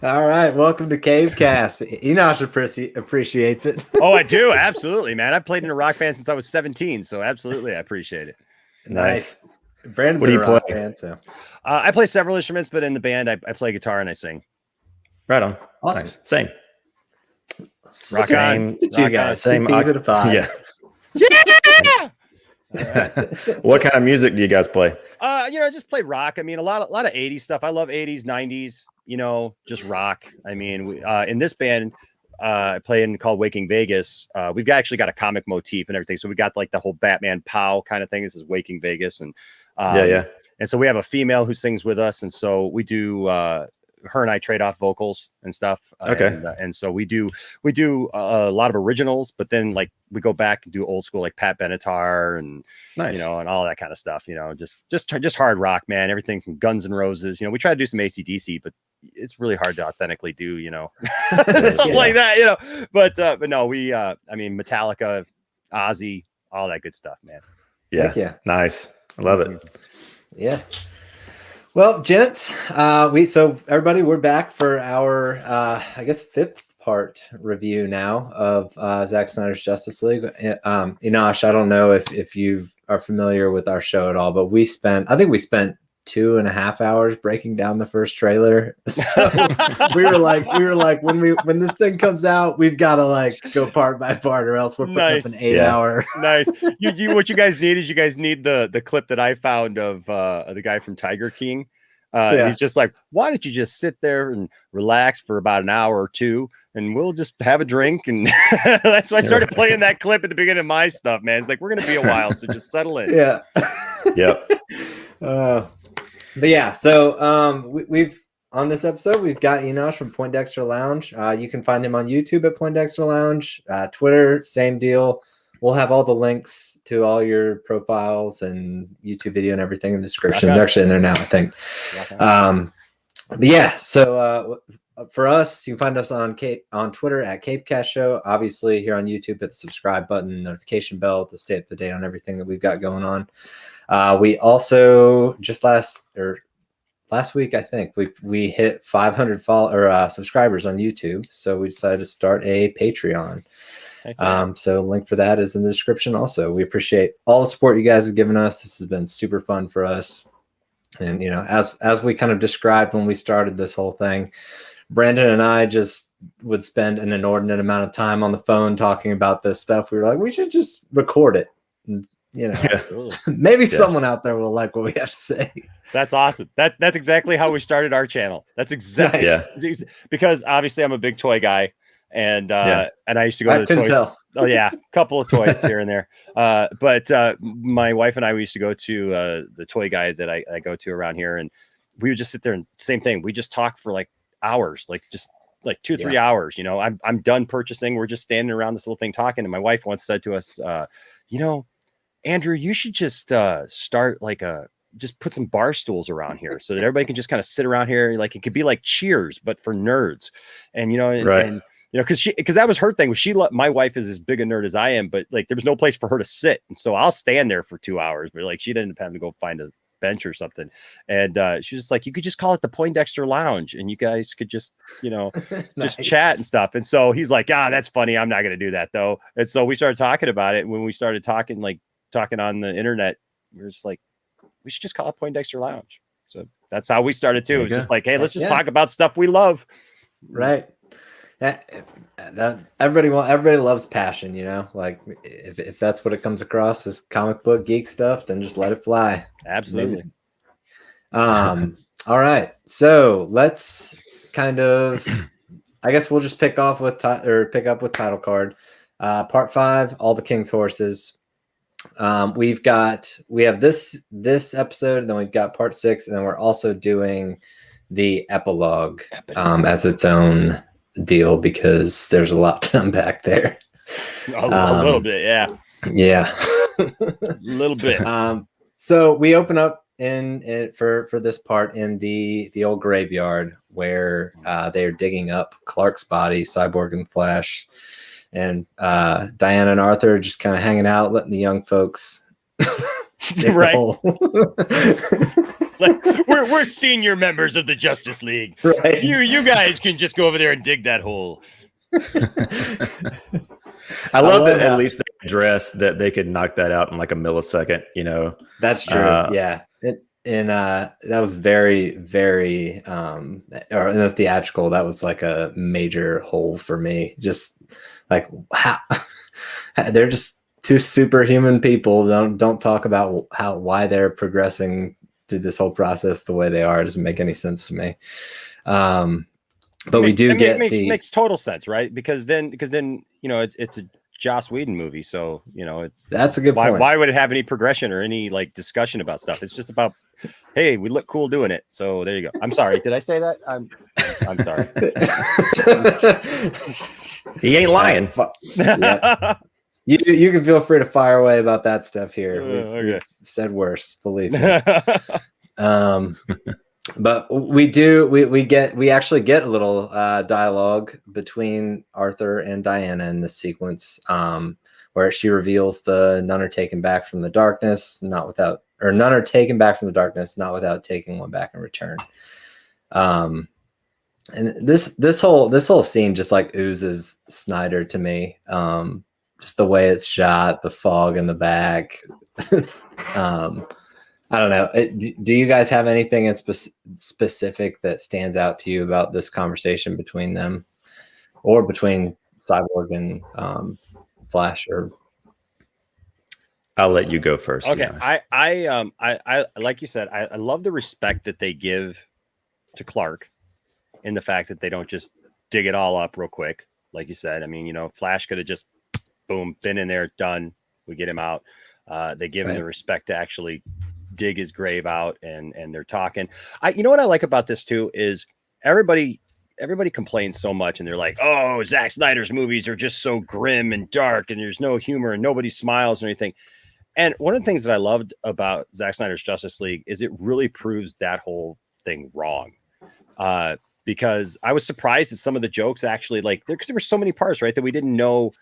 All right, welcome to CapeCast. Enosh appreciates it. Oh, I do. Absolutely, man. I've played in a rock band since I was 17, so absolutely, I appreciate it. Nice. Brandon's What do in you a rock play? band, so. I play several instruments, but in the band, I play guitar and I sing. Right on. Awesome. Nice. Same. Rock Same. on. Look at you Rock guys. Same. Two peas in a pod. Yeah. Yeah. What kind of music do you guys play? I just play rock. I mean, a lot of 80s stuff. I love 80s, 90s, just rock. I mean, we, in this band, I play in called Waking Vegas. We've actually got a comic motif and everything. So we got like the whole Batman Pow kind of thing. This is Waking Vegas. And Yeah. And so we have a female who sings with us. And so we do, her and I trade off vocals and stuff. Okay. And so we do a lot of originals, but then like we go back and do old school, like Pat Benatar and, Nice. and all that kind of stuff, just hard rock, man. Everything from Guns N' Roses, we try to do some AC/DC, but it's really hard to authentically do, something like that, but no, we, I mean, Metallica, Ozzy, all that good stuff, man. Yeah. Nice. I love it. Yeah. Well, gents, so everybody, we're back for our, I guess, 5th part review now of Zack Snyder's Justice League. Enosh, I don't know if you are familiar with our show at all, but I think we spent 2.5 hours breaking down the first trailer. So we were like, when this thing comes out, we've got to go part by part, or else we're putting up an 8-hour. Nice. What you guys need is the clip that I found of the guy from Tiger King. He's just like, why don't you just sit there and relax for about an hour or two and we'll just have a drink. And that's why I started playing that clip at the beginning of my stuff, man. It's like, we're going to be a while, so just settle in. Yeah. Yep. But yeah, so we've on this episode, we've got Enosh from Poindexter Lounge. You can find him on YouTube at Poindexter Lounge, Twitter, same deal. We'll have all the links to all your profiles and YouTube video and everything in the description. They're actually in there now, I think. But yeah, so for us, you can find us on Twitter at CapeCast Show. Obviously, here on YouTube, hit the subscribe button, notification bell to stay up to date on everything that we've got going on. We also just last week, I think we hit 500 subscribers on YouTube, so we decided to start a Patreon. So link for that is in the description. Also, we appreciate all the support you guys have given us. This has been super fun for us, and as we kind of described when we started this whole thing, Brandon and I just would spend an inordinate amount of time on the phone talking about this stuff. We were like, we should just record it. And, maybe someone out there will like what we have to say. That's awesome. That's exactly how we started our channel. That's exactly because obviously I'm a big toy guy, and I used to go to the toys. Tell. Oh yeah, a couple of toys here and there. But my wife and I, we used to go to the toy guy that I go to around here, and we would just sit there and same thing. We just talk for like hours, like 2-3 hours. I'm done purchasing. We're just standing around this little thing talking. And my wife once said to us, Andrew, you should just start just put some bar stools around here so that everybody can just kind of sit around here. Like it could be like Cheers, but for nerds. And, because that was her thing. My wife is as big a nerd as I am, but like there was no place for her to sit. And so I'll stand there for 2 hours, but like she didn't have to go find a bench or something. And she's just like, you could just call it the Poindexter Lounge and you guys could just, just chat and stuff. And so he's like, that's funny. I'm not going to do that though. And so we started talking about it. And when we started talking on the internet, we were just like, we should just call it Poindexter Lounge. So that's how we started too. It was just like, hey, let's just talk about stuff we love. Right. Everybody loves passion, like if that's what it comes across as comic book geek stuff, then just let it fly. Absolutely. All right. So let's kind of, I guess we'll just pick up with title card. Part 5, All the King's Horses. We have this episode, and then we've got part 6, and then we're also doing the epilogue as its own deal because there's a lot to unpack there. A little bit, yeah, a little bit. So we open up for this part in the old graveyard where they're digging up Clark's body, Cyborg and Flash. And Diana and Arthur are just kind of hanging out, letting the young folks Right. Like, we're senior members of the Justice League. Right. You guys can just go over there and dig that hole. I love that at least they address that they could knock that out in like a millisecond, you know. That's true. Yeah. That was very, very or in the theatrical, that was like a major hole for me. Just like how they're just two superhuman people. Don't talk about why they're progressing through this whole process the way they are. It doesn't make any sense to me. But makes total sense, right? Because then you know it's a Joss Whedon movie, so you know that's a good point. Why would it have any progression or any like discussion about stuff? It's just about, hey, we look cool doing it. So there you go. I'm sorry, did I say that? I'm sorry. He ain't lying. Yeah. You can feel free to fire away about that stuff here. We've said worse, believe me. But we actually get a little dialogue between Arthur and Diana in this sequence, where she reveals the none are taken back from the darkness, none are taken back from the darkness, not without taking one back in return. And this whole scene just like oozes Snyder to me. Just the way it's shot, the fog in the back. I don't know. Do you guys have anything in specific that stands out to you about this conversation between them, or between Cyborg and Flash? Or I'll let you go first. Okay, I like you said, I love the respect that they give to Clark, in the fact that they don't just dig it all up real quick, like you said. I mean, you know, Flash could have just boom, been in there, done. We get him out. They give him the respect to actually dig his grave out, and they're talking. You know what I like about this too is everybody complains so much, and they're like, oh, Zack Snyder's movies are just so grim and dark, and there's no humor, and nobody smiles or anything. And one of the things that I loved about Zack Snyder's Justice League is it really proves that whole thing wrong. Because I was surprised at some of the jokes actually, like, because there were so many parts, right, that we didn't know.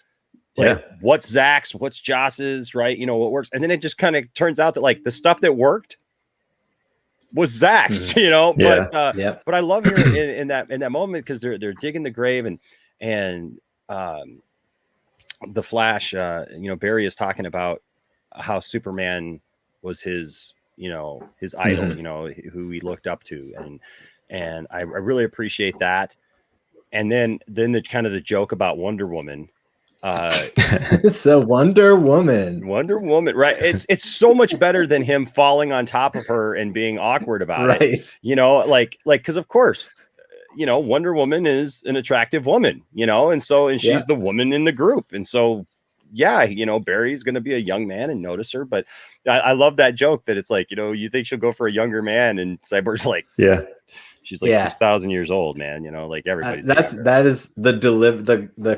Like, what's Zach's, what's Joss's, right? You know, what works. And then it just kind of turns out that like the stuff that worked was Zach's, you know, but I love here in that moment, because they're digging the grave, and the Flash, you know, Barry is talking about how Superman was his, you know, his idol, you know, who he looked up to. And I really appreciate that. And then the kind of the joke about Wonder Woman. So Wonder Woman, right? It's so much better than him falling on top of her and being awkward about it, you know, like because of course, you know, Wonder Woman is an attractive woman, you know, and she's the woman in the group, and so you know, Barry's going to be a young man and notice her. But I love that joke that it's like, you know, you think she'll go for a younger man, and Cyborg's like, she's like 6,000 years old, man. You know, like everybody's. That is the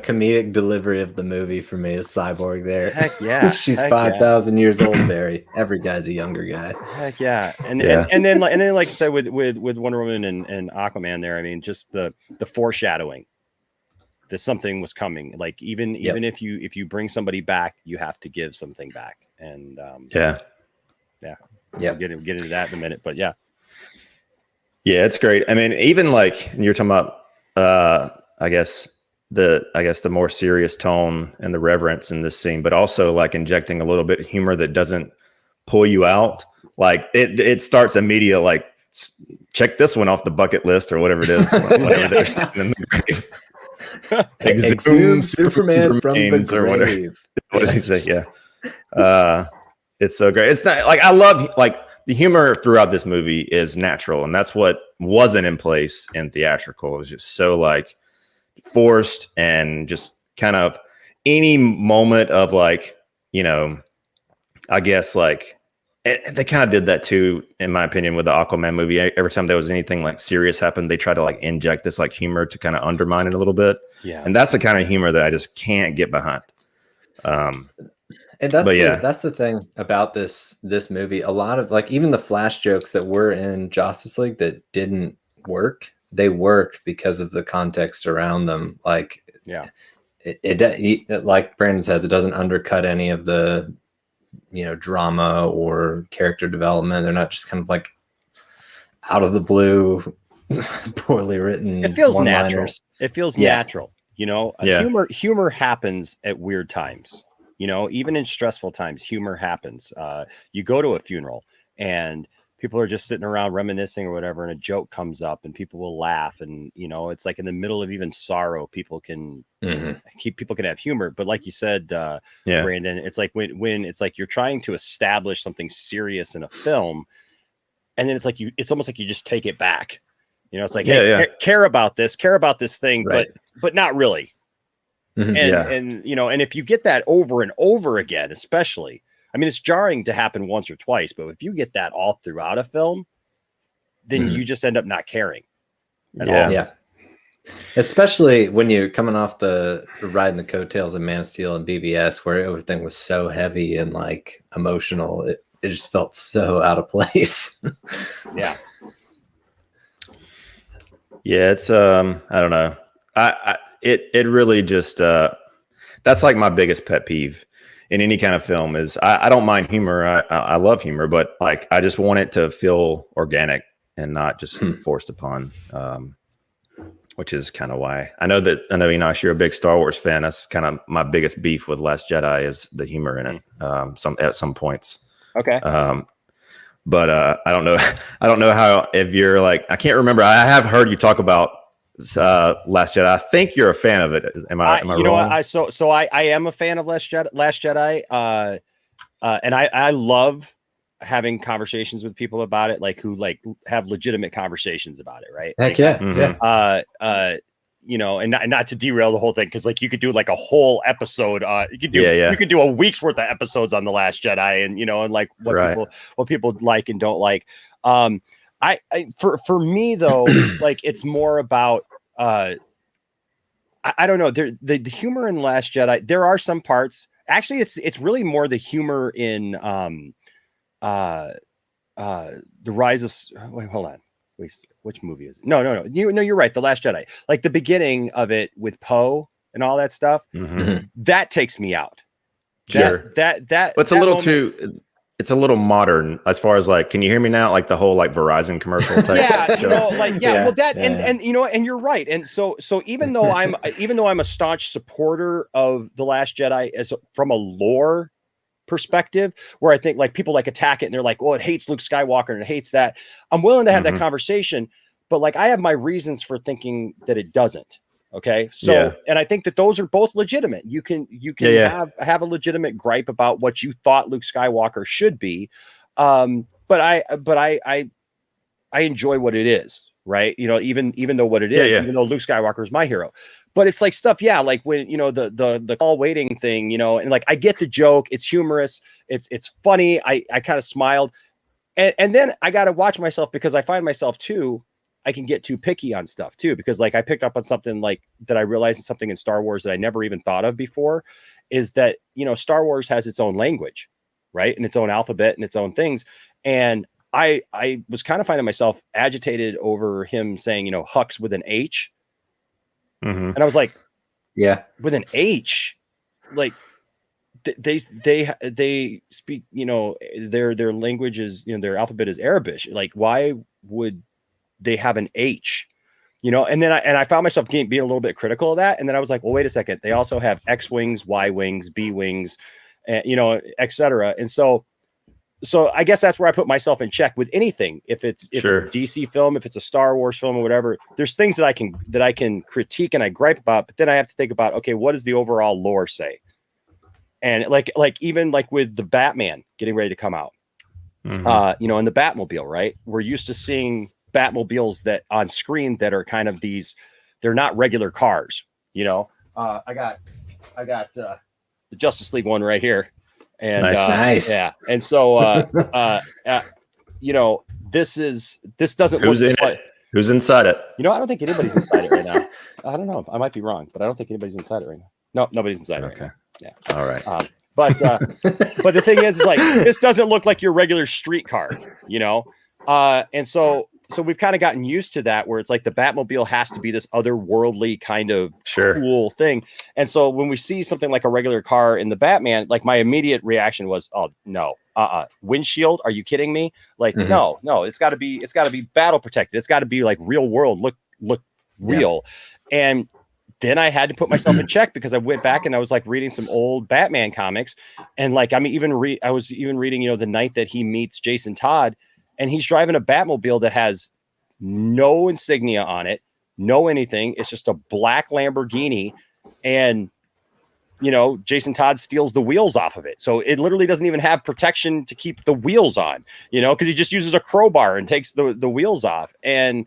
comedic delivery of the movie for me is Cyborg there. Heck yeah, she's 5,000 years old, Barry. Every guy's a younger guy. Heck yeah, and then like I said with Wonder Woman and Aquaman there, I mean, just the foreshadowing that something was coming. Like even if you bring somebody back, you have to give something back, and we'll get into that in a minute, but yeah. Yeah, it's great. I mean, even like you're talking about, I guess the more serious tone and the reverence in this scene, but also like injecting a little bit of humor that doesn't pull you out. Like it starts immediate, like check this one off the bucket list or whatever it is. Whatever they're standing in the grave. Exhume Superman from the grave. What does he say? Yeah. It's so great. It's not like I love like. The humor throughout this movie is natural, and that's what wasn't in place in theatrical. It was just so like forced, and just kind of any moment of like, you know, I guess like they kind of did that too, in my opinion, with the Aquaman movie. Every time there was anything like serious happened, they tried to like inject this like humor to kind of undermine it a little bit. Yeah, and that's the kind of humor that I just can't get behind. And that's the thing about this movie. A lot of like even the Flash jokes that were in Justice League that didn't work, they work because of the context around them. Like it like Brandon says, it doesn't undercut any of the drama or character development. They're not just kind of like out of the blue, poorly written. It feels natural. It feels natural. Humor happens at weird times. Even in stressful times, humor happens. You go to a funeral and people are just sitting around reminiscing or whatever, and a joke comes up and people will laugh. And, it's like in the middle of even sorrow, people can have humor. But like you said, Brandon, it's like when it's like you're trying to establish something serious in a film, and then it's almost like you just take it back. It's like, care about this thing, right. but not really. Mm-hmm. And if you get that over and over again, especially, I mean, it's jarring to happen once or twice, but if you get that all throughout a film, then you just end up not caring at all. Yeah. Especially when you're coming off riding the coattails of Man of Steel and BVS, where everything was so heavy and like emotional, it just felt so out of place. Yeah. Yeah, it's I don't know. It really just that's like my biggest pet peeve in any kind of film is I don't mind humor. I love humor, but like I just want it to feel organic and not just forced upon. Which is kind of why I know Enosh, you're a big Star Wars fan. That's kind of my biggest beef with Last Jedi is the humor in it. At some points. Okay. But I don't know how, if you're like, I can't remember. I have heard you talk about Last Jedi. I think you're a fan of it. Am I wrong? What? I am a fan of Last Jedi. And I love having conversations with people about it, like who like have legitimate conversations about it. Right. Heck yeah. And not to derail the whole thing, because like you could do like a whole episode. You could do a week's worth of episodes on the Last Jedi, and like what people like and don't like. For me though, like it's more about I don't know. The humor in Last Jedi. There are some parts. Actually, it's really more the humor in the Rise of. Wait, hold on. Which movie is it? No. You're right. The Last Jedi, like the beginning of it with Poe and all that stuff, that takes me out. Sure. It's a little modern as far as like, can you hear me now? Like the whole like Verizon commercial type. And you're right. And so even though I'm a staunch supporter of The Last Jedi as from a lore perspective, where I think like people like attack it and they're like, oh, it hates Luke Skywalker and it hates that. I'm willing to have that conversation, but like I have my reasons for thinking that it doesn't. Okay. So, and I think that those are both legitimate. You can have a legitimate gripe about what you thought Luke Skywalker should be. But I enjoy what it is, right? Even though what it is, even though Luke Skywalker is my hero. But it's like stuff, like when the call waiting thing, and like I get the joke, it's humorous, it's funny. I kind of smiled, and then I got to watch myself because I find myself too. I can get too picky on stuff too, because like I picked up on something like that. I realized in something in Star Wars that I never even thought of before, is that Star Wars has its own language, right, and its own alphabet and its own things, and I was kind of finding myself agitated over him saying Hux with an H. And I was like, with an H, like they speak, their language is, their alphabet is Arabic. Like, why would they have an H, and then I found myself being a little bit critical of that. And then I was like, well, wait a second. They also have X wings, Y wings, B wings, et cetera. And so I guess that's where I put myself in check with anything. If it's a DC film, if it's a Star Wars film or whatever, there's things that I can critique and I gripe about, but then I have to think about, okay, what does the overall lore say? And like even like with the Batman getting ready to come out, in the Batmobile, right? We're used to seeing Batmobiles that on screen that are kind of they're not regular cars. I got the Justice League one right here. And nice. Yeah. And so this doesn't Who's in it? Who's inside it? I don't think anybody's inside it right now. I don't know. I might be wrong, but I don't think anybody's inside it right now. No, nobody's inside it right now. Yeah. All right. But the thing is like this doesn't look like your regular street car, and so we've kind of gotten used to that, where it's like the Batmobile has to be this otherworldly kind of cool thing. And so when we see something like a regular car in the Batman, like my immediate reaction was, oh no, windshield, are you kidding me? Like, no, it's got to be battle protected. It's got to be like real world, look real. And then I had to put myself in check, because I went back and I was like reading some old Batman comics, and like I was even reading, the night that he meets Jason Todd, and he's driving a Batmobile that has no insignia on it, no anything. It's just a black Lamborghini, and Jason Todd steals the wheels off of it. So it literally doesn't even have protection to keep the wheels on, because he just uses a crowbar and takes the wheels off. And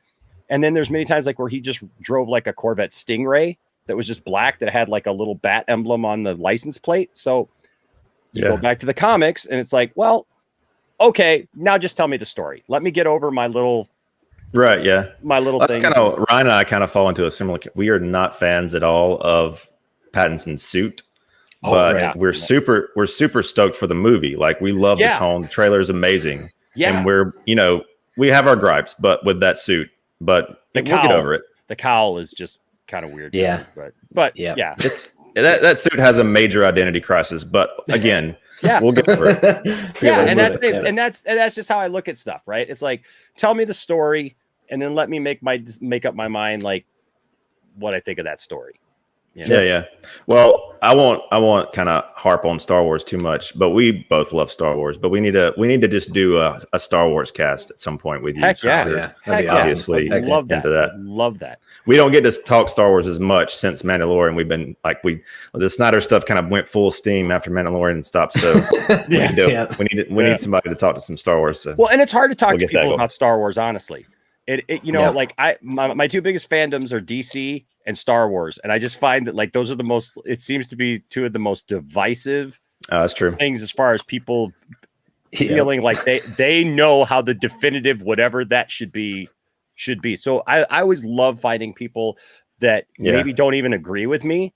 then there's many times like where he just drove like a Corvette Stingray that was just black, that had like a little bat emblem on the license plate. So you go back to the comics and it's like, well, okay, now just tell me the story. Let me get over my little my little thing. Kind of Ryan and I kind of fall into a similar. We are not fans at all of Pattinson's suit, but we're super stoked for the movie. Like, we love the tone. The trailer is amazing. Yeah, and we're we have our gripes, but with that suit, but we'll get over it. The cowl is just kind of weird. Yeah, but yeah, it's that suit has a major identity crisis. But again. We'll get over it. And that's just how I look at stuff, right? It's like, tell me the story, and then let me make up my mind, like, what I think of that story. Yeah. Well, I won't kind of harp on Star Wars too much, but we both love Star Wars. But we need to just do a Star Wars cast at some point with you. Heck yeah. Obviously, love that. Into that. Love that. We don't get to talk Star Wars as much since Mandalorian. We've been like the Snyder stuff kind of went full steam after Mandalorian stopped. So we need somebody to talk to some Star Wars. So well, and it's hard to talk to people about Star Wars, honestly. Like my two biggest fandoms are DC and Star Wars, and I just find that like those are it seems to be two of the most divisive that's true things as far as people feeling like they know how the definitive whatever that should be. So I always love finding people that maybe don't even agree with me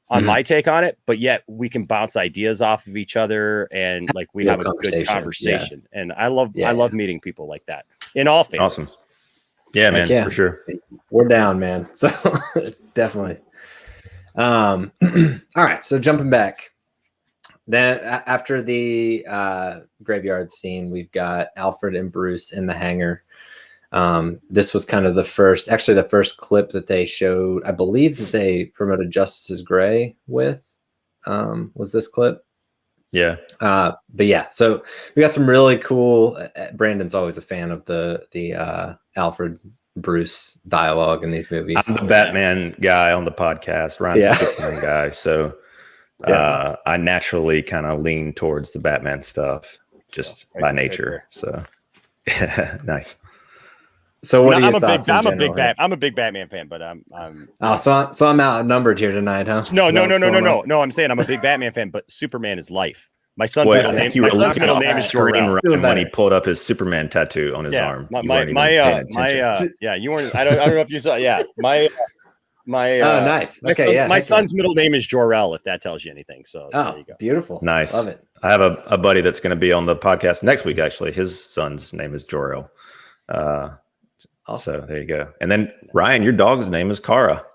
on my take on it, but yet we can bounce ideas off of each other, and like we have a good conversation. And I love meeting people like that in all things. Awesome. Yeah, man, for sure. We're down, man. So definitely. All right. So jumping back, then after the graveyard scene, we've got Alfred and Bruce in the hangar. This was kind of the first clip that they showed. I believe that they promoted Justice Gray with. Was this clip? Yeah. But yeah, so we got some really cool. Brandon's always a fan of the Alfred Bruce dialogue in these movies. I'm the Batman guy on the podcast. Ryan's the Superman guy, so I naturally kind of lean towards the Batman stuff just by nature. So nice. So what are your thoughts? I'm a big Batman fan, but I'm so I'm outnumbered here tonight, huh? No. I'm saying I'm a big Batman fan, but Superman is life. My son's middle name is Jor-El. When he pulled up his Superman tattoo on his arm. You weren't. I don't know if you saw. Yeah, my. Oh, nice. Okay, my son's middle name is Jor-El, if that tells you anything. So there you go. Beautiful. Nice. Love it. I have a buddy that's going to be on the podcast next week. Actually, his son's name is Jor-El. So there you go. And then Ryan, your dog's name is Kara.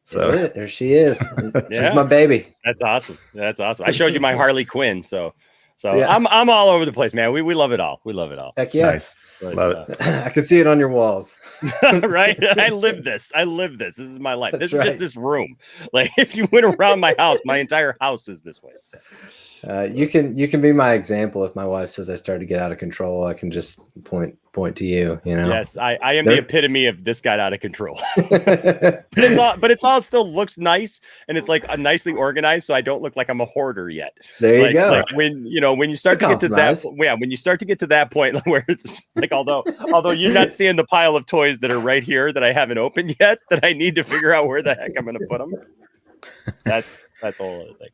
So there she is. She's my baby. That's awesome. I showed you my Harley Quinn. So I'm all over the place, man. We love it all. Heck yeah. Nice. Love it. I can see it on your walls. Right. I live this. This is my life. This is just this room. Like if you went around my house, my entire house is this way. So. You can be my example. If my wife says I start to get out of control, I can just point to you. Yes, I am the epitome of this got out of control. but it's all still looks nice, and it's like nicely organized, so I don't look like I'm a hoarder yet. There you go. Like when you start to get to that, when you start to get to that point where it's just like although you're not seeing the pile of toys that are right here that I haven't opened yet, that I need to figure out where the heck I'm going to put them. That's a whole other thing.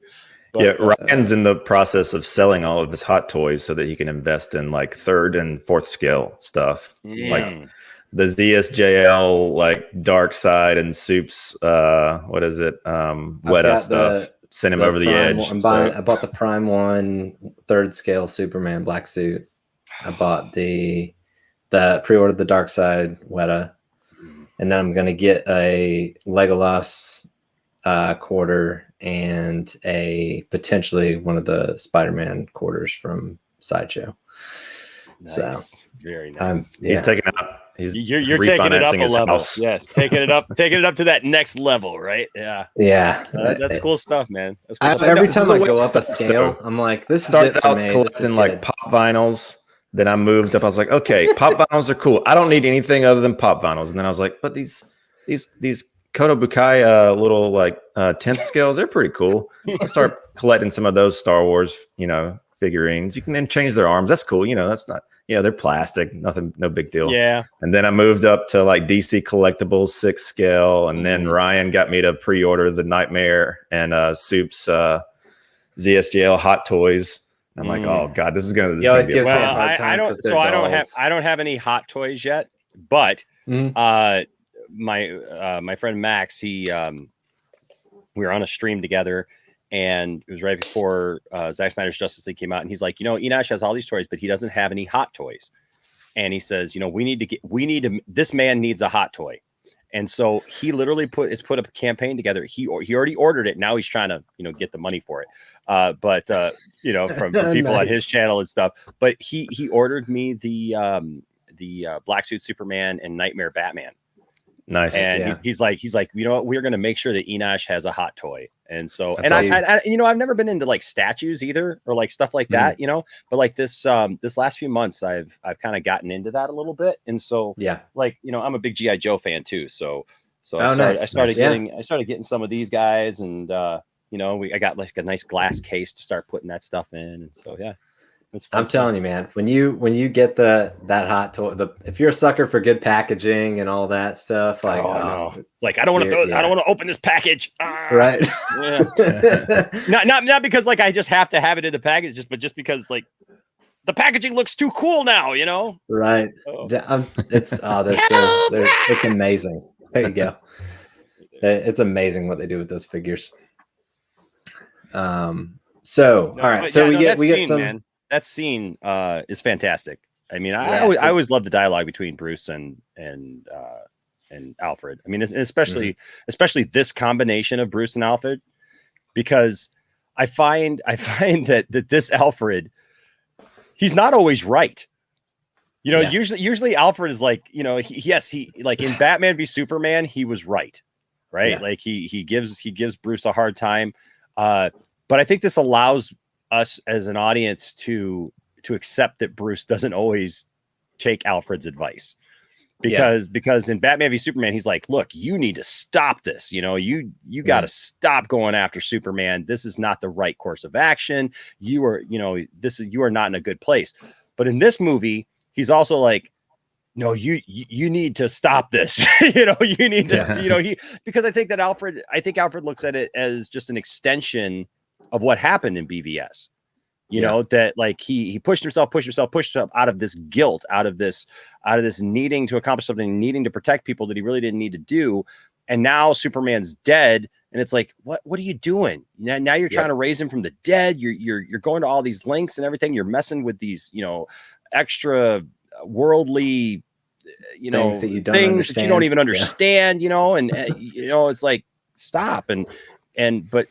But, Ryan's in the process of selling all of his hot toys so that he can invest in like 3rd and 4th scale stuff, like the ZSJL, like Dark Side and Soup's. What is it? Weta stuff. Send him over the edge. I bought the Prime 1 3rd scale Superman black suit. I bought the pre-ordered the Dark Side Weta, and then I'm gonna get a Legolas quarter and a potentially one of the Spider-Man quarters from Sideshow. Nice. So very nice. He's taking it up. You're taking it up a level. House. Yes, taking it up to that next level, right? Yeah. That's cool stuff, man. That's cool stuff. Every time I go up a scale, I'm like, this started out collecting like pop vinyls. Then I moved up. I was like, okay, pop vinyls are cool. I don't need anything other than pop vinyls. And then I was like, but these Kotobukai little like 10th scales, they're pretty cool. I start collecting some of those Star Wars, figurines. You can then change their arms. That's cool. That's not, they're plastic, nothing, no big deal. Yeah. And then I moved up to like DC Collectibles 6 scale. And then Ryan got me to pre-order the Nightmare and Soup's ZSJL Hot Toys. I'm like, oh God, this is gonna be well, I don't have any Hot Toys yet, but my friend Max, we were on a stream together, and it was right before Zack Snyder's Justice League came out, and he's like, Enosh has all these toys, but he doesn't have any Hot Toys, and he says, this man needs a Hot Toy. And so he literally put up a campaign together. He already ordered it. Now he's trying to, get the money for it. But from people on his channel and stuff. But he ordered me the Black Suit Superman and Nightmare Batman. Nice. And he's like, we're going to make sure that Enosh has a hot toy. And so, I've never been into like statues either, or like stuff like that, but like this last few months, I've kind of gotten into that a little bit. And so, I'm a big G.I. Joe fan too. So I started getting some of these guys, and, I got like a nice glass case to start putting that stuff in. And so, I'm telling you, man, when you get that hot toy, if you're a sucker for good packaging and all that stuff, like, like I don't want to open this package, right? not because like I just have to have it in the package, but just because like the packaging looks too cool now, Right? It's amazing. There you go. It's amazing what they do with those figures. All right, so we get some. Man. That scene is fantastic. I mean, I always love the dialogue between Bruce and Alfred. I mean, especially this combination of Bruce and Alfred, because I find that this Alfred, he's not always right. Usually Alfred is like, he like in Batman v Superman, he was right? Yeah. Like he gives Bruce a hard time. But I think this allows us as an audience to accept that Bruce doesn't always take Alfred's advice, because in Batman v Superman, he's like, look, you need to stop this. You got to stop going after Superman. This is not the right course of action. You are not in a good place. But in this movie, he's also like, no, you need to stop this. You need to, because I think Alfred looks at it as just an extension of what happened in BVS, that like he pushed himself out of this guilt, out of this needing to accomplish something, needing to protect people that he really didn't need to do. And now Superman's dead. And it's like, what are you doing? Now you're trying to raise him from the dead. You're going to all these lengths and everything. You're messing with these, extra worldly, things that you don't even understand, and it's like, stop. But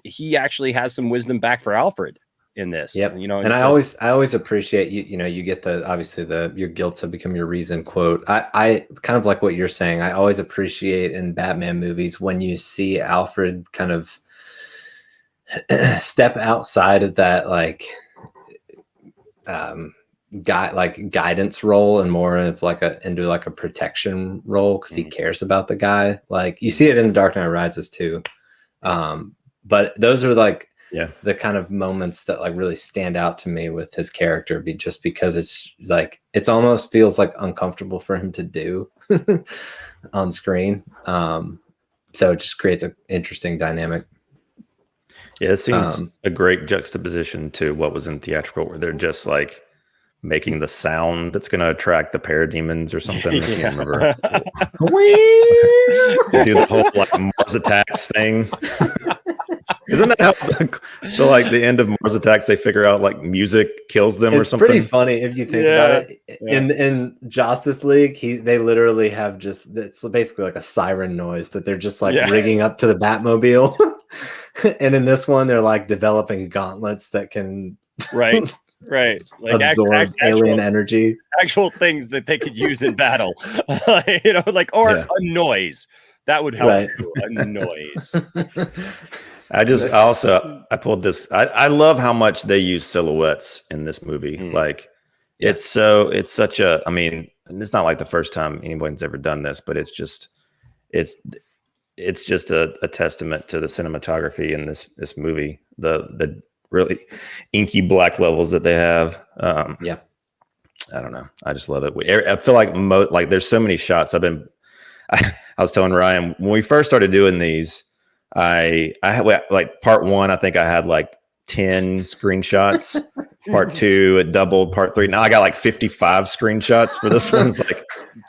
he actually has some wisdom back for Alfred in this. Yep. And I always appreciate you get the your guilt to become your reason quote. I kind of like what you're saying. I always appreciate in Batman movies when you see Alfred kind of step outside of that guidance role and more of into a protection role, because he cares about the guy. Like you see it in The Dark Knight Rises too. But those are the kind of moments that like really stand out to me with his character, just because it's like, it's almost feels like uncomfortable for him to do on screen. So it just creates an interesting dynamic. Yeah, it seems a great juxtaposition to what was in theatrical, where they're just like making the sound that's going to attract the parademons or something. I can't remember. They do the whole like Mars Attacks thing. Isn't that how so like the end of Mars Attacks they figure out like music kills them or something? It's pretty funny if you think about it. In Justice League, they literally have it's basically like a siren noise that they're just like rigging up to the Batmobile. And in this one, they're like developing gauntlets that can like absorb alien energy, actual things that they could use in battle. A noise that would help. A noise. I pulled this. I love how much they use silhouettes in this movie. Like it's such a, I mean, it's not like the first time anybody's ever done this, but it's just a testament to the cinematography in this movie. The really inky black levels that they have. I don't know. I just love it. I feel like there's so many shots. I was telling Ryan when we first started doing these, I had like part 1. I think I had like 10 screenshots. Part 2, it doubled. Part 3. Now I got like 55 screenshots for this one. It's like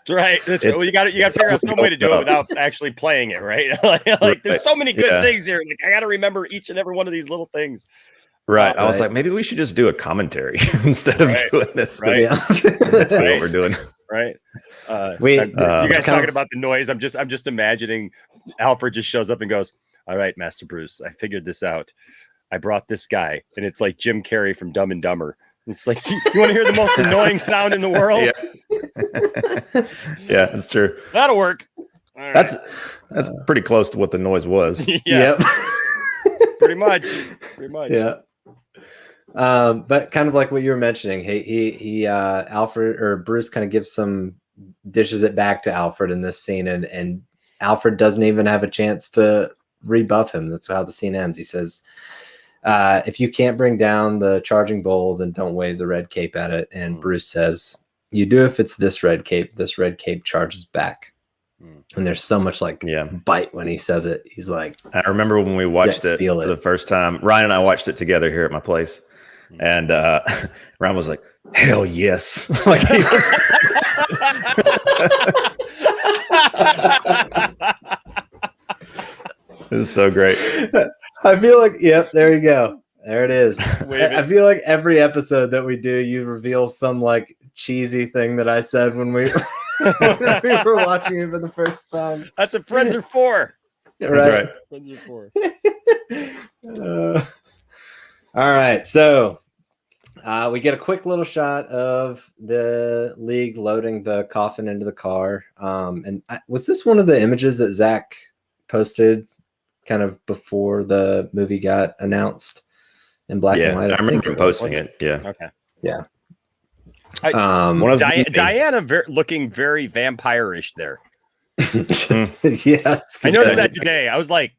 right. Well, you got to figure out some way to do it without actually playing it, right? like there's so many good things here. Like I got to remember each and every one of these little things. Right. I was like, maybe we should just do a commentary instead of doing this. Right. That's what we're doing. Right. You guys talking about the noise. I'm just imagining Alfred just shows up and goes, "All right, Master Bruce, I figured this out. I brought this guy," and it's like Jim Carrey from Dumb and Dumber. It's like, you want to hear the most annoying sound in the world? Yeah, that's true. That'll work. Right. That's pretty close to what the noise was. Yep. Pretty much. Yeah. But kind of like what you were mentioning, he Alfred or Bruce kind of dishes it back to Alfred in this scene, and Alfred doesn't even have a chance to rebuff him. That's how the scene ends. He says, if you can't bring down the charging bull, then don't wave the red cape at it. And Bruce says, you do if it's this red cape. This red cape charges back. And there's so much bite when he says it. He's like, I remember when we watched it for the first time. Ryan and I watched it together here at my place, and Ryan was like, "Hell yes!" Like he was. This is so great. I feel like, there you go. There it is. I feel like every episode that we do, you reveal some like cheesy thing that I said when we. When we were watching it for the first time. That's what friends are for. Right. Friends are for. All right. So we get a quick little shot of the League loading the coffin into the car. Was this one of the images that Zach posted kind of before the movie got announced in black and white? I remember him posting it. Yeah. Okay. Yeah. Diana looking very vampire-ish there. Yeah, I noticed that today. I was like,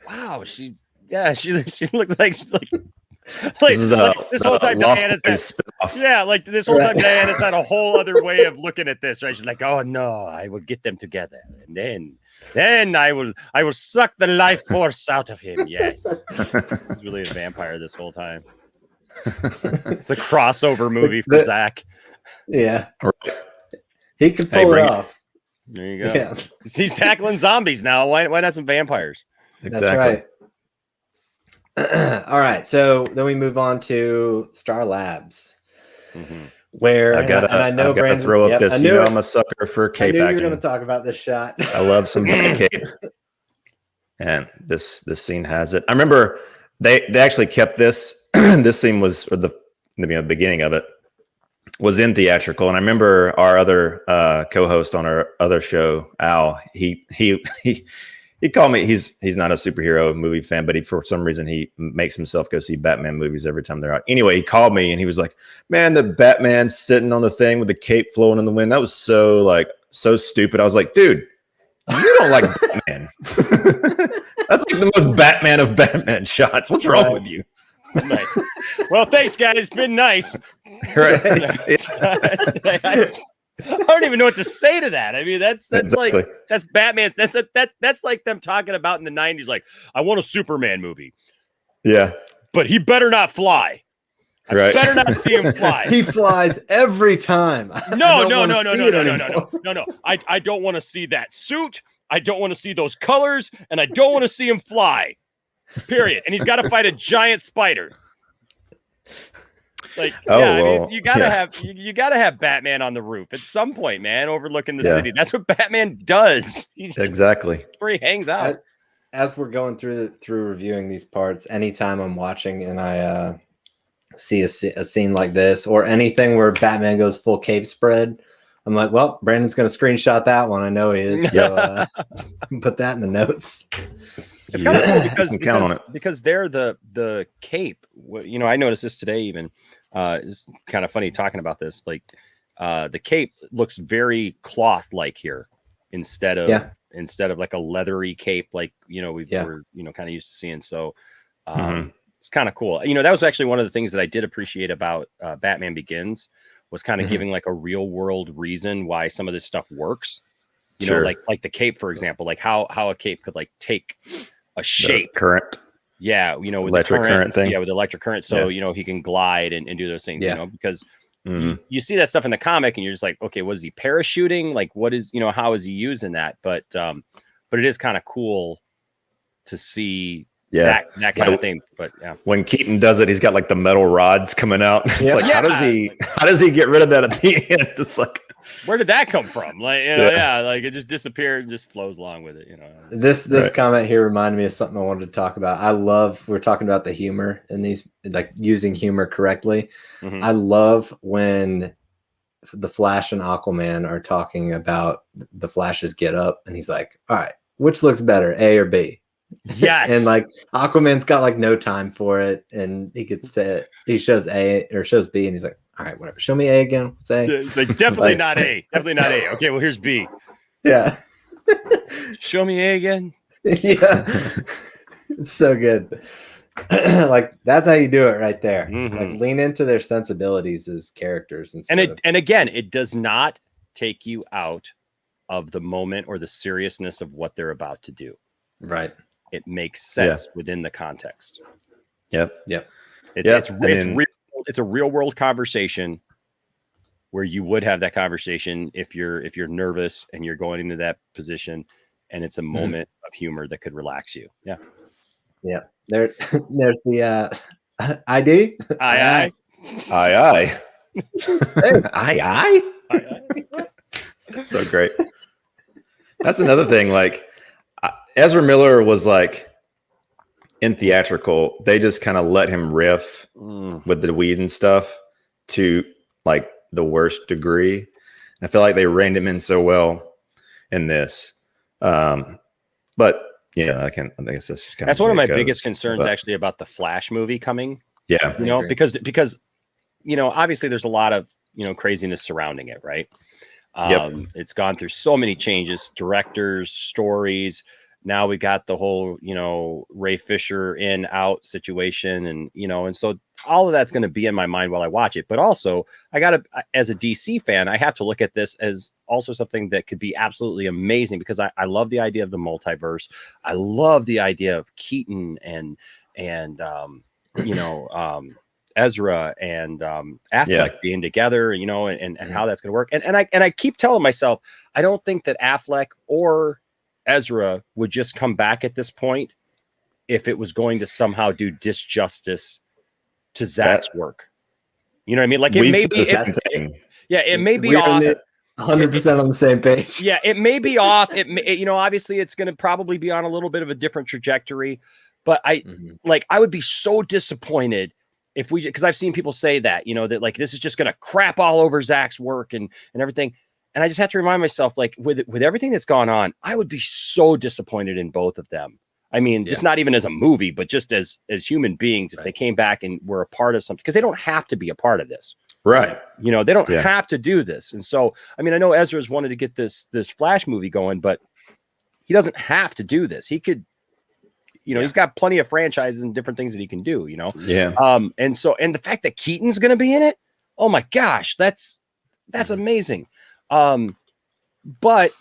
"Wow, she looks like she's like this whole time Diana's this whole time Diana's had a whole other way of looking at this. Right? She's like, "Oh no, I will get them together, and then I will suck the life force out of him." Yes, he's really a vampire this whole time. It's a crossover movie for Zach. Yeah. He could pull it off. There you go. Yeah. He's tackling zombies now. Why not some vampires? Exactly. That's right. All right. So then we move on to Star Labs. Where I know Brandon throw up this. I'm a sucker for cape acting. You're going to talk about this shot. I love some cape. And this scene has it. I remember they actually kept this. This scene was the beginning of it was in theatrical, and I remember our other co-host on our other show, Al. He called me. He's not a superhero movie fan, but for some reason he makes himself go see Batman movies every time they're out. Anyway, he called me and he was like, "Man, the Batman sitting on the thing with the cape flowing in the wind. That was so stupid." I was like, "Dude, you don't like Batman. That's like the most Batman of Batman shots. What's wrong with you?" Right. Well, thanks, guys. It's been nice. Right. I don't even know what to say to that. I mean, that's exactly. Like that's Batman. That's like them talking about in the 90s. Like, I want a Superman movie. Yeah, but he better not fly. I better not see him fly. He flies every time. No. I don't want to see that suit. I don't want to see those colors, and I don't want to see him fly. period. And he's got to fight a giant spider. Like, you gotta have Batman on the roof at some point, man, overlooking the city. That's what Batman does. Exactly. Where he hangs out. As we're going through reviewing these parts, anytime I'm watching and I see a scene like this or anything where Batman goes full cape spread, I'm like, well, Brandon's going to screenshot that one. I know he is. So put that in the notes. It's kind of cool because they're the cape. You know, I noticed this today even. It's kind of funny talking about this. Like the cape looks very cloth-like here instead of like a leathery cape like, you know, we're, you know, kind of used to seeing. So it's kind of cool. You know, that was actually one of the things that I did appreciate about Batman Begins was kind of giving like a real world reason why some of this stuff works. You know, like the cape, for example, like how a cape could like take a shape. The current. Yeah, you know, with electric current thing. Yeah, with electric current. So, you know, he can glide and do those things, you know, because you see that stuff in the comic and you're just like, okay, what is he parachuting? Like, what is, you know, how is he using that? But it is kind of cool to see that kind of thing. But when Keaton does it, he's got like the metal rods coming out. It's like, how does he get rid of that at the end? It's like, where did that come from? Like, you know, like it just disappeared and just flows along with it, you know. This comment here reminded me of something I wanted to talk about. We're talking about the humor in these, like using humor correctly. I love when the Flash and Aquaman are talking about the Flash's get up and he's like, all right, which looks better, A or B? Yes. And like Aquaman's got like no time for it and he shows A or shows B and he's like, all right, whatever. Show me A again. What's A? It's like definitely not A. Definitely not A. Okay, well here's B. Yeah. Show me A again. Yeah. It's so good. Like that's how you do it right there. Like lean into their sensibilities as characters and again, it does not take you out of the moment or the seriousness of what they're about to do. Right. It makes sense within the context. Yep. It's a real world conversation where you would have that conversation if you're nervous and you're going into that position, and it's a moment of humor that could relax you. Yeah. Yeah. There's the ID. Aye. So great. That's another thing. Like Ezra Miller was like in theatrical, they just kind of let him riff with the weed and stuff to like the worst degree. I feel like they reined him in so well in this. But yeah, I guess that's just kind of, that's one of my biggest concerns actually about the Flash movie coming. Yeah. You know, because, you know, obviously there's a lot of, you know, craziness surrounding it. Right. It's gone through so many changes, directors, stories. Now we got the whole, you know, Ray Fisher in out situation and, you know, and so all of that's going to be in my mind while I watch it. But also as a DC fan, I have to look at this as also something that could be absolutely amazing because I love the idea of the multiverse. I love the idea of Keaton and you know, Ezra and Affleck being together, you know, and how that's going to work. And I keep telling myself, I don't think that Affleck or Ezra would just come back at this point if it was going to somehow do disjustice to Zack's work. You know what I mean? Like it may be, it may be off. 100% on the same page. Yeah, it may be off. You know, obviously it's going to probably be on a little bit of a different trajectory, but I would be so disappointed if because I've seen people say that, you know, that like, this is just going to crap all over Zack's work and everything. And I just have to remind myself, like with everything that's gone on, I would be so disappointed in both of them. I mean, just not even as a movie, but just as human beings, if they came back and were a part of something, because they don't have to be a part of this. Right. You know, they don't have to do this. And so, I mean, I know Ezra's wanted to get this Flash movie going, but he doesn't have to do this. He could, you know, he's got plenty of franchises and different things that he can do, you know? Yeah. And the fact that Keaton's going to be in it, oh my gosh, that's amazing. But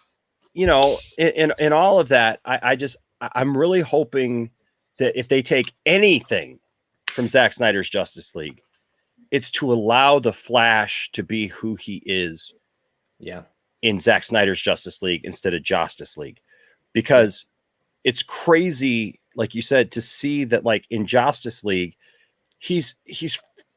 you know, in all of that, I'm really hoping that if they take anything from Zack Snyder's Justice League, it's to allow the Flash to be who he is. Yeah. In Zack Snyder's Justice League instead of Justice League, because it's crazy like you said, to see that like in Justice League, he's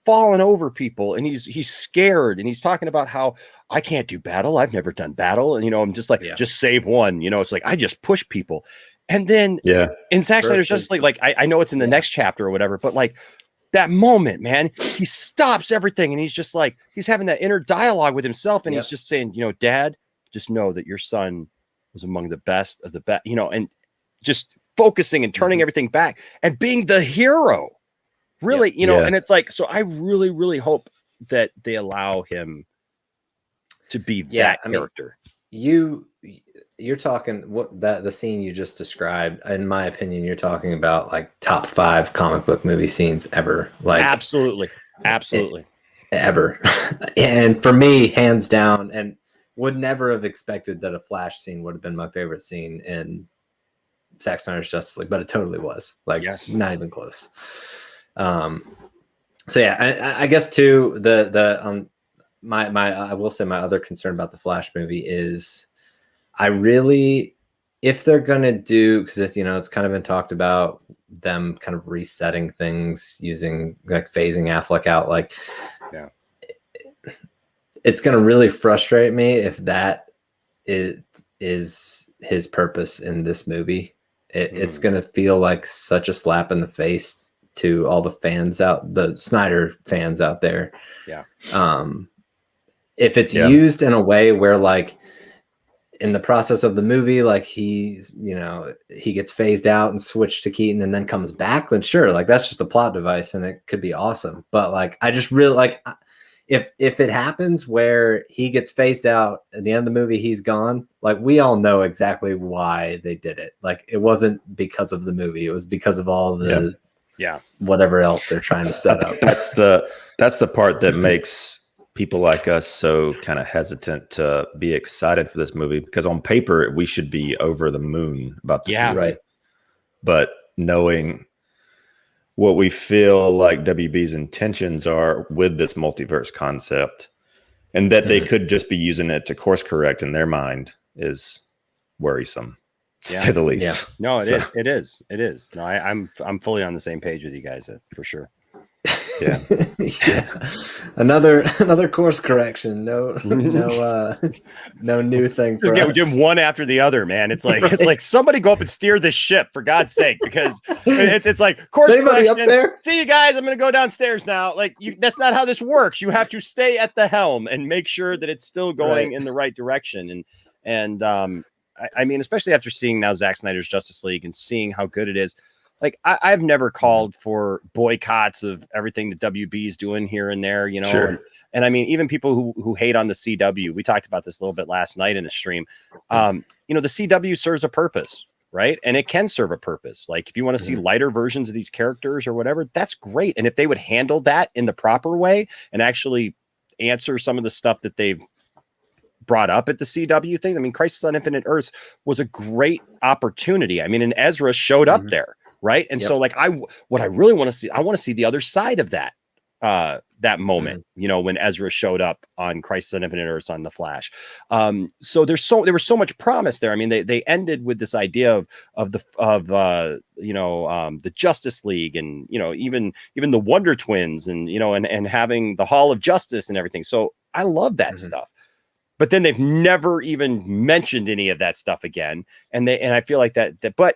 fallen over people and he's scared and he's talking about how I can't do battle. I've never done battle. And, I'm just like, just save one, it's like, I just push people. And then in Zack Snyder's Justice League, like, I know it's in the next chapter or whatever, but like that moment, man, he stops everything. And he's just like, he's having that inner dialogue with himself. And he's just saying, Dad, just know that your son was among the best of the best, and just focusing and turning everything back and being the hero. Really, and it's like, so I really, really hope that they allow him to be that character. You're talking the scene you just described. In my opinion, you're talking about like top 5 comic book movie scenes ever. Like absolutely, ever. And for me, hands down, and would never have expected that a Flash scene would have been my favorite scene in Zack Snyder's Justice League, but it totally was. Like, not even close. So yeah, I guess too, I will say my other concern about the Flash movie is if they're gonna do, because it's kind of been talked about them kind of resetting things using like phasing Affleck out, like it's gonna really frustrate me if that is his purpose in this movie. It's gonna feel like such a slap in the face to all the Snyder fans out there. If it's used in a way where like in the process of the movie, like he gets phased out and switched to Keaton and then comes back, then sure, like that's just a plot device and it could be awesome. But like, I just really like if it happens where he gets phased out at the end of the movie, he's gone. Like we all know exactly why they did it. Like it wasn't because of the movie. It was because of all the whatever else they're trying to set up. That's the part that makes people like us so kind of hesitant to be excited for this movie, because on paper we should be over the moon about this movie. Right. But knowing what we feel like WB's intentions are with this multiverse concept, and that they could just be using it to course correct in their mind, is worrisome. To say the least. No, it is. No, I'm fully on the same page with you guys for sure. Yeah. Another course correction. No new thing for us. Give one after the other, man. It's like it's like somebody go up and steer this ship for God's sake, because it's like course correction. Up there? See you guys. I'm gonna go downstairs now. Like that's not how this works. You have to stay at the helm and make sure that it's still going in the right direction. And I mean, especially after seeing now Zack Snyder's Justice League and seeing how good it is. Like I've never called for boycotts of everything that WB is doing here and there, Sure. And I mean, even people who hate on the CW, we talked about this a little bit last night in a stream. The CW serves a purpose, right? And it can serve a purpose. Like if you want to see lighter versions of these characters or whatever, that's great. And if they would handle that in the proper way and actually answer some of the stuff that they've brought up at the CW thing. I mean, Crisis on Infinite Earths was a great opportunity. I mean, and Ezra showed up there. Right. And so like what I really want to see, I want to see the other side of that moment, when Ezra showed up on Crisis on Infinite Earths on The Flash. So there was so much promise there. I mean, they ended with this idea of the Justice League and, even the Wonder Twins and, and having the Hall of Justice and everything. So I love that stuff. But then they've never even mentioned any of that stuff again. And I feel like that but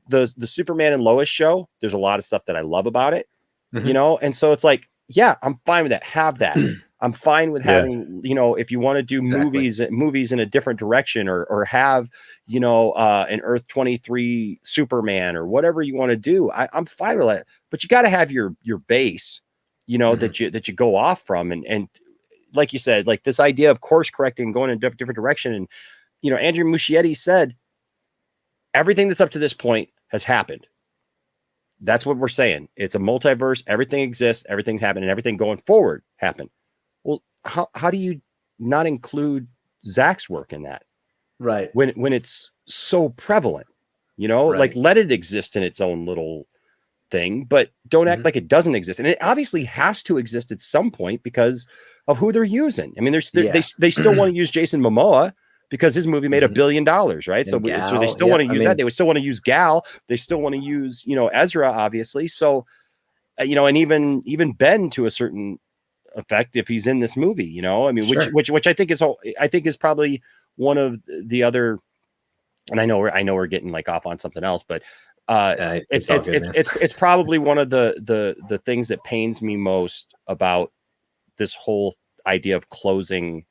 the Superman and Lois show, there's a lot of stuff that I love about it, and so it's like, I'm fine with that. Have that. I'm fine with having, if you want to do movies in a different direction or have, an Earth 23 Superman or whatever you want to do. I'm fine with that, but you got to have your base, that you go off from. And like you said, like this idea of course correcting, going in a different direction. And, Andrew Muschietti said, everything that's up to this point has happened. That's what we're saying. It's a multiverse. Everything exists. Everything's happened, and everything going forward happened. Well, how do you not include Zack's work in that? Right. When it's so prevalent, like let it exist in its own little thing, but don't act like it doesn't exist. And it obviously has to exist at some point because of who they're using. I mean, they still want to use Jason Momoa. because his movie made $1 billion, right? So they still want to use that. They would still want to use Gal. They still want to use, Ezra, obviously. So, and even Ben to a certain effect if he's in this movie, Sure. which I think is probably one of the other. And I know we're getting like off on something else, but it's probably one of the things that pains me most about this whole idea of closing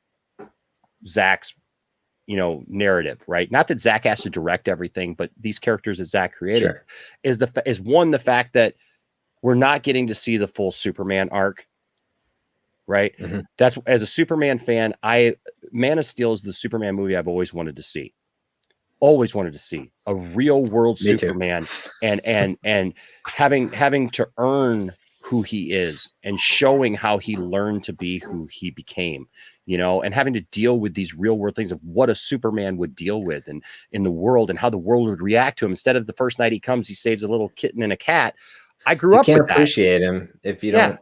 Zack's narrative, right? Not that Zack has to direct everything, but these characters that Zack created is the fact that we're not getting to see the full Superman arc, right? Mm-hmm. That's, as a Superman fan, Man of Steel is the Superman movie I've always wanted to see a real world Superman and having to earn who he is and showing how he learned to be who he became, and having to deal with these real world things of what a Superman would deal with and in the world and how the world would react to him. Instead of the first night he comes, he saves a little kitten and a cat. I grew up with that. You can't appreciate him if you don't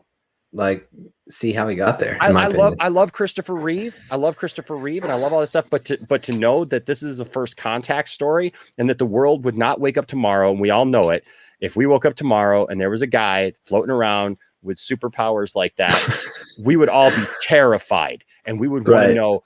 see how he got there. I love Christopher Reeve. I love Christopher Reeve and I love all this stuff. But to know that this is a first contact story and that the world would not wake up tomorrow, and we all know it. If we woke up tomorrow and there was a guy floating around with superpowers like that, we would all be terrified, and we would want to know,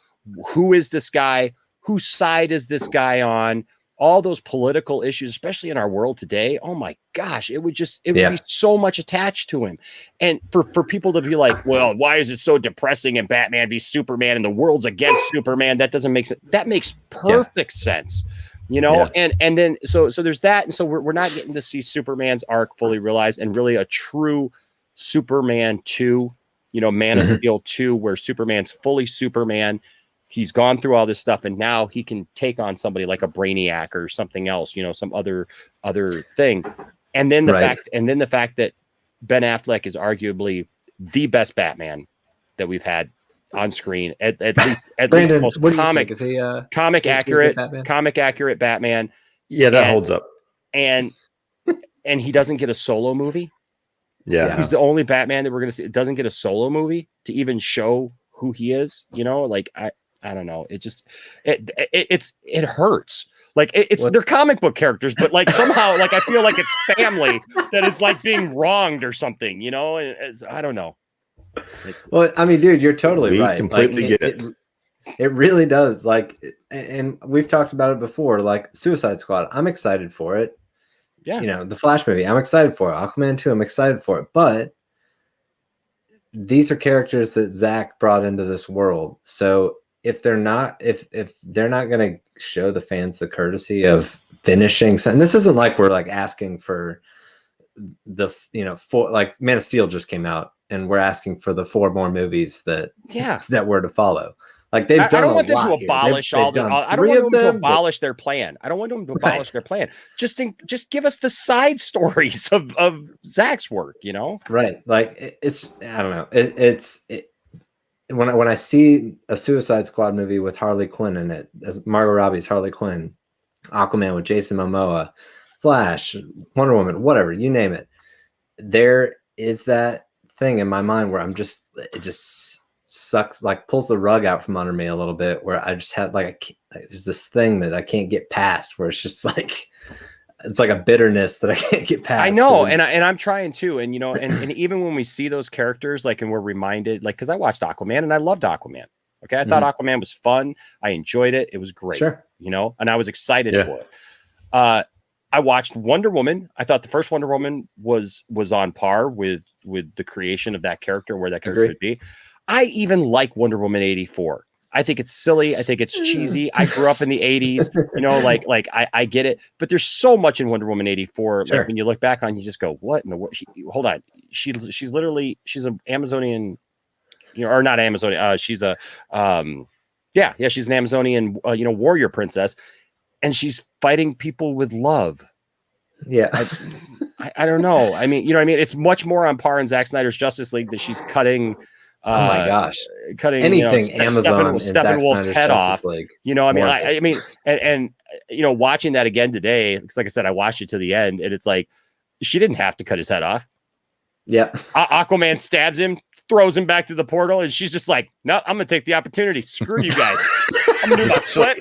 who is this guy? Whose side is this guy on? All those political issues, especially in our world today. Oh my gosh, it would be so much attached to him. And for people to be like, well, why is it so depressing and Batman v Superman and the world's against Superman? That doesn't make sense. That makes perfect sense. And then so there's that. And so we're not getting to see Superman's arc fully realized and really a true Superman 2, Man of Steel 2, where Superman's fully Superman. He's gone through all this stuff, and now he can take on somebody like a Brainiac or something else, some other thing. And then the fact that Ben Affleck is arguably the best Batman that we've had on screen, at least the most comic accurate Batman. Yeah, that holds up. And he doesn't get a solo movie. Yeah, he's the only Batman that we're gonna see. It doesn't get a solo movie to even show who he is. I don't know. It just it hurts. Like they're comic book characters, but like somehow like I feel like it's family that is like being wronged or something. I don't know. Well, I mean, dude, you're totally right. Completely get it. It really does. Like, and we've talked about it before. Like Suicide Squad, I'm excited for it. Yeah. The Flash movie, I'm excited for it. Aquaman 2, I'm excited for it. But these are characters that Zack brought into this world. So if they're not going to show the fans the courtesy of finishing, and this isn't like we're like asking for the for like Man of Steel just came out and we're asking for the 4 more movies that were to follow. Like they've done. I don't want them to abolish I don't want them to abolish their plan. I don't want them to abolish their plan. Just give us the side stories of Zack's work. Right? Like it's I don't know. When I see a Suicide Squad movie with Harley Quinn in it, as Margot Robbie's Harley Quinn, Aquaman with Jason Momoa, Flash, Wonder Woman, whatever, you name it, there is that thing in my mind where it just sucks, like pulls the rug out from under me a little bit, where I just have there's this thing that I can't get past, where it's just like, it's like a bitterness that I can't get past. I know. And I'm trying to, and and even when we see those characters, like, and we're reminded, like, cause I watched Aquaman and I loved Aquaman. Okay. I thought Aquaman was fun. I enjoyed it. It was great, sure. And I was excited for it. I watched Wonder Woman. I thought the first Wonder Woman was on par with the creation of that character, where that character could be. I even like Wonder Woman 84. I think it's silly. I think it's cheesy. I grew up in the 80s, I get it. But there's so much in Wonder Woman 84. Sure. Like when you look back on, you just go, what in the world? Hold on. She's an Amazonian, or not Amazonian. She's a, she's an Amazonian, warrior princess. And she's fighting people with love. Yeah. I don't know. I mean, it's much more on par in Zack Snyder's Justice League that she's cutting. Oh my gosh! Cutting anything Amazon Steppenwolf's head off. League. And watching that again today, because like I said, I watched it to the end, and it's like she didn't have to cut his head off. Yeah. Aquaman stabs him, throws him back to the portal, and she's just like, no, I'm gonna take the opportunity. Screw you guys. I'm gonna do my sweat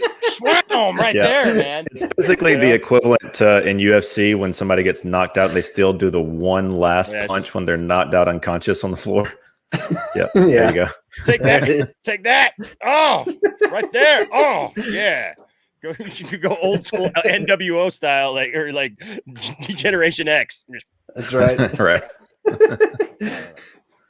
right there, man. It's basically the equivalent to in UFC when somebody gets knocked out, they still do the one last punch when they're knocked out unconscious on the floor. There you go. Take that. Oh, right there. Oh, yeah. You could go old school NWO style, like Generation X. That's right. Right.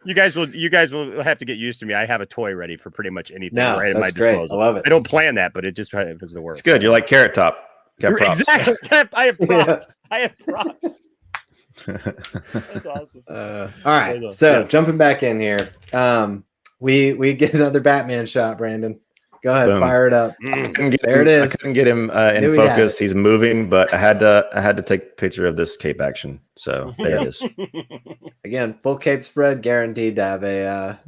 You guys will have to get used to me. I have a toy ready for pretty much anything right at my disposal. Great. I love it. I don't plan that, but it just happens to work. It's good. You're like Carrot Top. Got props. Exactly. I have props. I have props. That's awesome. All right. So jumping back in here, we get another Batman shot, Brandon. Go ahead, fire it up. There it is. I couldn't get him in focus. He's moving, but I had to take a picture of this cape action. So there it is. Again, full cape spread, guaranteed to have a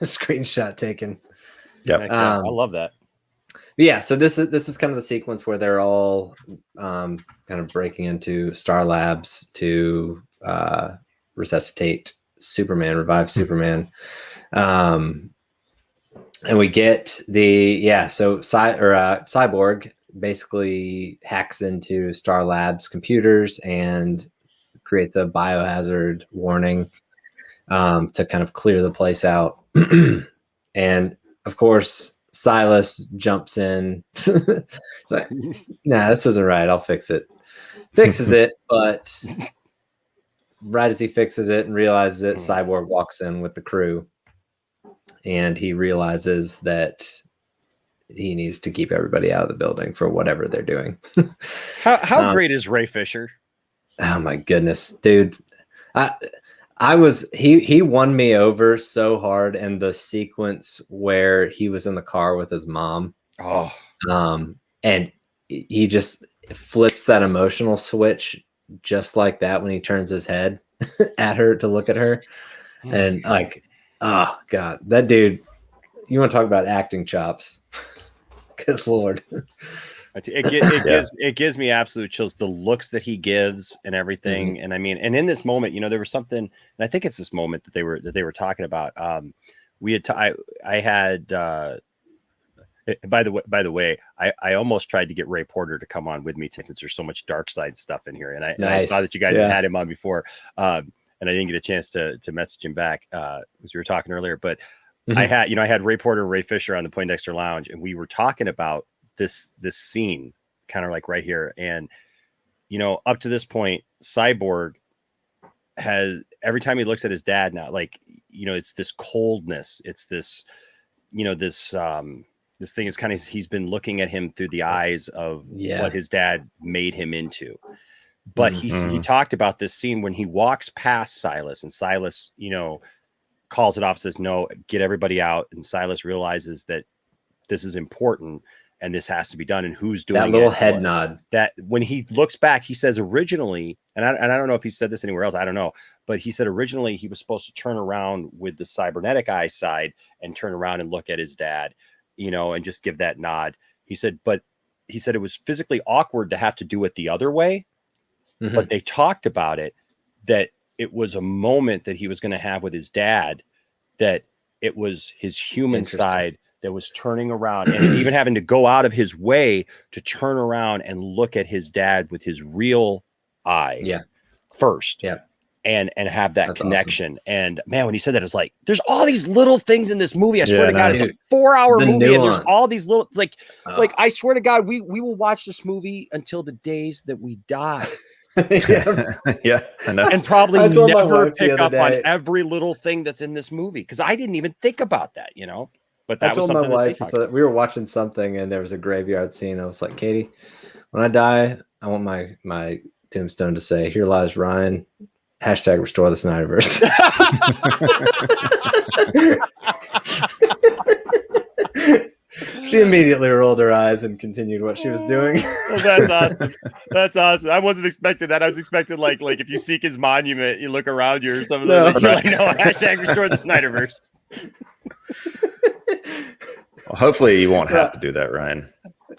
screenshot taken. Yep. I love that. Yeah, so this is kind of the sequence where they're all kind of breaking into Star Labs to resuscitate Superman, revive Superman. And we get Cyborg basically hacks into Star Labs computers and creates a biohazard warning to kind of clear the place out. And of course, Silas jumps in. It's like, nah, this isn't right. I'll fix it. Fixes it, but right as he fixes it and realizes it, Cyborg walks in with the crew. And he realizes that he needs to keep everybody out of the building for whatever they're doing. How great is Ray Fisher? Oh my goodness, dude. He won me over so hard in the sequence where he was in the car with his mom. Oh. And he just flips that emotional switch just like that when he turns his head at her to look at her. And like, oh God, that dude, you want to talk about acting chops. Good Lord. It gives me absolute chills. The looks that he gives and everything. Mm-hmm. And I mean, and in this moment, there was something, and I think it's this moment that they were talking about. By the way, I almost tried to get Ray Porter to come on with me since there's so much dark side stuff in here. And I thought that you guys had him on before. And I didn't get a chance to message him back as we were talking earlier, but I had Ray Porter and Ray Fisher on the Poindexter Lounge, and we were talking about this scene kind of like right here. And, up to this point, Cyborg has, every time he looks at his dad now, like, it's this coldness. It's this, this thing is kind of, he's been looking at him through the eyes of what his dad made him into. But he talked about this scene when he walks past Silas, and Silas, calls it off, says, no, get everybody out. And Silas realizes that this is important and this has to be done. And who's doing that little head nod. That when he looks back, he says originally, and I don't know if he said this anywhere else, I don't know, but he said originally he was supposed to turn around with the cybernetic eye side and turn around and look at his dad, and just give that nod. He said it was physically awkward to have to do it the other way. Mm-hmm. But they talked about it, that it was a moment that he was going to have with his dad, that it was his human side that was turning around and even having to go out of his way to turn around and look at his dad with his real eye first. Yeah. And have that connection. Awesome. And man, when he said that, it's like, there's all these little things in this movie. I swear to God, it's a 4-hour movie. Nuance. And there's all these little, like I swear to God, we will watch this movie until the days that we die. Yeah, I know. And probably never pick up on every little thing that's in this movie, because I didn't even think about that, But that I told my wife, so we were watching something and there was a graveyard scene. I was like, Katie, when I die, I want my tombstone to say, "Here lies Ryan. # restore the Snyderverse." She immediately rolled her eyes and continued what she was doing. Well, that's awesome. That's awesome. I wasn't expecting that. I was expecting like if you seek his monument, you look around you or something. No, you're like, no, # restore the Snyderverse. Well, hopefully you won't have to do that, Ryan.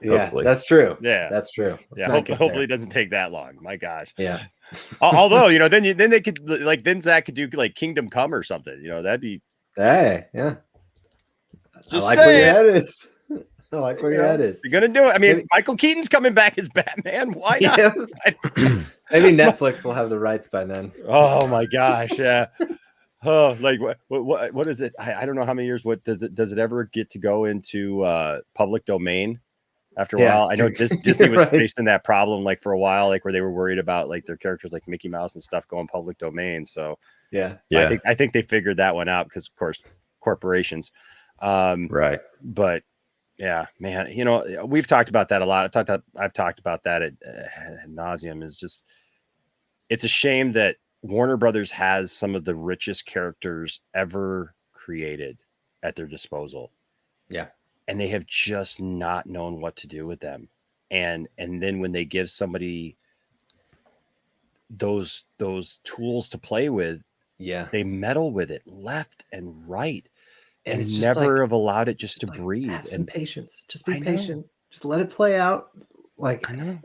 Yeah, hopefully. That's true. Yeah, that's true. Hopefully it doesn't take that long. My gosh. Yeah. Although then they could then Zack could do like Kingdom Come or something. That'd be Hey, yeah. Just I like where your head is. I like where your head is. You're gonna do it. I mean, Michael Keaton's coming back as Batman. Why not? Yeah. Maybe Netflix will have the rights by then. Oh my gosh, yeah. Oh, like what is it? I don't know how many years. What does it ever get to go into public domain? After a while, I know Disney was facing that problem like for a while, like where they were worried about like their characters like Mickey Mouse and stuff going public domain. So yeah. I think they figured that one out because of course corporations. Right. But yeah, man, you know, we've talked about that a lot. I've talked about that ad nauseum. Is just, it's a shame that Warner Brothers has some of the richest characters ever created at their disposal. Yeah. And they have just not known what to do with them. And then when they give somebody those tools to play with, they meddle with it left and right. And it's never have allowed it just to breathe. Have some patience. Just be patient. Just let it play out. Like I know.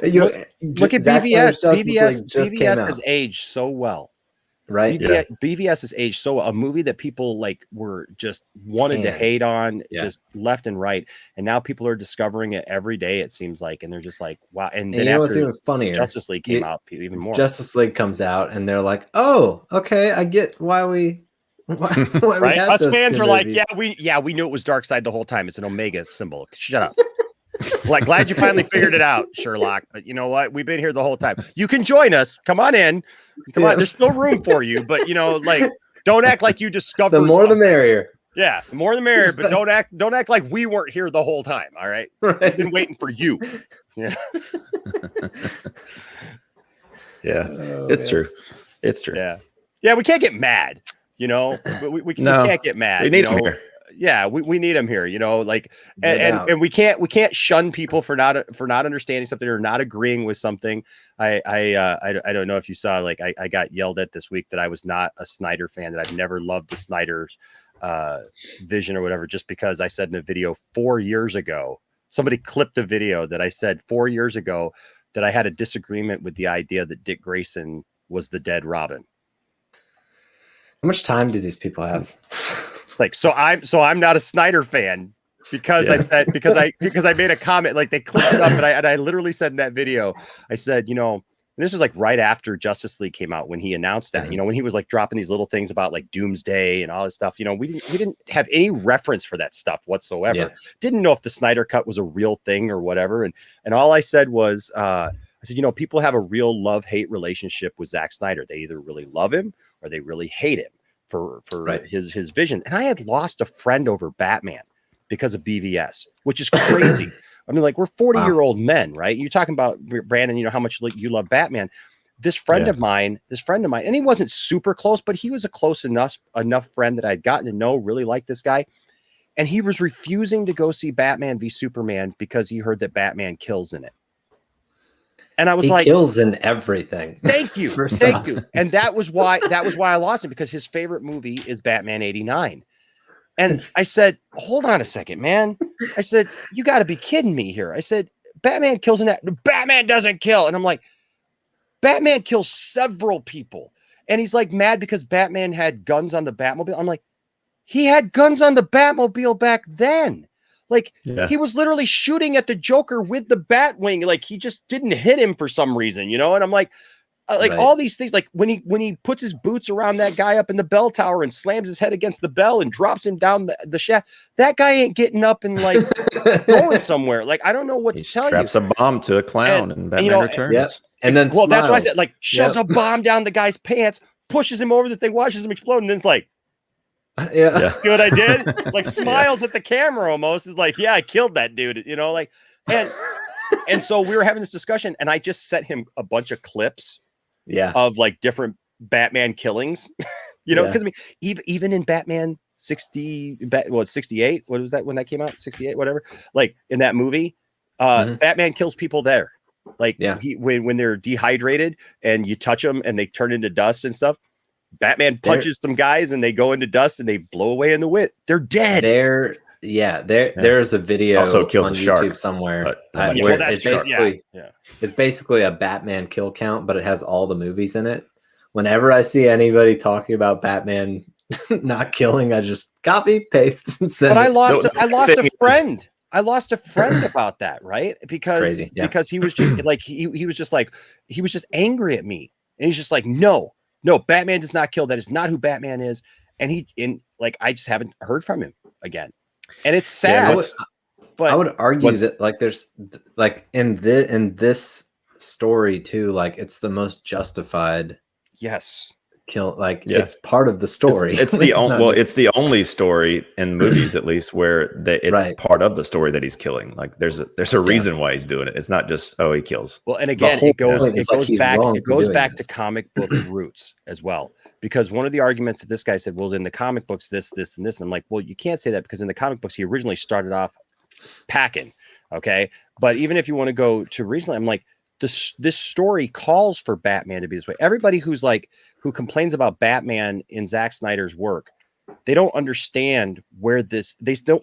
Look at BVS. BVS has aged so well. Right. BVS has aged so well. A movie that people like were just wanted to hate on just left and right. And now people are discovering it every day, it seems like. And they're just like, wow. And then you know what's even funnier? Justice League came out even more. Justice League comes out and they're like, oh, okay, I get why we right? Us fans are like, we knew it was Darkseid the whole time. It's an Omega symbol. Shut up. Like, glad you finally figured it out, Sherlock. But you know what? We've been here the whole time. You can join us. Come on in. Come on. There's still room for you. But you know, like, don't act like you discovered. The more the merrier. Yeah, the more the merrier. But don't act like we weren't here the whole time. All right. We've been waiting for you. Yeah. It's true. It's true. Yeah. We can't get mad. You know, we can't get mad. We need him here. Yeah, we need them here, you know, like, and we can't shun people for not understanding something or not agreeing with something. I don't know if you saw, like, I got yelled at this week that I was not a Snyder fan, that I've never loved the Snyders vision or whatever, just because I said in a video 4 years ago, somebody clipped a video that I said 4 years ago that I had a disagreement with the idea that Dick Grayson was the dead Robin. How much time do these people have? Like, so I'm not a Snyder fan because I said, because I made a comment, like they clipped it up and I literally said in that video, I said, you know, this was like right after Justice League came out when he announced that, you know, when he was like dropping these little things about like Doomsday and all this stuff, you know, we didn't have any reference for that stuff whatsoever. Yeah. Didn't know if the Snyder Cut was a real thing or whatever. And all I said was, I said, you know, people have a real love-hate relationship with Zack Snyder. They either really love him or they really hate him for his vision. And I had lost a friend over Batman because of BVS, which is crazy. I mean, like, we're 40-year-old men, right? You're talking about, Brandon, you know, how much you love Batman. This friend of mine, and he wasn't super close, but he was a close enough friend that I'd gotten to know, really liked this guy. And he was refusing to go see Batman v Superman because he heard that Batman kills in it. And I was like, kills in everything. Thank you. Thank you. And that was why I lost him, because his favorite movie is Batman 89. And I said, hold on a second, man. I said, you got to be kidding me here. I said, Batman kills in that. Batman doesn't kill. And I'm like, Batman kills several people. And he's like mad because Batman had guns on the Batmobile. I'm like, he had guns on the Batmobile back then. Like, he was literally shooting at the Joker with the Batwing. Like, he just didn't hit him for some reason, you know? And I'm like, all these things, like when he puts his boots around that guy up in the bell tower and slams his head against the bell and drops him down the shaft, that guy ain't getting up and like going somewhere. Like, I don't know what to tell you. Straps a bomb to a clown and Batman Returns. And then that's why I said, like, shoves a bomb down the guy's pants, pushes him over the thing, watches him explode, and then it's like, see what I did? Like, smiles at the camera almost. Is like, yeah, I killed that dude, you know, like, and so we were having this discussion, and I just sent him a bunch of clips of like different Batman killings, you know, because I mean, even in Batman 68, what was that when that came out? 68, whatever. Like, in that movie, Batman kills people there. Like, when they're dehydrated and you touch them and they turn into dust and stuff, Batman punches some guys and they go into dust and they blow away in the wind. They're dead. There's a video also kills on a shark YouTube somewhere where it's basically a Batman kill count, but it has all the movies in it. whenever I see anybody talking about Batman not killing, I just copy, paste, and send. But I lost a friend. I lost a friend about that, right? Because he was just like he was just angry at me, and he's just like, no, Batman does not kill. That is not who Batman is, and I just haven't heard from him again, and it's sad. But I would argue that like there's like in this story too, like it's the most justified. Yes. Kill, like it's part of the story. It's the only story in movies, at least, where it's part of the story that he's killing. Like there's a reason why he's doing it. It's not just he kills. Well, and again, it goes back to comic book roots as well. Because one of the arguments that this guy said, well, in the comic books, this, and this, and I'm like, well, you can't say that because in the comic books he originally started off packing. Okay, but even if you want to go to recently, I'm like, this story calls for Batman to be this way. Everybody who complains about Batman in Zack Snyder's work, they don't understand where they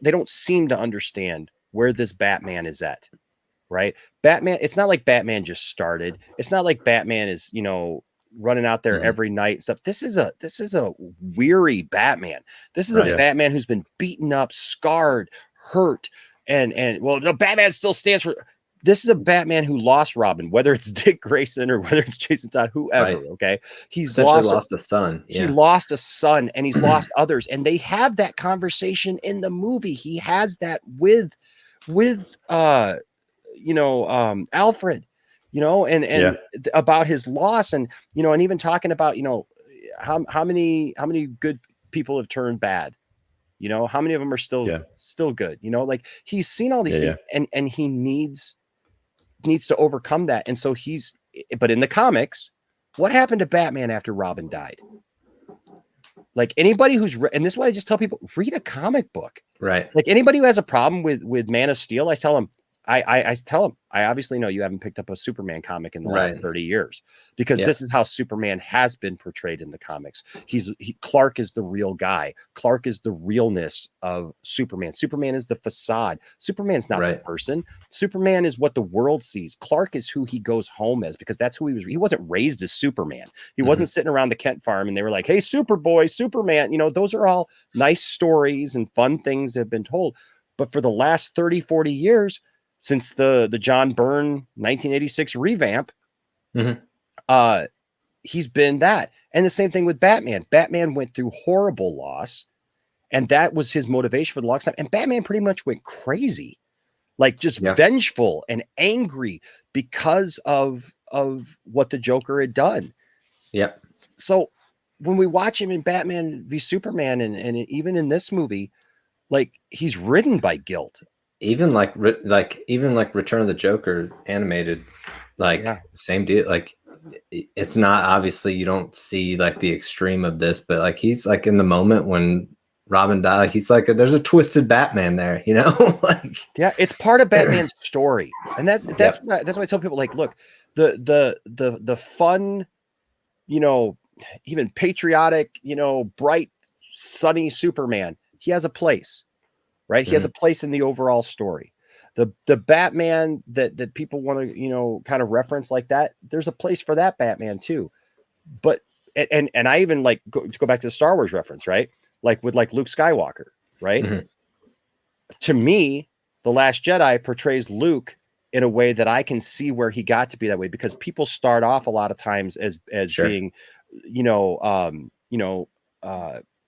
don't seem to understand where this Batman is at, right? Batman, it's not like Batman just started. It's not like Batman is, running out there every night and stuff. This is a weary Batman. This is a Batman who's been beaten up, scarred, hurt, and Batman still stands for. This is a Batman who lost Robin, whether it's Dick Grayson or whether it's Jason Todd, whoever. Right. Okay, he's lost a son. Yeah. He lost a son, and he's lost others, and they have that conversation in the movie. He has that with Alfred, and about his loss, and and even talking about how many good people have turned bad. How many of them are still good. Like he's seen all these things, and he needs to overcome that. And so but in the comics, what happened to Batman after Robin died? Like anybody who's and this is why I just tell people, read a comic book. Right. Like anybody who has a problem with Man of Steel, I tell them, I tell them, I obviously know you haven't picked up a Superman comic in the last 30 years because this is how Superman has been portrayed in the comics. Clark is the real guy. Clark is the realness of Superman. Superman is the facade. Superman's not the person. Superman is what the world sees. Clark is who he goes home as because that's who he was. He wasn't raised as Superman. He wasn't sitting around the Kent farm and they were like, hey, Superboy, Superman. Those are all nice stories and fun things that have been told. But for the last 30, 40 years, since the John Byrne 1986 revamp, he's been that. And the same thing with Batman. Batman went through horrible loss, and that was his motivation for the longest time. And Batman pretty much went crazy, like just vengeful and angry because of what the Joker had done. Yep. So when we watch him in Batman v Superman, and even in this movie, like he's ridden by guilt. Even like Return of the Joker animated, same deal. Like it's not, obviously you don't see like the extreme of this, but like he's like in the moment when Robin died, like he's like there's a twisted Batman there, like it's part of Batman's story, and that's why I tell people, like, look, the fun, even patriotic, bright, sunny Superman, he has a place. Right. He has a place in the overall story. The Batman that people want to, kind of reference like that. There's a place for that Batman, too. But and I even like go back to the Star Wars reference. Right. Like with Luke Skywalker. Right. To me, The Last Jedi portrays Luke in a way that I can see where he got to be that way, because people start off a lot of times as being,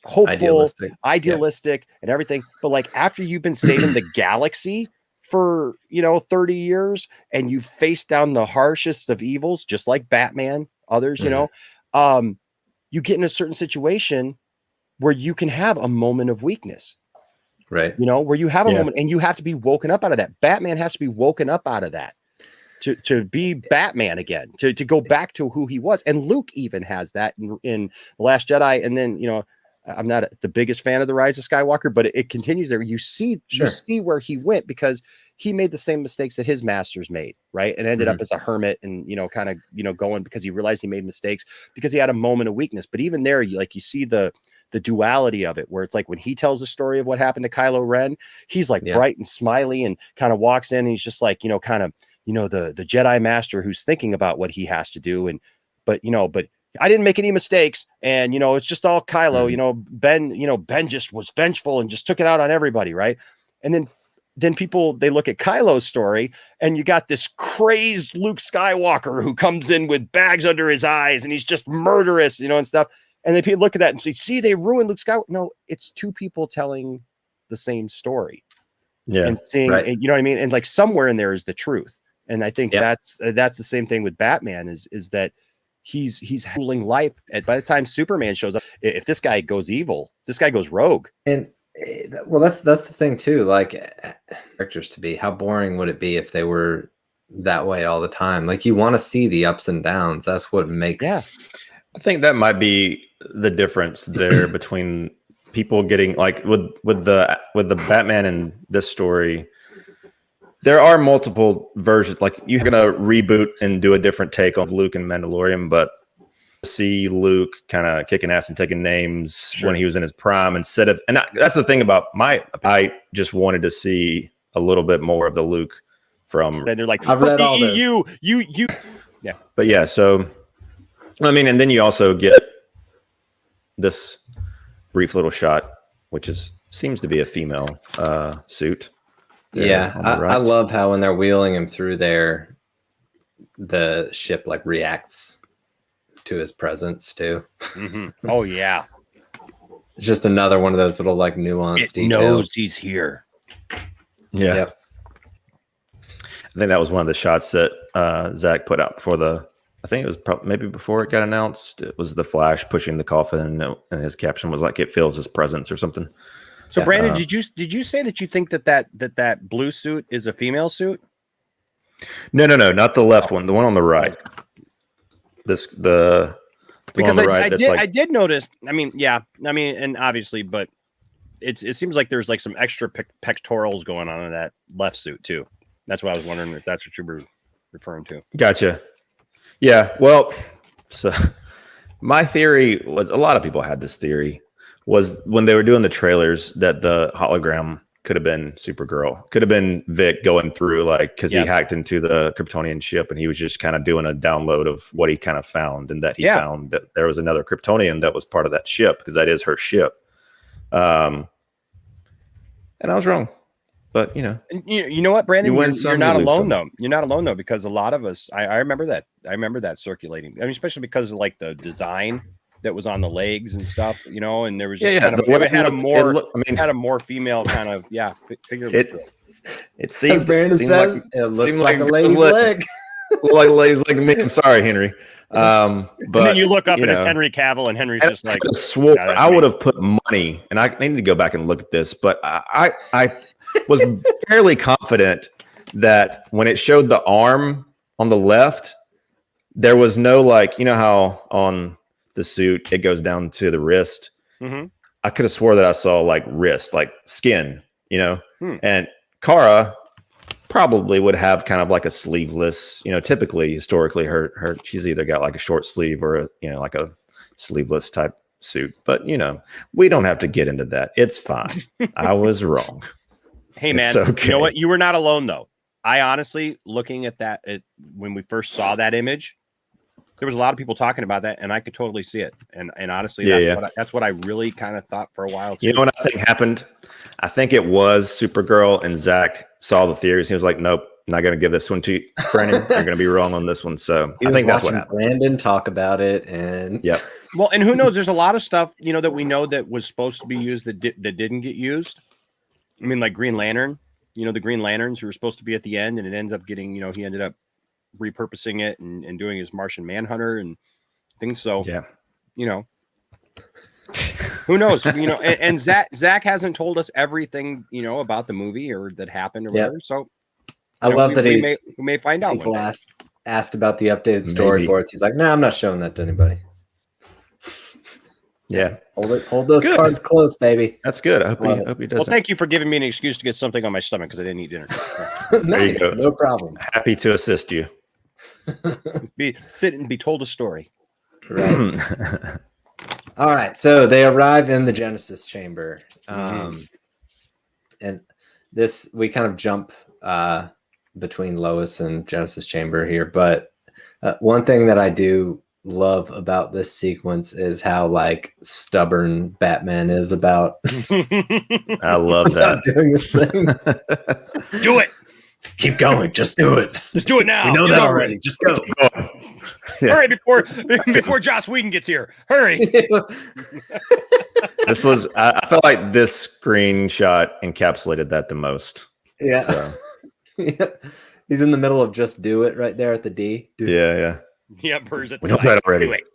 hopeful, idealistic and everything, but like after you've been saving the galaxy for 30 years and you face down the harshest of evils, just like Batman, others, you get in a certain situation where you can have a moment of weakness, right? Where you have a moment and you have to be woken up out of that. Batman has to be woken up out of that to be Batman again, to go back to who he was. And Luke even has that in The Last Jedi. And then, I'm not the biggest fan of The Rise of Skywalker, but it continues there. You see where he went because he made the same mistakes that his masters made, right? And ended up as a hermit and, kind of, going because he realized he made mistakes because he had a moment of weakness. But even there, you see the duality of it, where it's like when he tells the story of what happened to Kylo Ren, he's like bright and smiley and kind of walks in and he's just like, the Jedi master who's thinking about what he has to do. But I didn't make any mistakes, and it's just all Kylo. Ben just was vengeful and just took it out on everybody, right? And then people, they look at Kylo's story, and you got this crazed Luke Skywalker who comes in with bags under his eyes, and he's just murderous, and stuff. And then people look at that and say, "See, they ruined Luke Skywalker." No, it's two people telling the same story, and seeing, and, you know what I mean? And like somewhere in there is the truth, and I think that's the same thing with Batman is that. He's ruling life. By the time Superman shows up, if this guy goes evil, this guy goes rogue. And well, that's the thing too. Like characters to be, how boring would it be if they were that way all the time? Like you want to see the ups and downs. That's what makes. Yeah, I think that might be the difference there between people getting like with the Batman in this story. There are multiple versions. Like you're gonna reboot and do a different take on Luke and Mandalorian, but see Luke kind of kicking ass and taking names when he was in his prime instead of. And that's the thing about I just wanted to see a little bit more of the Luke from. And they're like, I've read all this. You. Yeah, but yeah. So, I mean, and then you also get this brief little shot, which seems to be a female suit. Yeah, I love how when they're wheeling him through there, the ship like reacts to his presence too. Mm-hmm. Oh yeah, it's just another one of those little like nuanced details. Knows he's here. Yeah, yep. I think that was one of the shots that Zack put out before I think it was maybe before it got announced. It was the Flash pushing the coffin, and his caption was like, "It feels his presence" or something. So Brandon, did you say that you think that blue suit is a female suit? No, not the left one, the one on the right. Because I did notice. I mean, and obviously, but it seems like there's like some extra pectorals going on in that left suit too. That's why I was wondering if that's what you were referring to. Gotcha. Yeah. Well, so my theory was, a lot of people had this theory, was when they were doing the trailers that the hologram could have been Supergirl, could have been Vic going through, like, because he hacked into the Kryptonian ship and he was just kind of doing a download of what he kind of found, and that he found that there was another Kryptonian that was part of that ship, because that is her ship. And I was wrong, but you know what, Brandon, you're not alone though. You're not alone though, because a lot of us, I remember that. I remember that circulating. I mean, especially because of like the design that was on the legs and stuff, and there was just kind of, it had a more female kind of figure. It seemed like it looks like a lady's leg. Like ladies like me. I'm sorry, Henry. But and then you look up and it's Henry Cavill, and Henry's just like, I would have put money, and I need to go back and look at this, but I was fairly confident that when it showed the arm on the left, there was no, like, how on the suit it goes down to the wrist. Mm-hmm. I could have swore that I saw like wrist, like skin, and Kara probably would have kind of like a sleeveless, typically historically her she's either got like a short sleeve or like a sleeveless type suit, but we don't have to get into that. It's fine. I was wrong. Hey man, okay. You know what? You were not alone though. I honestly, looking at that, when we first saw that image, there was a lot of people talking about that, and I could totally see it. And honestly, that's what I really kind of thought for a while too. You know what I think happened? I think it was Supergirl, and Zack saw the theories. He was like, "Nope, not going to give this one to you, Brandon. You're going to be wrong on this one." So I think that's what happened. Brandon talk about it, and well, and who knows? There's a lot of stuff that we know that was supposed to be used that didn't get used. I mean, like Green Lantern. The Green Lanterns who were supposed to be at the end, and it ends up getting. He ended up repurposing it and doing his Martian Manhunter and things. So who knows? And Zack hasn't told us everything about the movie or that happened or whatever. So I love that we may find out. People asked about the updated storyboards. He's like, "No, I'm not showing that to anybody." Yeah, hold those cards close, baby. That's good. I hope he does. Well, thank you for giving me an excuse to get something on my stomach because I didn't eat dinner. Nice, no problem. Happy to assist you. Sit and be told a story. Right. All right, so they arrive in the Genesis chamber, and this we kind of jump between Lois and Genesis chamber here. But one thing that I do love about this sequence is how like stubborn Batman is about I love that doing this thing. Do it. Keep going. Just do it. Just do it now. We know that already. Just go. Hurry before Joss Whedon gets here. Hurry. This was. I felt like this screenshot encapsulated that the most. Yeah. So. Yeah. He's in the middle of just do it right there at the D. Yeah. Yeah, Bruce. We know that already. Do it.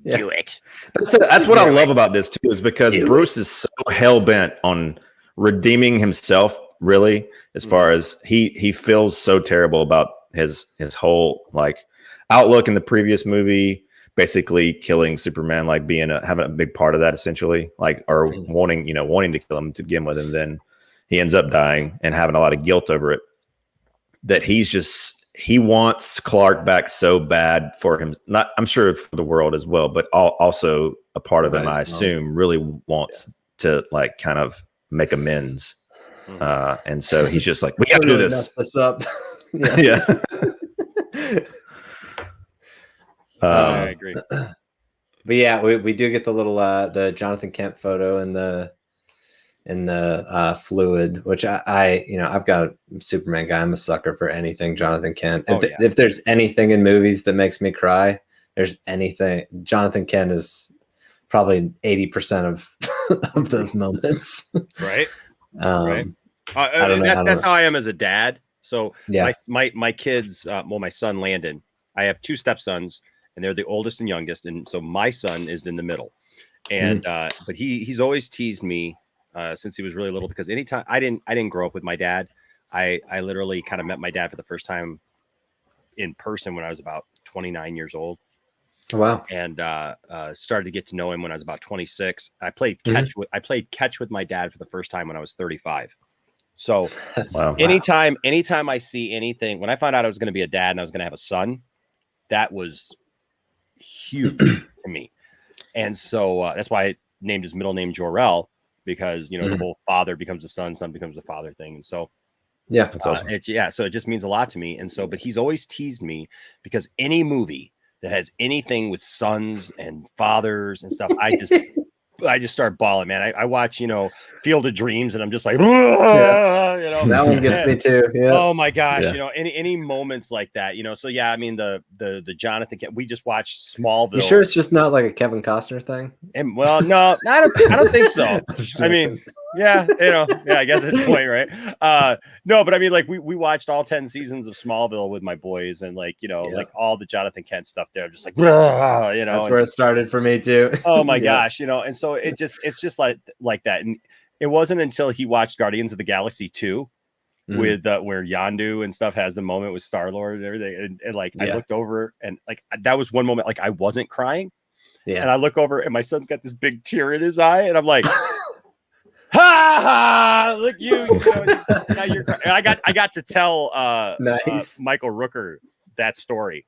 Yeah. Do it. That's what I love about this too, is because Bruce is so hell bent on redeeming himself. Really, as far as he feels so terrible about his whole like outlook in the previous movie, basically killing Superman, like having a big part of that essentially, like or wanting to kill him to begin with, and then he ends up dying and having a lot of guilt over it. That he wants Clark back so bad for him. Not, I'm sure for the world as well, but also a part of him, I assume, really wants to like kind of make amends. And so he's just like, we got to do this. Mess this up. Yeah. I agree. But yeah, we do get the little the Jonathan Kent photo in the fluid, which I've got a Superman guy. I'm a sucker for anything Jonathan Kent. If there's anything in movies that makes me cry, Jonathan Kent is probably 80% of those moments. Right. Right. That's how I am as a dad. So yeah, my kids, my son Landon, I have two stepsons, and they're the oldest and youngest, and so my son is in the middle. And but he's always teased me since he was really little, because anytime I didn't grow up with my dad. I literally kind of met my dad for the first time in person when I was about 29 years old. Wow. And started to get to know him when I was about 26. I played catch with my dad for the first time when I was 35. So anytime I see anything, when I found out I was going to be a dad and I was going to have a son, that was huge for me. And so that's why I named his middle name Jor-El, because the whole father becomes the son becomes the father thing. And so yeah, that's awesome. So it just means a lot to me. And so, but he's always teased me because any movie that has anything with sons and fathers and stuff, I just start bawling, man. I watch, Field of Dreams, and I'm just like, that one gets me too. Yeah. Oh my gosh, any moments like that, So yeah, I mean the Jonathan. We just watched Smallville. You sure it's just not like a Kevin Costner thing? And well, no, I don't think so. I mean, yeah, I guess it's the point, right? No, but I mean, like we watched all 10 seasons of Smallville with my boys, and like like all the Jonathan Kent stuff there. I'm just like, that's where it started for me too. Oh my gosh, and so it's just like that. And it wasn't until he watched Guardians of the Galaxy 2 with where Yondu and stuff has the moment with Star-Lord and everything, and like I looked over, and like that was one moment like I wasn't crying. Yeah. And I look over and my son's got this big tear in his eye, and I'm like, ha ha, look you. Now you're crying. And I got to tell Michael Rooker that story.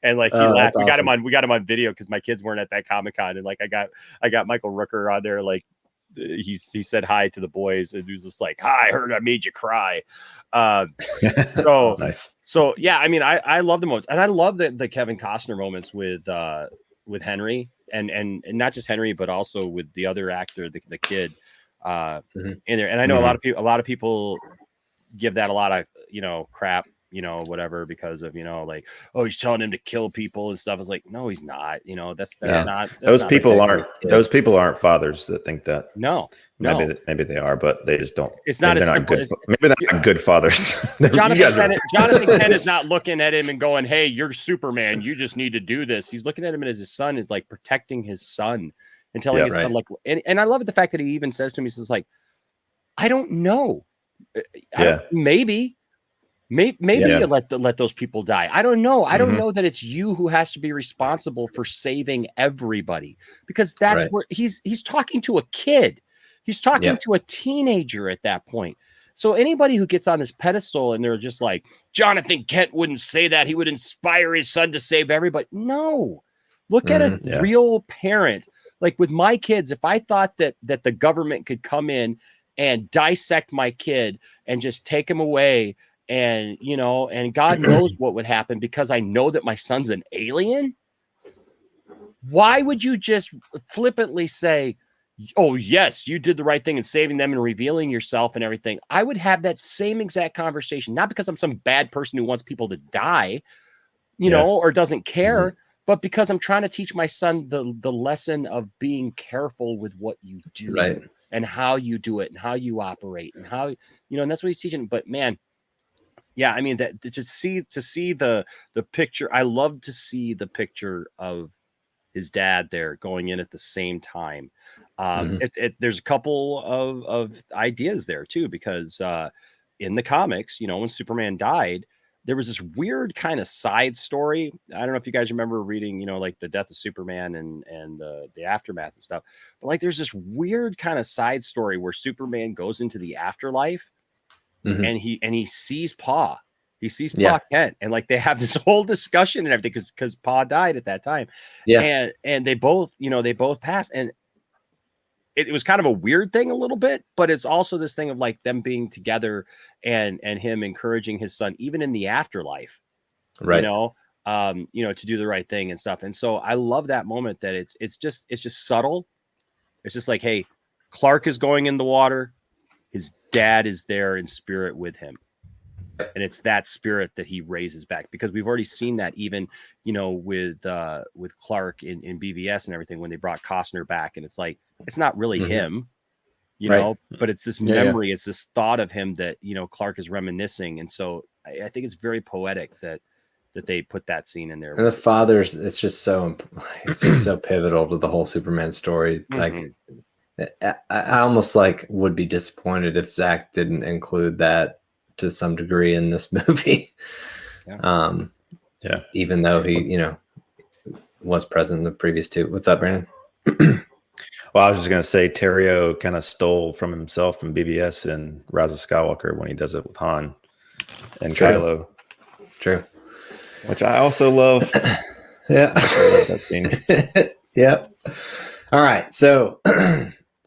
And like he laughed. We got him on video because my kids weren't at that Comic-Con, and like I got Michael Rooker on there. Like he said hi to the boys, and he was just like, "Hi, I heard I made you cry." So nice. So yeah, I mean, I love the moments, and I love the Kevin Costner moments with Henry, and not just Henry, but also with the other actor, the kid in there. And I know a lot of people give that a lot of crap. Whatever, because of like, oh, he's telling him to kill people and stuff. It's like, no, he's not. That's not. Those people aren't fathers that think that. No. Maybe they are, but they just don't. It's not as simple. Maybe they're not good fathers. Jonathan Kent is not looking at him and going, "Hey, you're Superman. You just need to do this." He's looking at him as his son is like protecting his son and telling his son like. And I love the fact that he even says to him, he says like, "I don't know. Maybe you let those people die. I don't know. I don't know that it's you who has to be responsible for saving everybody, because that's where he's talking to a kid. He's talking to a teenager at that point. So anybody who gets on this pedestal and they're just like, Jonathan Kent wouldn't say that. He would inspire his son to save everybody. No, look at a real parent. Like with my kids, if I thought that the government could come in and dissect my kid and just take him away, and and God knows what would happen, because I know that my son's an alien. why would you just flippantly say, oh, yes, you did the right thing in saving them and revealing yourself and everything? I would have that same exact conversation, not because I'm some bad person who wants people to die, you know, or doesn't care, but because I'm trying to teach my son the lesson of being careful with what you do and how you do it and how you operate and how, and that's what he's teaching. But man, yeah, I mean, that to see the picture, I love to see the picture of his dad there going in at the same time. There's a couple of ideas there too, because in the comics, when Superman died, there was this weird kind of side story. I don't know if you guys remember reading, like the death of Superman and the aftermath and stuff, but like there's this weird kind of side story where Superman goes into the afterlife and he sees Pa. He sees Pa Kent, and like they have this whole discussion and everything because Pa died at that time. Yeah. And they both, they both passed. And it was kind of a weird thing a little bit, but it's also this thing of like them being together and him encouraging his son, even in the afterlife, right. To do the right thing and stuff. And so I love that moment that it's just subtle. It's just like, hey, Clark is going in the water. His dad is there in spirit with him. And it's that spirit that he raises back, because we've already seen that even, with Clark in BVS and everything, when they brought Costner back, and it's like, it's not really him, know, but it's this memory, it's this thought of him that, Clark is reminiscing. And so I think it's very poetic that they put that scene in there. And the father's, it's just so pivotal to the whole Superman story. Like I almost like would be disappointed if Zack didn't include that to some degree in this movie. Even though he, was present in the previous two. What's up, Brandon? Well, I was just going to say Terrio kind of stole from himself from BBS and Rise of Skywalker when he does it with Han and Kylo. True. Which I also love. Yeah. I love that scene. Yep. All right. So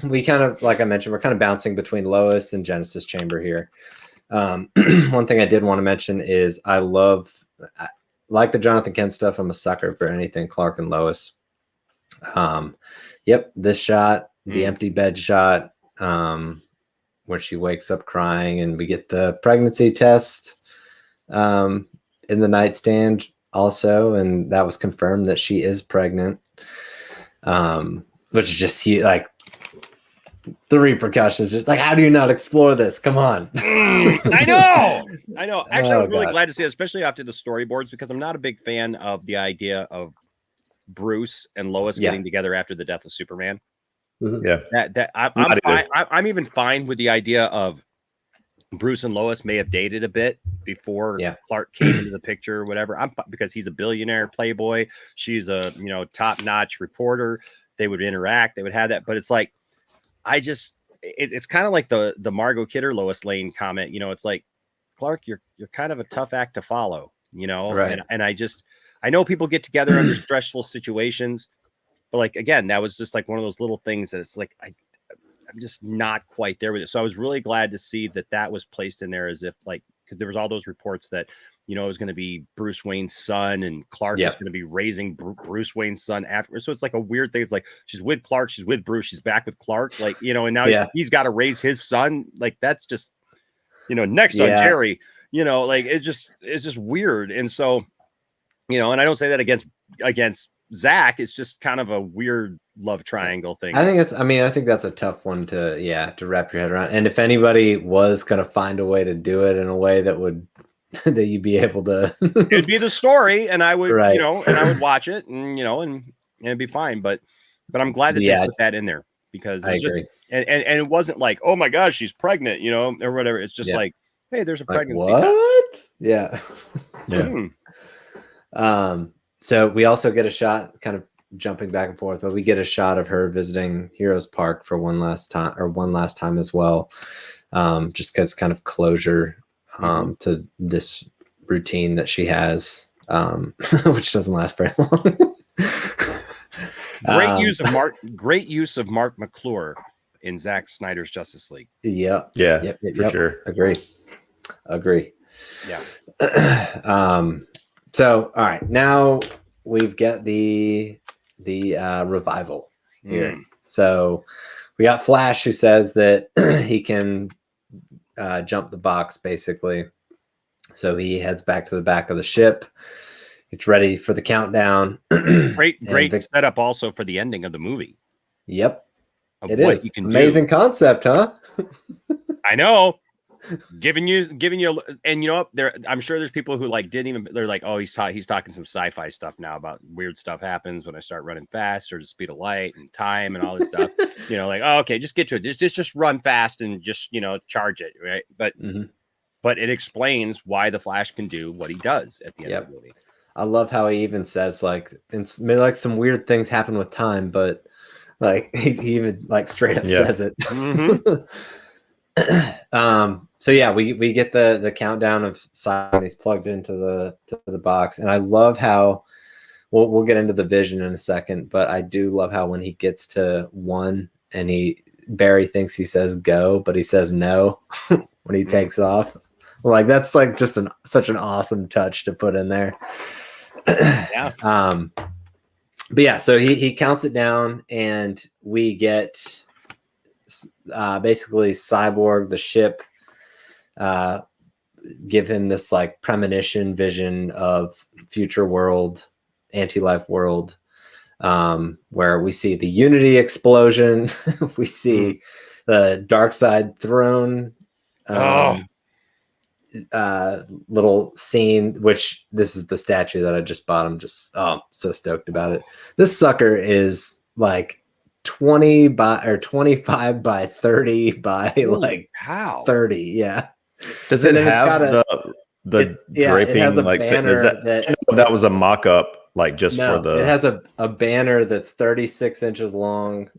we kind of, like I mentioned, we're kind of bouncing between Lois and Genesis Chamber here. One thing I did want to mention is I like the Jonathan Kent stuff. I'm a sucker for anything Clark and Lois. This shot, the empty bed shot, where she wakes up crying, and we get the pregnancy test in the nightstand also, and that was confirmed that she is pregnant. Which is just like the repercussions, just like, how do you not explore this? Come on. I know. Actually, I was really glad to see it, especially after the storyboards, because I'm not a big fan of the idea of Bruce and Lois getting together after the death of Superman. I'm even fine with the idea of Bruce and Lois may have dated a bit before Clark came into the picture or whatever. Because he's a billionaire playboy. She's a, top-notch reporter. They would interact. They would have that. But it's like, it's kind of like the Margot Kidder Lois Lane comment. It's like, Clark, you're kind of a tough act to follow, Right. And I know people get together under stressful situations, but like, again, that was just like one of those little things that it's like, I'm just not quite there with it. So I was really glad to see that was placed in there, as if like, because there was all those reports that, it was going to be Bruce Wayne's son, and Clark was going to be raising Bruce Wayne's son after. So it's like a weird thing. It's like, she's with Clark, she's with Bruce, she's back with Clark, like, and now he's got to raise his son. Like, that's just, next on Jerry, like, it's just weird. And so, and I don't say that against Zack. It's just kind of a weird love triangle thing. I think that's a tough one to wrap your head around. And if anybody was going to find a way to do it in a way that would, that you'd be able to, it'd be the story, and I would, and I would watch it, and and it'd be fine. But I'm glad that they put that in there, because it's just, and it wasn't like, oh my gosh, she's pregnant, or whatever. It's just like, hey, there's a pregnancy. What? Yeah. So we also get a shot, kind of jumping back and forth, but we get a shot of her visiting Heroes Park for one last time as well. Just because kind of closure to this routine that she has, which doesn't last very long. Great use of Mark McClure in Zack Snyder's Justice League. Yep, for sure. Agree. Yeah. So all right, now we've got the the revival here. So we got Flash, who says that he can jump the box, basically. So he heads back to the back of the ship. It's ready for the countdown. Great setup also for the ending of the movie. Yep. It is. Amazing concept, huh? I know. Giving you, and you know what? I'm sure there's people who like didn't even. They're like, oh, he's talking some sci-fi stuff now about weird stuff happens when I start running fast, or the speed of light and time and all this stuff. You know, like, oh, okay, just get to it. Just run fast and just charge it, right? But it explains why the Flash can do what he does at the end of the movie. I love how he even says like some weird things happen with time, but like he even like straight up says it. So yeah, we get the countdown of Simon. He's plugged into the box, and I love how we'll get into the vision in a second, but I do love how when he gets to 1 and Barry thinks he says go, but he says no when he takes off. Like that's like just such an awesome touch to put in there. Yeah. But yeah, so he counts it down, and we get basically Cyborg, the ship, give him this like premonition vision of future world, anti-life world, where we see the Unity explosion, we see the Dark Side throne, little scene, which this is the statue that I just bought. I'm just so stoked about it. This sucker is like 20 by or 25 by 30 by like 30. Yeah. Does it have the draping? It has a like banner that was a mock-up, like just for the. It has a banner that's 36 inches long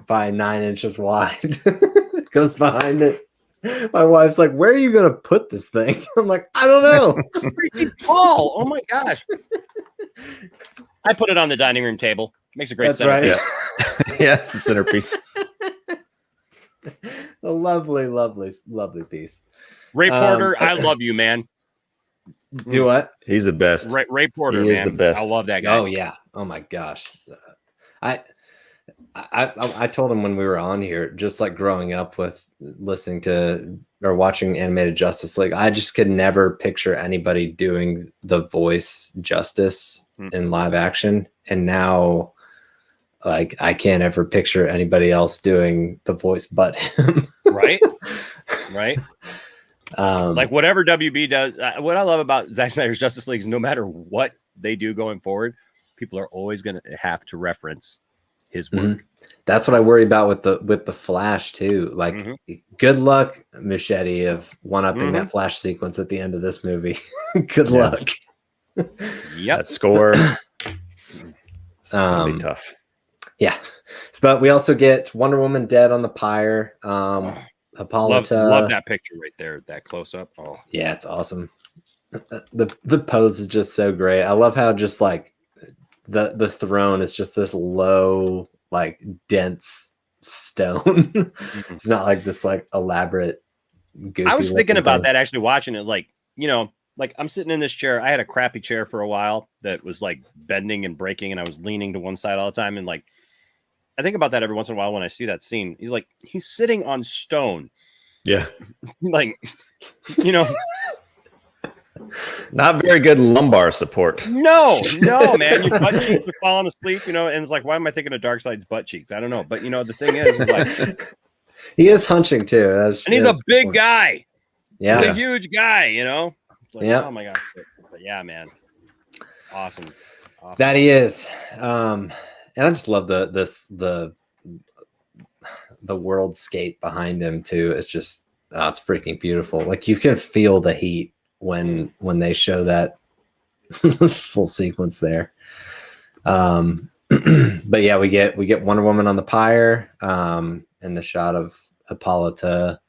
by 9 inches wide. It goes behind it. My wife's like, "Where are you gonna put this thing?" I'm like, "I don't know." Freaking tall! Oh my gosh! I put it on the dining room table. Makes a great centerpiece. Right. Yeah, it's a centerpiece. A lovely, lovely, lovely piece. Ray Porter, I love you, man. Do what? He's the best. Ray Porter, he is the best. I love that guy. Oh yeah. Oh my gosh. I told him when we were on here, just like growing up with listening to or watching animated Justice League, I just could never picture anybody doing the voice justice in live action. And now, like, I can't ever picture anybody else doing the voice but him. Right. Like whatever WB does, what I love about Zack Snyder's Justice League is no matter what they do going forward, people are always going to have to reference his work. That's what I worry about with the Flash too. Like, good luck, Machete, of one-upping that Flash sequence at the end of this movie. Good luck. Yep. That score. It's gonna be tough. Yeah, but we also get Wonder Woman dead on the pyre. Hippolyta. Love that picture right there, that close up. Oh yeah, it's awesome. The pose is just so great. I love how just like the throne is just this low, like dense stone. It's not like this like elaborate. Goofy I was thinking about that actually watching it. Like, like I'm sitting in this chair. I had a crappy chair for a while that was like bending and breaking, and I was leaning to one side all the time. And like, I think about that every once in a while when I see that scene. He's sitting on stone. Yeah. Like, not very good lumbar support. No, man. Your butt cheeks are falling asleep, and it's like, why am I thinking of Darkseid's butt cheeks? I don't know. But the thing is like he is hunching too. And he's a big guy. Yeah. He's a huge guy, It's like, oh my gosh. But yeah, man. Awesome. That he is. And I just love the worldscape behind him too. It's just it's freaking beautiful. Like you can feel the heat when they show that full sequence there. But yeah, we get Wonder Woman on the pyre, and the shot of Hippolyta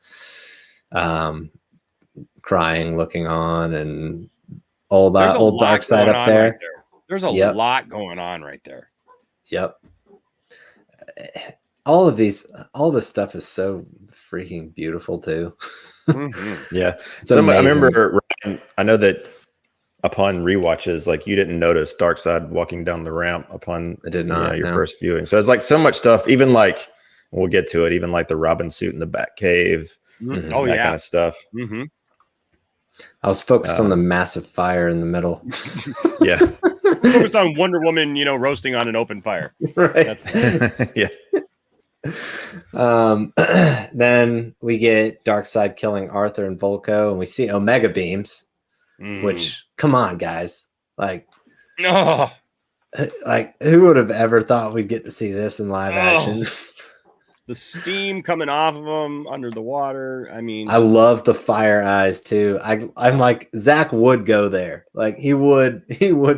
crying, looking on, and old Darkseid up there. Right there. There's a lot going on right there. Yep. All this stuff is so freaking beautiful too. Yeah. So I remember, I know that upon rewatches, like you didn't notice Darkseid walking down the ramp upon I did not your first viewing. So it's like so much stuff. Even like we'll get to it. Even like the Robin suit in the Batcave, Mm-hmm. that kind of stuff. Mm-hmm. I was focused on the massive fire in the middle. Yeah, focused on Wonder Woman, roasting on an open fire. Right. Yeah. Then we get Darkseid killing Arthur and Volko, and we see Omega beams. Which, come on, guys! Like, who would have ever thought we'd get to see this in live action? The steam coming off of them under the water. I mean, I love the fire eyes too. I'm like, Zach would go there. Like he would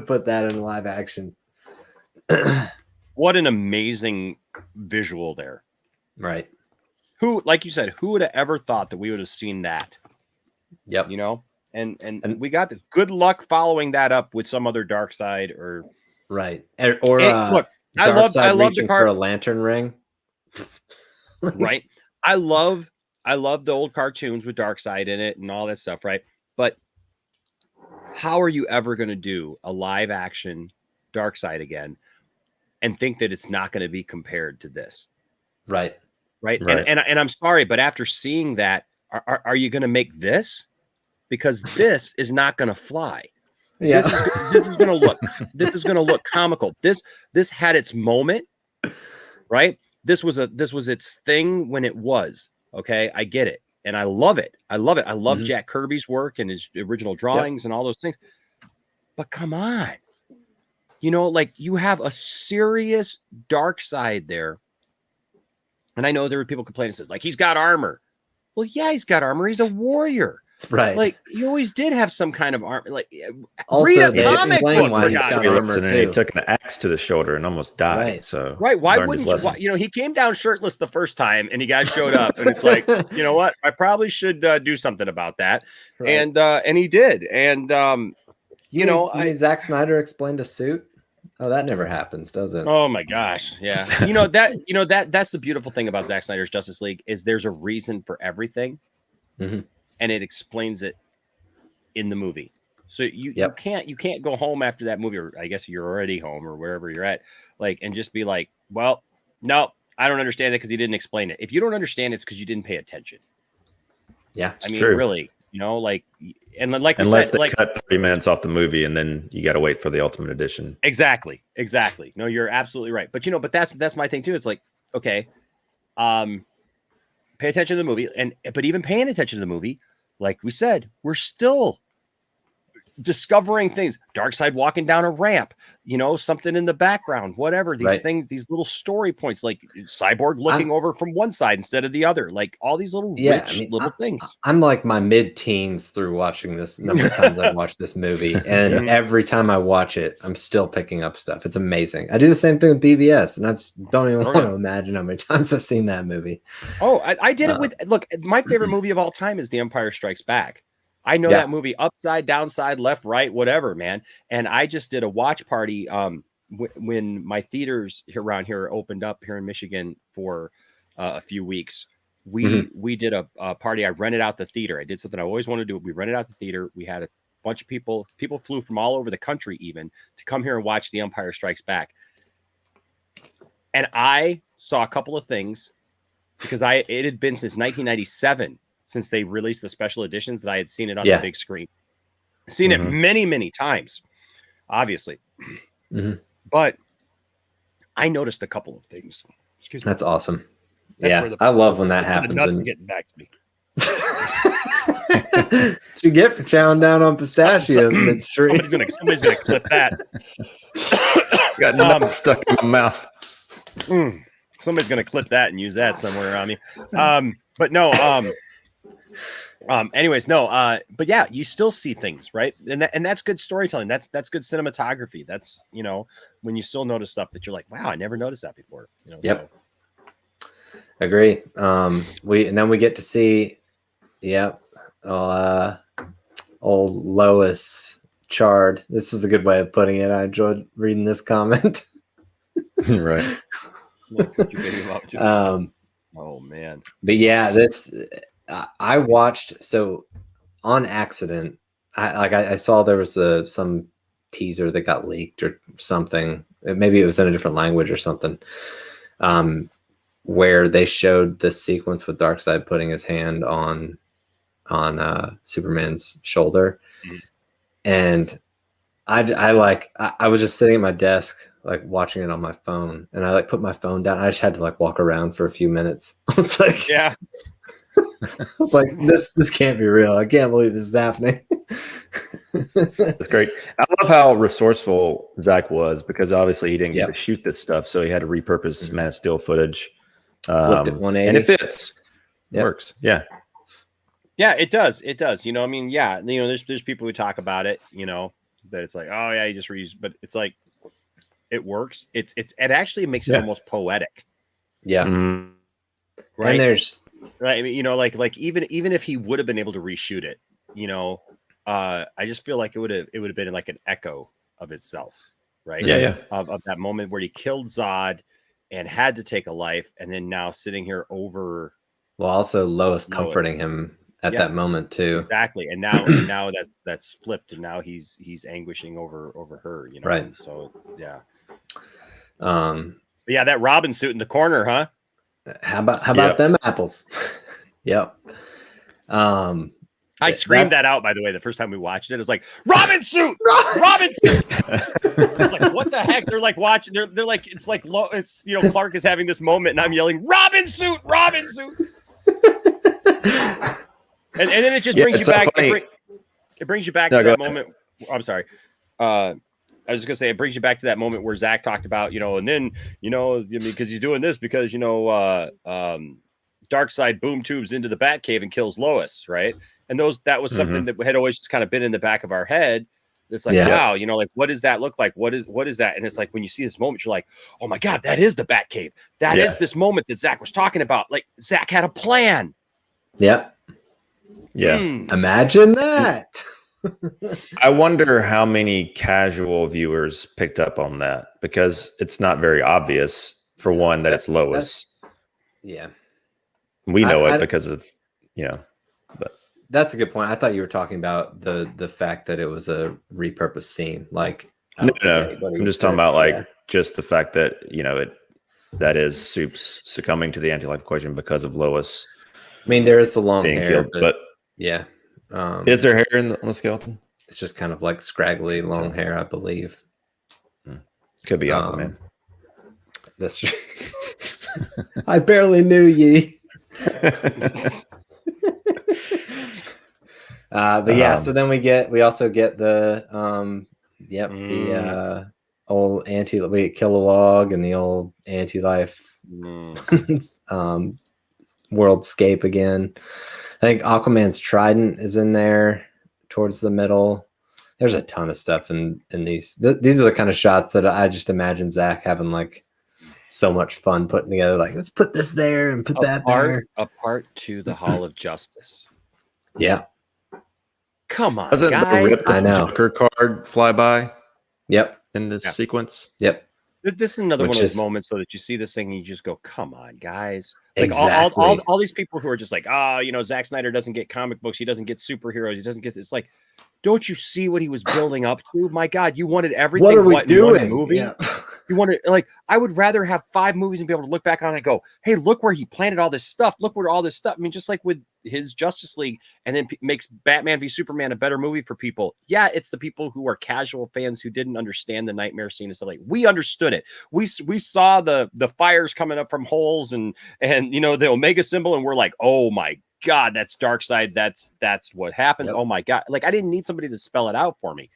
put that in live action. What an amazing visual there. Right. Who, like you said, who would have ever thought that we would have seen that? Yep. And we got the good luck following that up with some other Darkseid or right. Look, I love the for a lantern ring. Right. I love the old cartoons with Darkseid in it and all that stuff, right? But how are you ever going to do a live action Darkseid again and think that it's not going to be compared to this? Right. And I'm sorry, but after seeing that, are you going to make this? Because this is not going to fly. Yeah. This is going to look comical. This had its moment, right? This was its thing when it was. Okay, I get it, and I love it. I love Jack Kirby's work and his original drawings and all those things. But come on, you have a serious Darkseid there. And I know there were people complaining, said like he's got armor. Well, yeah, he's got armor. He's a warrior. Right. Like he always did have some kind of armor. Like also, read a comic book. Why he took an axe to the shoulder and almost died. Right. So why wouldn't you? He came down shirtless the first time, and he guys showed up, and it's like, you know what? I probably should do something about that. Right. And he did. And Zack Snyder explained a suit. Oh, that never happens, does it? Oh my gosh, yeah. That's the beautiful thing about Zack Snyder's Justice League is there's a reason for everything. Mm-hmm. And it explains it in the movie. So you can't go home after that movie, or I guess you're already home or wherever you're at, like, and just be like, well, no, I don't understand it because he didn't explain it. If you don't understand, it's because you didn't pay attention. Yeah, I mean, true. Really, unless they cut 30 minutes off the movie and then you got to wait for the Ultimate Edition. Exactly. No, you're absolutely right. But but that's my thing too. It's like, okay, pay attention to the movie, but even paying attention to the movie, like we said, we're still discovering things. Darkseid walking down a ramp, something in the background, whatever. These things, these little story points, like Cyborg looking over from one side instead of the other, like all these little little things. I'm like my mid-teens through watching this number of times I've watched this movie, and every time I watch it, I'm still picking up stuff. It's amazing. I do the same thing with BVS, and I don't even want to imagine how many times I've seen that movie. Oh, I did it with my favorite movie of all time is The Empire Strikes Back. I know that movie upside, downside, left, right, whatever, man. And I just did a watch party when my theaters around here opened up here in Michigan for a few weeks. We did a party. I rented out the theater. I did something I always wanted to do. We rented out the theater. We had a bunch of people. People flew from all over the country even to come here and watch The Empire Strikes Back. And I saw a couple of things because it had been since 1997 since they released the special editions that I had seen it on the big screen. Seen it many, many times, obviously. But I noticed a couple of things. Excuse me. That's awesome. I love when that happens. Nothing getting back to me. What you get for chowing down on pistachios midstream? Somebody's gonna clip that. Got nuts stuck in my mouth. Somebody's gonna clip that and use that somewhere around me. But no. But yeah, you still see things, right? And that's good storytelling. That's good cinematography. That's when you still notice stuff that you're like, wow, I never noticed that before. Yep. Agree. Then we get to see, old Lois charred. This is a good way of putting it. I enjoyed reading this comment. Right. Oh man. But yeah, this I watched on accident. I saw there was some teaser that got leaked or something. Maybe it was in a different language or something. Where they showed this sequence with Darkseid putting his hand on Superman's shoulder, and I was just sitting at my desk like watching it on my phone, and I like put my phone down. I just had to like walk around for a few minutes. I was like, yeah. I was like, this can't be real. I can't believe this is happening. That's great. I love how resourceful Zack was, because obviously he didn't get to shoot this stuff, so he had to repurpose Man of Steel footage. Flipped it 180, and it fits. It works. Yeah. Yeah, it does. It does. You know, I mean, yeah, you know, there's people who talk about it, you know, that it's like, oh yeah, you just reuse, but it's like, it works. It actually makes it almost poetic. Yeah. Mm-hmm. Right. And there's right. I mean, you know, like even if he would have been able to reshoot it, you know, I just feel like it would have been like an echo of itself. Right. Yeah. Of that moment where he killed Zod and had to take a life, and then now sitting here over. Well, also Lois comforting him at that moment too. Exactly. And now that's flipped, and now he's anguishing over her, you know. Right. And so yeah. But yeah, that Robin suit in the corner, huh? How about them apples? Yep. I screamed that out, by the way, the first time we watched it. It was like, Robin suit! Robin suit! I was like, what the heck? They're like watching, they're like, it's like, it's, you know, Clark is having this moment and I'm yelling, Robin suit! Robin suit! and then it just brings you back. It brings you back to that moment. I'm sorry. I was just gonna say, it brings you back to that moment where Zack talked about, you know, and then, you know, because he's doing this because, you know, Darkseid boom tubes into the Batcave and kills Lois, right? And that was something that had always just kind of been in the back of our head. It's like, wow, you know, like, what does that look like? What is that? And it's like, when you see this moment, you're like, oh my God, that is the Batcave. That is this moment that Zack was talking about. Like, Zack had a plan. Yep. Yeah. Imagine that. I wonder how many casual viewers picked up on that, because it's not very obvious, for one, that it's Lois. We know it because of, you know, but that's a good point. I thought you were talking about the fact that it was a repurposed scene. Like, no, I'm just talking about like just the fact that, you know, that is Soup's succumbing to the anti-life equation because of Lois. I mean, there is the long hair, killed, but yeah. Is there hair on the skeleton? It's just kind of like scraggly long hair, I believe. Could be Aquaman. That's true. I barely knew ye. But yeah, so then we also get the the old we get Kilowog and the old anti-life worldscape again. I think Aquaman's trident is in there towards the middle. There's a ton of stuff in these. These are the kind of shots that I just imagine Zack having like so much fun putting together. Like, let's put this there and put that there. Apart to the Hall of Justice. Yeah. Come on, doesn't guys. the Joker card fly by? Yep. In this sequence. Yep. This is another one of those moments, so that you see this thing and you just go, "Come on, guys!" Like exactly. all these people who are just like, you know, Zack Snyder doesn't get comic books, he doesn't get superheroes, he doesn't get this. Like, don't you see what he was building up to? My God, you wanted everything. What are we doing? In one movie? Yeah. You wanted, like, I would rather have 5 movies and be able to look back on it and go, "Hey, look where he planted all this stuff. Look where all this stuff." I mean, just like with his Justice League, and then makes Batman v Superman a better movie for people. Yeah, it's the people who are casual fans who didn't understand the nightmare scene and stuff. Like, we understood it. We saw the fires coming up from holes and you know, the Omega symbol, and we're like, oh my God, that's Darkseid. That's what happened. Yep. Oh my God. Like, I didn't need somebody to spell it out for me.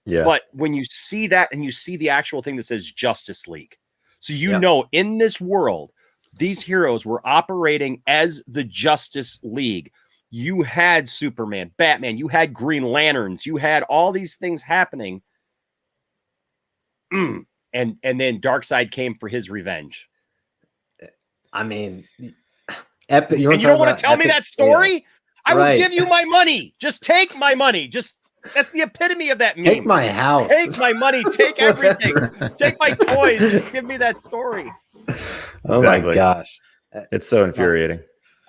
Yeah. But when you see that and you see the actual thing that says Justice League, so you know, in this world, these heroes were operating as the Justice League. You had Superman, Batman, you had Green Lanterns, you had all these things happening. And then Darkseid came for his revenge. I mean, epic. You don't want to tell me that story? I will give you my money. Just take my money. That's the epitome of that meme. Take my house. Take my money. Take everything. Take my toys. Just give me that story. Oh my gosh. It's so infuriating.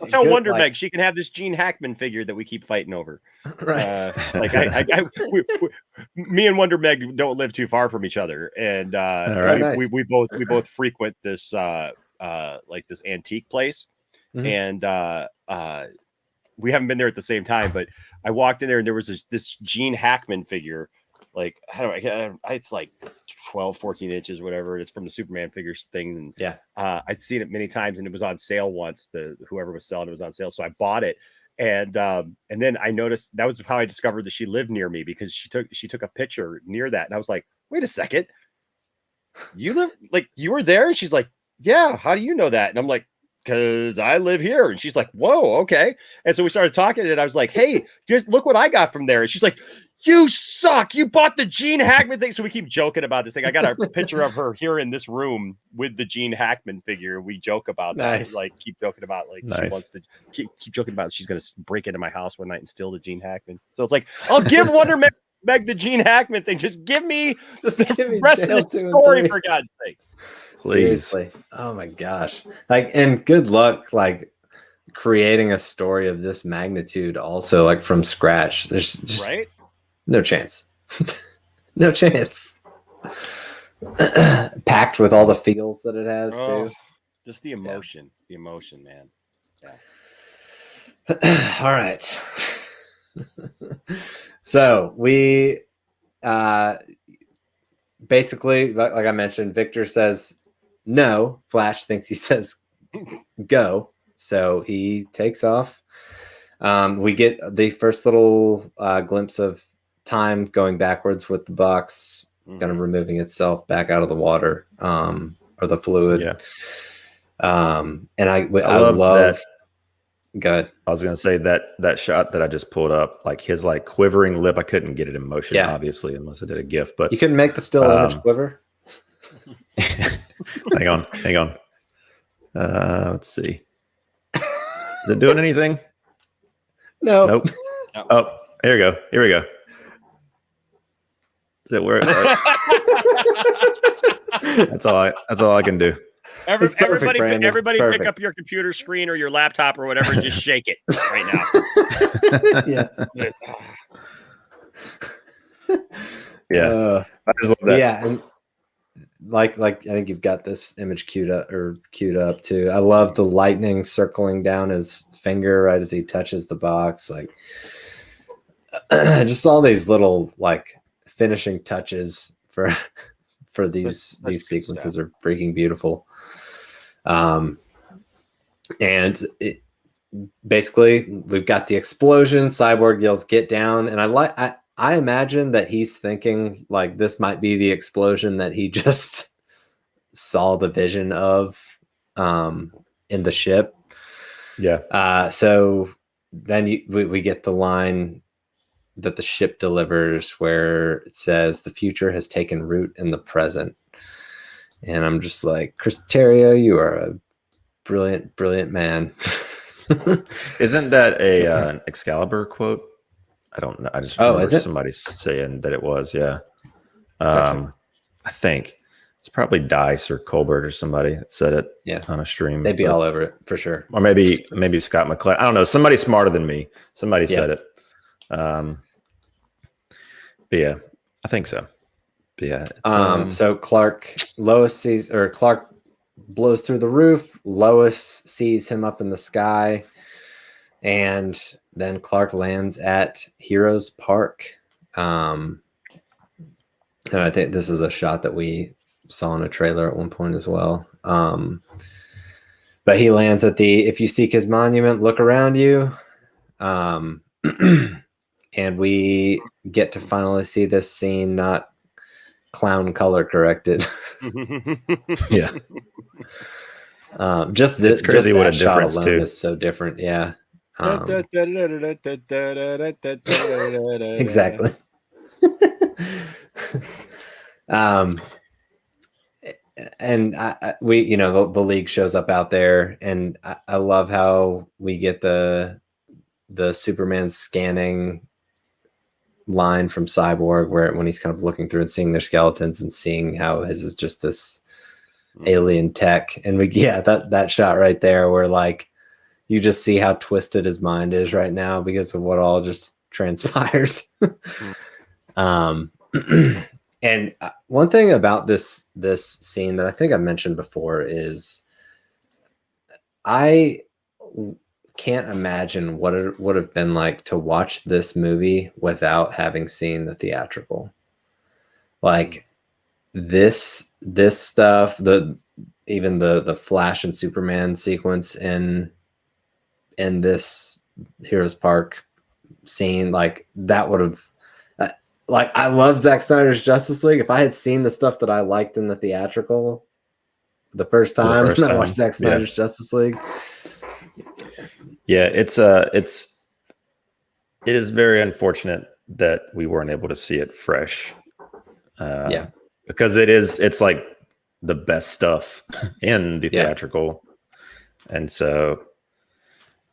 tell Wonder Meg she can have this Gene Hackman figure that we keep fighting over. Right. Me and Wonder Meg don't live too far from each other, and we both frequent this like this antique place, and we haven't been there at the same time, but I walked in there and there was this Gene Hackman figure. Like, it's like 12, 14 inches, whatever. It's from the Superman figures thing. And yeah, I'd seen it many times and it was on sale once. Whoever was selling it was on sale. So I bought it. And then I noticed that was how I discovered that she lived near me, because she took a picture near that. And I was like, wait a second. You were there? And she's like, yeah. How do you know that? And I'm like, because I live here. And she's like, whoa, okay. And so we started talking and I was like, hey, just look what I got from there. And she's like, you suck. You bought the Gene Hackman thing. So we keep joking about this thing. I got a picture of her here in this room with the Gene Hackman figure. We joke about that. Like, keep joking about she wants to keep joking about she's going to break into my house one night and steal the Gene Hackman. So it's like, I'll give Wonder Meg the Gene Hackman thing. Just give me the rest of this story, for God's sake. Please. Seriously. Oh my gosh. And good luck, creating a story of this magnitude also, from scratch. There's just no chance. No chance. Packed with all the feels that it has too. Just the emotion. The emotion, man. Yeah. All right. So we basically, like I mentioned, Victor says no. Flash thinks he says go. So he takes off. We get the first little glimpse of time going backwards with the box kind of removing itself back out of the water, or the fluid. Yeah. And I love that. Go ahead. I was going to say that shot that I just pulled up, his quivering lip. I couldn't get it in motion, obviously, unless I did a GIF. But you couldn't make the still image quiver. Hang on. Let's see. Is it doing anything? No. Nope. No. Oh, here we go. Is it where? That's all I can do. Everybody pick up your computer screen or your laptop or whatever and just shake it right now. Yeah. I just love that. Yeah, and I think you've got this image queued up too. I love the lightning circling down his finger right as he touches the box. Just all these little finishing touches for these sequences are freaking beautiful. And basically we've got the explosion. Cyborg yells, "Get down!" And I imagine that he's thinking this might be the explosion that he just saw the vision of in the ship. Yeah. So then we get the line that the ship delivers where it says the future has taken root in the present. And I'm just like, Chris Terrio, you are a brilliant, brilliant man. Isn't that an Excalibur quote? I don't know. I just remember somebody saying that it was. Yeah. Gotcha. I think it's probably Dice or Colbert or somebody that said it on a stream. They'd be all over it for sure. Or maybe Scott McClellan. I don't know. Somebody smarter than me. Somebody said it. But yeah, I think so. But yeah. So Clark blows through the roof. Lois sees him up in the sky, and then Clark lands at Heroes Park. And I think this is a shot that we saw in a trailer at one point as well. But he lands at the "If you seek his monument, look around you." And we get to finally see this scene not clown color corrected. Yeah. Just this, it's crazy just what a shot difference alone too. Is so different. Yeah. Exactly. And we, the league shows up out there, and I love how we get the Superman scanning line from Cyborg, where when he's kind of looking through and seeing their skeletons and seeing how his is just this alien tech. And that shot right there where you just see how twisted his mind is right now because of what all just transpired. And one thing about this scene that I think I mentioned before is I can't imagine what it would have been like to watch this movie without having seen the theatrical. Like this stuff, even the Flash and Superman sequence in this Heroes Park scene, like that would have, like, I love Zack Snyder's Justice League. If I had seen the stuff that I liked in the theatrical the first time when I watched Zack Snyder's Justice League. Yeah, it is very unfortunate that we weren't able to see it fresh. Because it's like the best stuff in the theatrical. And so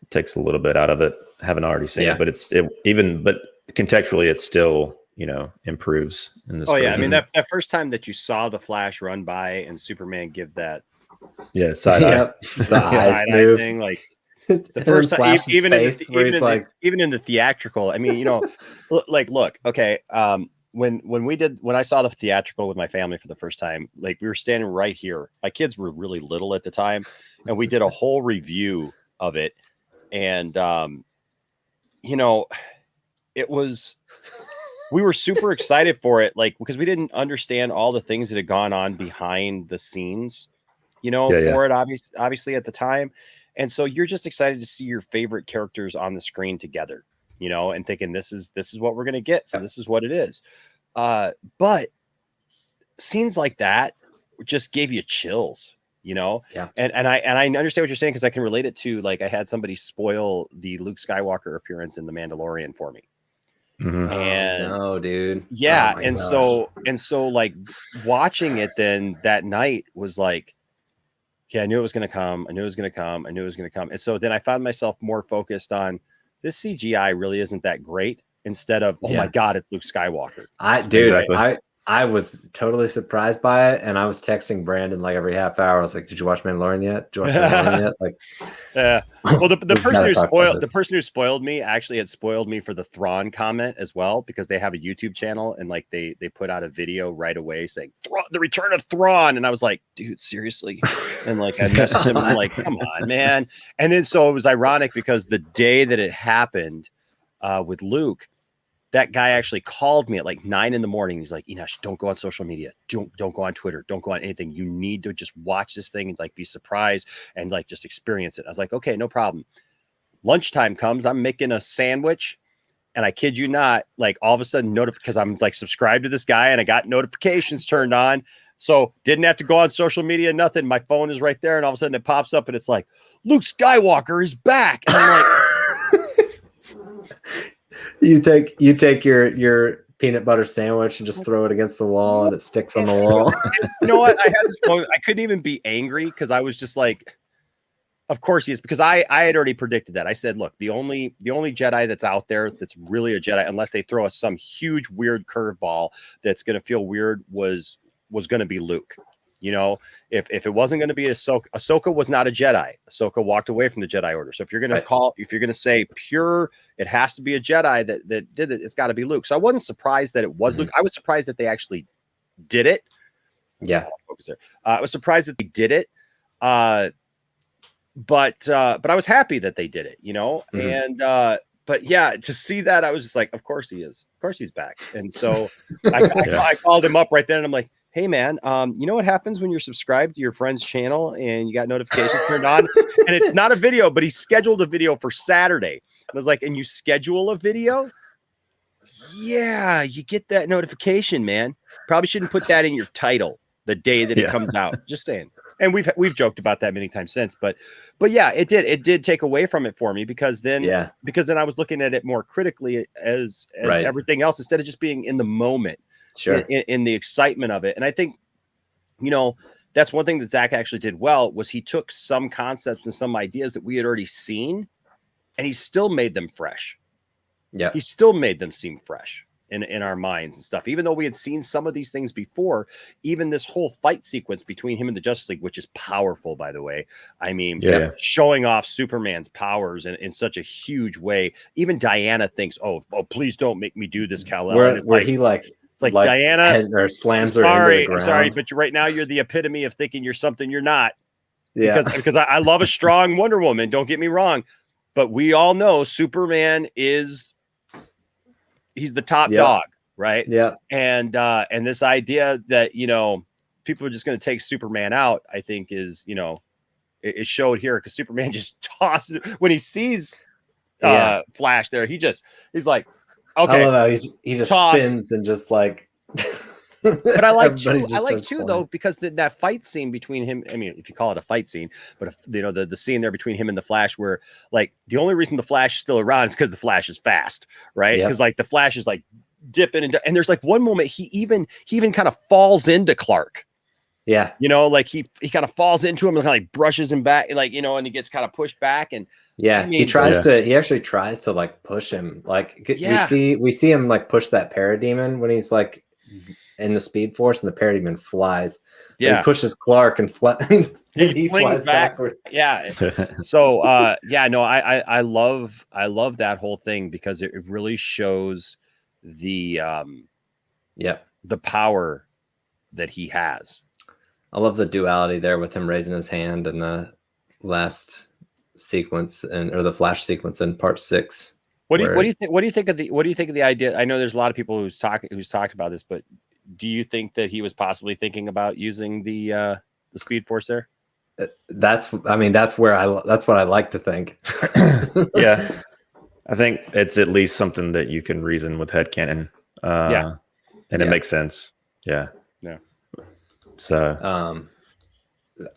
it takes a little bit out of it. I haven't already seen it, but but contextually it still, improves in this version. I mean, that first time that you saw the Flash run by and Superman give that side eye. The eyes move. Thing, like the first time, even in the theatrical, I mean, look, okay, when I saw the theatrical with my family for the first time, like we were standing right here. My kids were really little at the time, and we did a whole review of it. And we were super excited for it, like, because we didn't understand all the things that had gone on behind the scenes, for it, obviously at the time. And so you're just excited to see your favorite characters on the screen together, and thinking this is what we're going to get. So this is what it is. But scenes like that just gave you chills, And I understand what you're saying, because I can relate it to, like, I had somebody spoil the Luke Skywalker appearance in The Mandalorian for me. Mm-hmm. And no, dude. Yeah. And so like watching it then that night was like, okay, I knew it was going to come. And so then I found myself more focused on this CGI really isn't that great, instead of, oh my God, it's Luke Skywalker. I was totally surprised by it, and I was texting Brandon like every half hour. I was like, "Did you watch Mandalorian yet? Did you watch Mandalorian yet?" Like, yeah. Well, the person who spoiled me actually had spoiled me for the Thrawn comment as well, because they have a YouTube channel, and like they put out a video right away saying the return of Thrawn, and I was like, dude, seriously? And like I messaged him, I'm like, come on, man. And then so it was ironic, because the day that it happened with Luke, that guy actually called me at like 9 a.m. He's like, Enosh, don't go on social media. Don't go on Twitter. Don't go on anything. You need to just watch this thing and like be surprised and like just experience it. I was like, okay, no problem. Lunchtime comes. I'm making a sandwich, and I kid you not, like all of a sudden because I'm like subscribed to this guy and I got notifications turned on. So didn't have to go on social media, nothing. My phone is right there, and all of a sudden it pops up and it's like, Luke Skywalker is back. And I'm like, You take your peanut butter sandwich and just throw it against the wall, and it sticks on the wall. You know what? I had this moment. I couldn't even be angry, because I was just like, of course he is, because I had already predicted that. I said, look, the only Jedi that's out there that's really a Jedi, unless they throw us some huge weird curveball that's going to feel weird, was going to be Luke. If it wasn't going to be Ahsoka was not a Jedi. Ahsoka walked away from the Jedi Order. So if you're going to say pure, it has to be a Jedi that did it. It's got to be Luke. So I wasn't surprised that it was Luke. I was surprised that they actually did it. Yeah. I was surprised that they did it. But I was happy that they did it, and, but yeah, to see that, I was just like, of course he is. Of course he's back. And so I called him up right then, and I'm like, hey man, you know what happens when you're subscribed to your friend's channel and you got notifications turned on, and it's not a video, but he scheduled a video for Saturday. And I was like, and you schedule a video? Yeah, you get that notification, man. Probably shouldn't put that in your title the day that it comes out. Just saying. And we've joked about that many times since, but yeah, it did take away from it for me, because then I was looking at it more critically as everything else, instead of just being in the moment. Sure. In the excitement of it. And I think, that's one thing that Zack actually did well, was he took some concepts and some ideas that we had already seen, and he still made them fresh. Yeah. He still made them seem fresh. in our minds and stuff. Even though we had seen some of these things before, even this whole fight sequence between him and the Justice League, which is powerful, by the way. I mean, showing off Superman's powers in such a huge way. Even Diana thinks, "Oh, please don't make me do this, Kal-El." Where he it's like Diana or slams her into the ground. I'm sorry, but right now you're the epitome of thinking you're something you're not. Yeah, because I love a strong Wonder Woman. Don't get me wrong, but we all know Superman he's the top dog, right? Yeah. And this idea that, people are just going to take Superman out, I think is, it showed here because Superman just tosses when he sees Flash there. He's like, okay. I love how he just spins and just like. But I like too though, because that fight scene between him, I mean, if you call it a fight scene, but if, the scene there between him and the Flash, where like the only reason the Flash is still around is because the Flash is fast, right? Because like the Flash is like dipping and there's like one moment he even kind of falls into Clark. Yeah. Like he kind of falls into him and kind of like brushes him back, like, and he gets kind of pushed back. And he actually tries to like push him. Like we see him like push that parademon when he's like in the Speed Force, and the parademon flies. Yeah, he pushes Clark and he flies backwards. Yeah. So I love that whole thing because it really shows the power that he has. I love the duality there with him raising his hand in the last sequence or the Flash sequence in part 6. What do you think of the idea? I know there's a lot of people who's talked about this, but do you think that he was possibly thinking about using the Speed Force there? That's what I like to think. Yeah, I think it's at least something that you can reason with headcanon. And it makes sense. Yeah. So,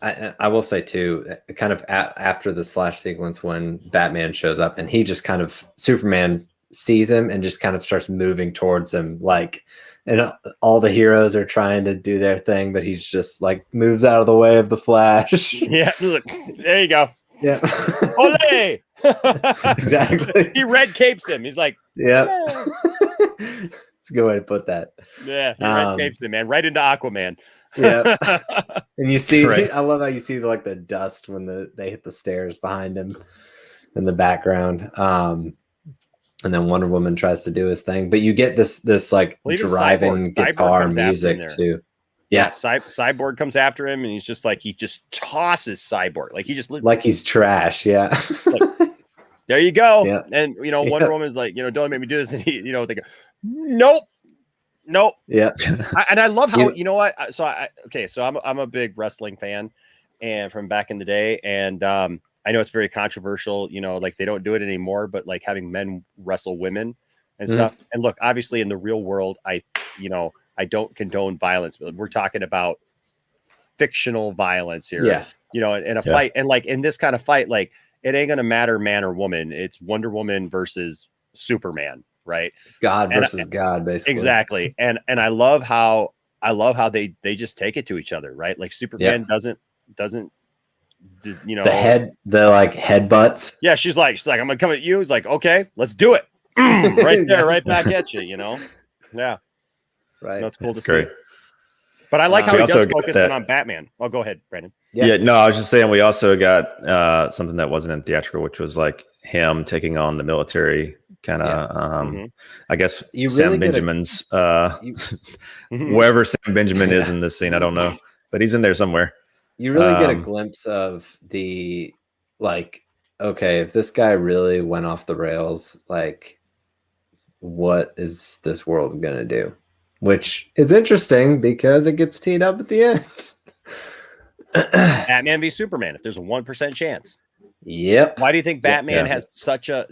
I will say too, kind of after this Flash sequence when Batman shows up and he just kind of Superman sees him and just kind of starts moving towards him, like, and all the heroes are trying to do their thing, but he's just like moves out of the way of the Flash. Yeah, look, there you go. Yeah, Olé! Exactly. He red capes him. He's like, yeah. It's a good way to put that. Yeah, he red capes him, man, right into Aquaman. Yeah. And you see, I love how you see like the dust when they hit the stairs behind him in the background. And then Wonder Woman tries to do his thing, but you get this like driving guitar music too. Yeah, Cyborg comes after him, and he's just like he tosses Cyborg like he just like he's trash. Yeah, like, there you go. Yeah. And Wonder Woman's like, don't make me do this, and he, they go, nope. Yeah, and I love how So I'm a big wrestling fan, and from back in the day, and I know it's very controversial, like they don't do it anymore, but like having men wrestle women and stuff. And look, obviously in the real world, I don't condone violence, but we're talking about fictional violence here. Yeah. In a fight, and like in this kind of fight, like it ain't gonna matter man or woman. It's Wonder Woman versus Superman, right? God versus God, basically. Exactly. And I love how they just take it to each other, right? Like Superman doesn't the headbutts. Yeah, she's like, I'm gonna come at you. He's like, okay, let's do it. Right there, right back at you. Yeah, right. That's cool to see. But I like how he does focus on Batman. Oh, go ahead, Brandon. Yeah, no, I was just saying we also got something that wasn't in theatrical, which was like him taking on the military kind of. I guess Sam Benjamin's wherever Sam Benjamin is in this scene, I don't know, but he's in there somewhere. You really get a glimpse of the, like, okay, if this guy really went off the rails, like, what is this world going to do? Which is interesting because it gets teed up at the end. Batman v Superman, if there's a 1% chance. Yep. Why do you think Batman has such a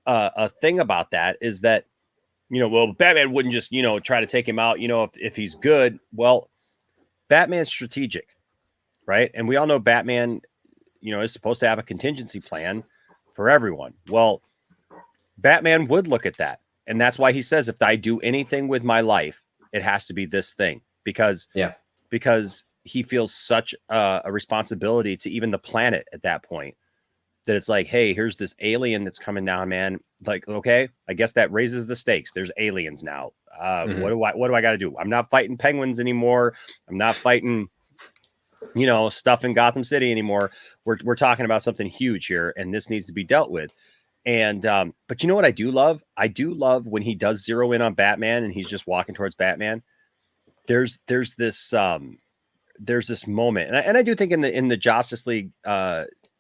a thing about that is that, Batman wouldn't just, try to take him out, if he's good. Well, Batman's strategic, right? And we all know Batman, is supposed to have a contingency plan for everyone. Well, Batman would look at that. And that's why he says, if I do anything with my life, it has to be this thing because he feels such a responsibility to even the planet at that point that it's like, hey, here's this alien that's coming down, man. Like, okay, I guess that raises the stakes. There's aliens now. What do I got to do? I'm not fighting penguins anymore. I'm not fighting, stuff in Gotham City anymore. We're talking about something huge here, and this needs to be dealt with. And but you know what I do love? I do love when he does zero in on Batman and he's just walking towards Batman. There's this moment, and I do think in the Justice League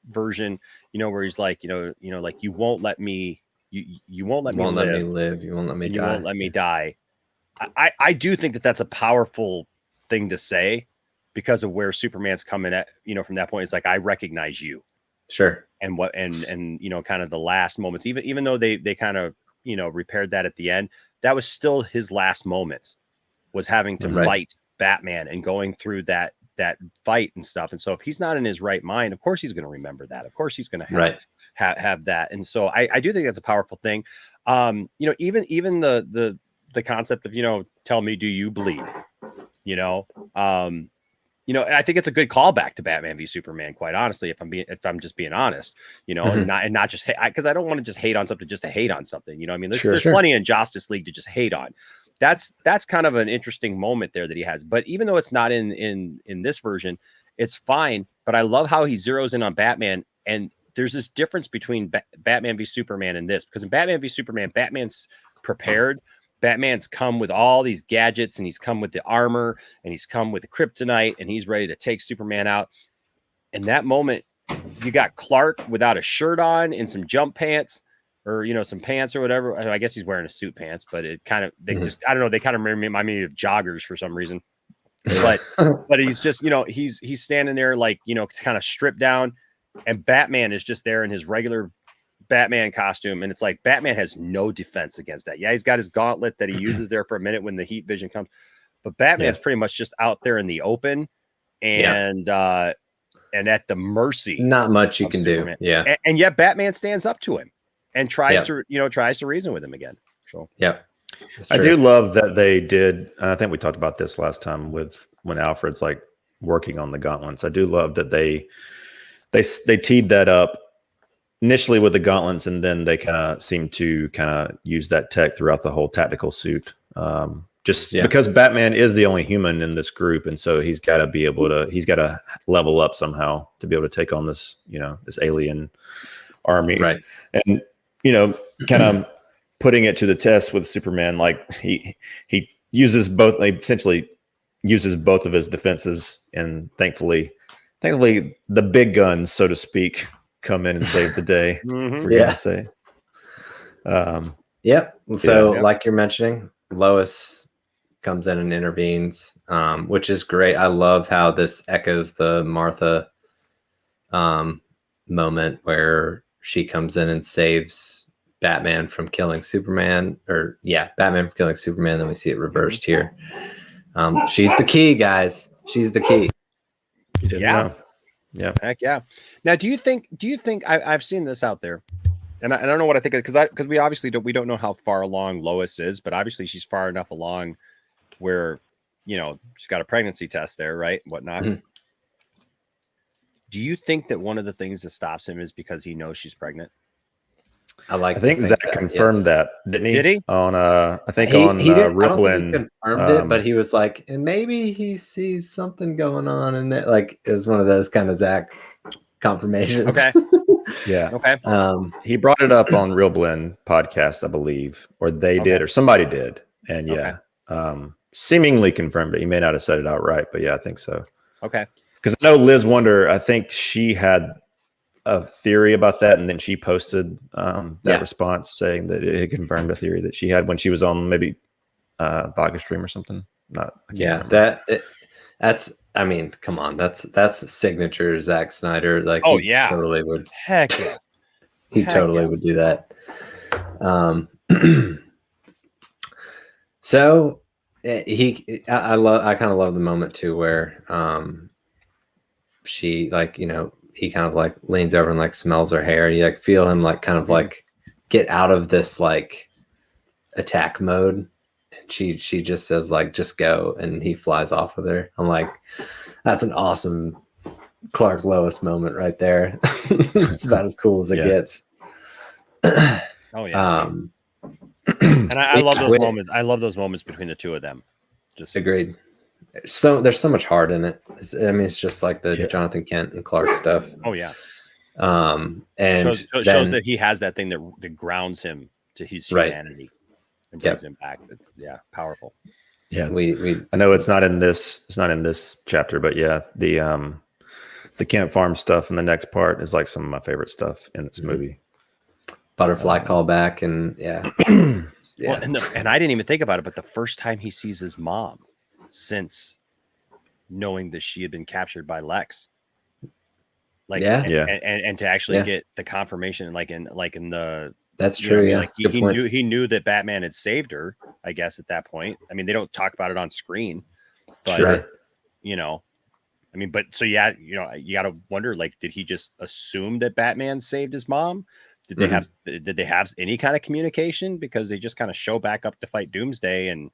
version, where he's like, like you won't let me, you won't let me live, you won't let me die, you won't let me die. I do think that that's a powerful thing to say because of where Superman's coming at, from that point. It's like, I recognize you. Sure. And kind of the last moments, even though they kind of, repaired that at the end, that was still his last moments, was having to fight Batman and going through that fight and stuff. And so if he's not in his right mind, of course he's going to remember that. Of course he's going to have that. And so I do think that's a powerful thing. Even the concept of, tell me, do you bleed? I think it's a good callback to Batman v Superman, quite honestly, if I'm just being honest, and not just because I don't want to just hate on something just to hate on something. There's plenty in Justice League to just hate on. That's kind of an interesting moment there that he has. But even though it's not in this version, it's fine. But I love how he zeroes in on Batman, and there's this difference between Batman v Superman and this, because in Batman v Superman, Batman's prepared. Batman's come with all these gadgets, and he's come with the armor, and he's come with the kryptonite, and he's ready to take Superman out. In that moment, you got Clark without a shirt on and some jump pants, or some pants or whatever. I guess he's wearing a suit pants, but it kind of I don't know, they kind of remind me of joggers for some reason. But he's just he's standing there like kind of stripped down, and Batman is just there in his regular Batman costume, and it's like Batman has no defense against that. Yeah, he's got his gauntlet that he uses there for a minute when the heat vision comes, but Batman's pretty much just out there in the open and at the mercy. Not much you can Superman. do. Yeah, and yet Batman stands up to him and tries to reason with him again. So I do love that they did, and I think we talked about this last time when Alfred's like working on the gauntlets. I do love that they teed that up initially with the gauntlets, and then they kind of seem to kind of use that tech throughout the whole tactical suit. Because Batman is the only human in this group, and so he's got to level up somehow to be able to take on this, this alien army. Right. And, kind of putting it to the test with Superman, like he essentially uses both of his defenses, and thankfully the big guns, so to speak, come in and save the day. For God's sake. So like you're mentioning, Lois comes in and intervenes, which is great. I love how this echoes the Martha moment where she comes in and saves Batman from killing Superman, Batman from killing Superman. Then we see it reversed here. She's the key, guys. She's the key. Yeah. Heck yeah. Now, do you think I've seen this out there, and I don't know what I think of, because we obviously don't know how far along Lois is, but obviously she's far enough along where she's got a pregnancy test there, right? Whatnot. Mm-hmm. Do you think that one of the things that stops him is because he knows she's pregnant? I think Zack confirmed that, didn't he? Did he? On I think on Riplin. He confirmed it, but he was like, and maybe he sees something going on, and that like it was one of those kind of Zack confirmations. Okay. Yeah. Okay. He brought it up on Real Blend podcast, I believe, or they did, or somebody did, and seemingly confirmed it. He may not have said it outright, but I think so. Okay. Because I know Liz Wonder, I think she had a theory about that, and then she posted that response saying that it confirmed a theory that she had when she was on maybe Vaga Stream or something. That's I mean, come on, that's signature Zack Snyder. Like, totally would. Heck yeah, he totally would do that. So I kind of love the moment too where she he kind of like leans over and like smells her hair. You like feel him like kind of like get out of this like attack mode. And she just says like, just go. And he flies off with her. I'm like, that's an awesome Clark Lois moment right there. It's about as cool as it gets. Oh yeah. And I love those moments. I love those moments between the two of them. Just agreed. So there's so much heart in it. It's just like the Jonathan Kent and Clark stuff. Oh yeah. And shows that he has that thing that grounds him to his humanity and brings him back. It's, powerful. Yeah, I know it's not in this chapter, but the Camp Farm stuff in the next part is like some of my favorite stuff in this movie. Butterfly callback and Well, and I didn't even think about it, but the first time he sees his mom since knowing that she had been captured by Lex, and to actually get the confirmation, like in the that's true. Like he knew that Batman had saved her, I guess, at that point. I mean, they don't talk about it on screen, but I mean, but so you got to wonder, like, did he just assume that Batman saved his mom? Did they have any kind of communication? Because they just kind of show back up to fight Doomsday and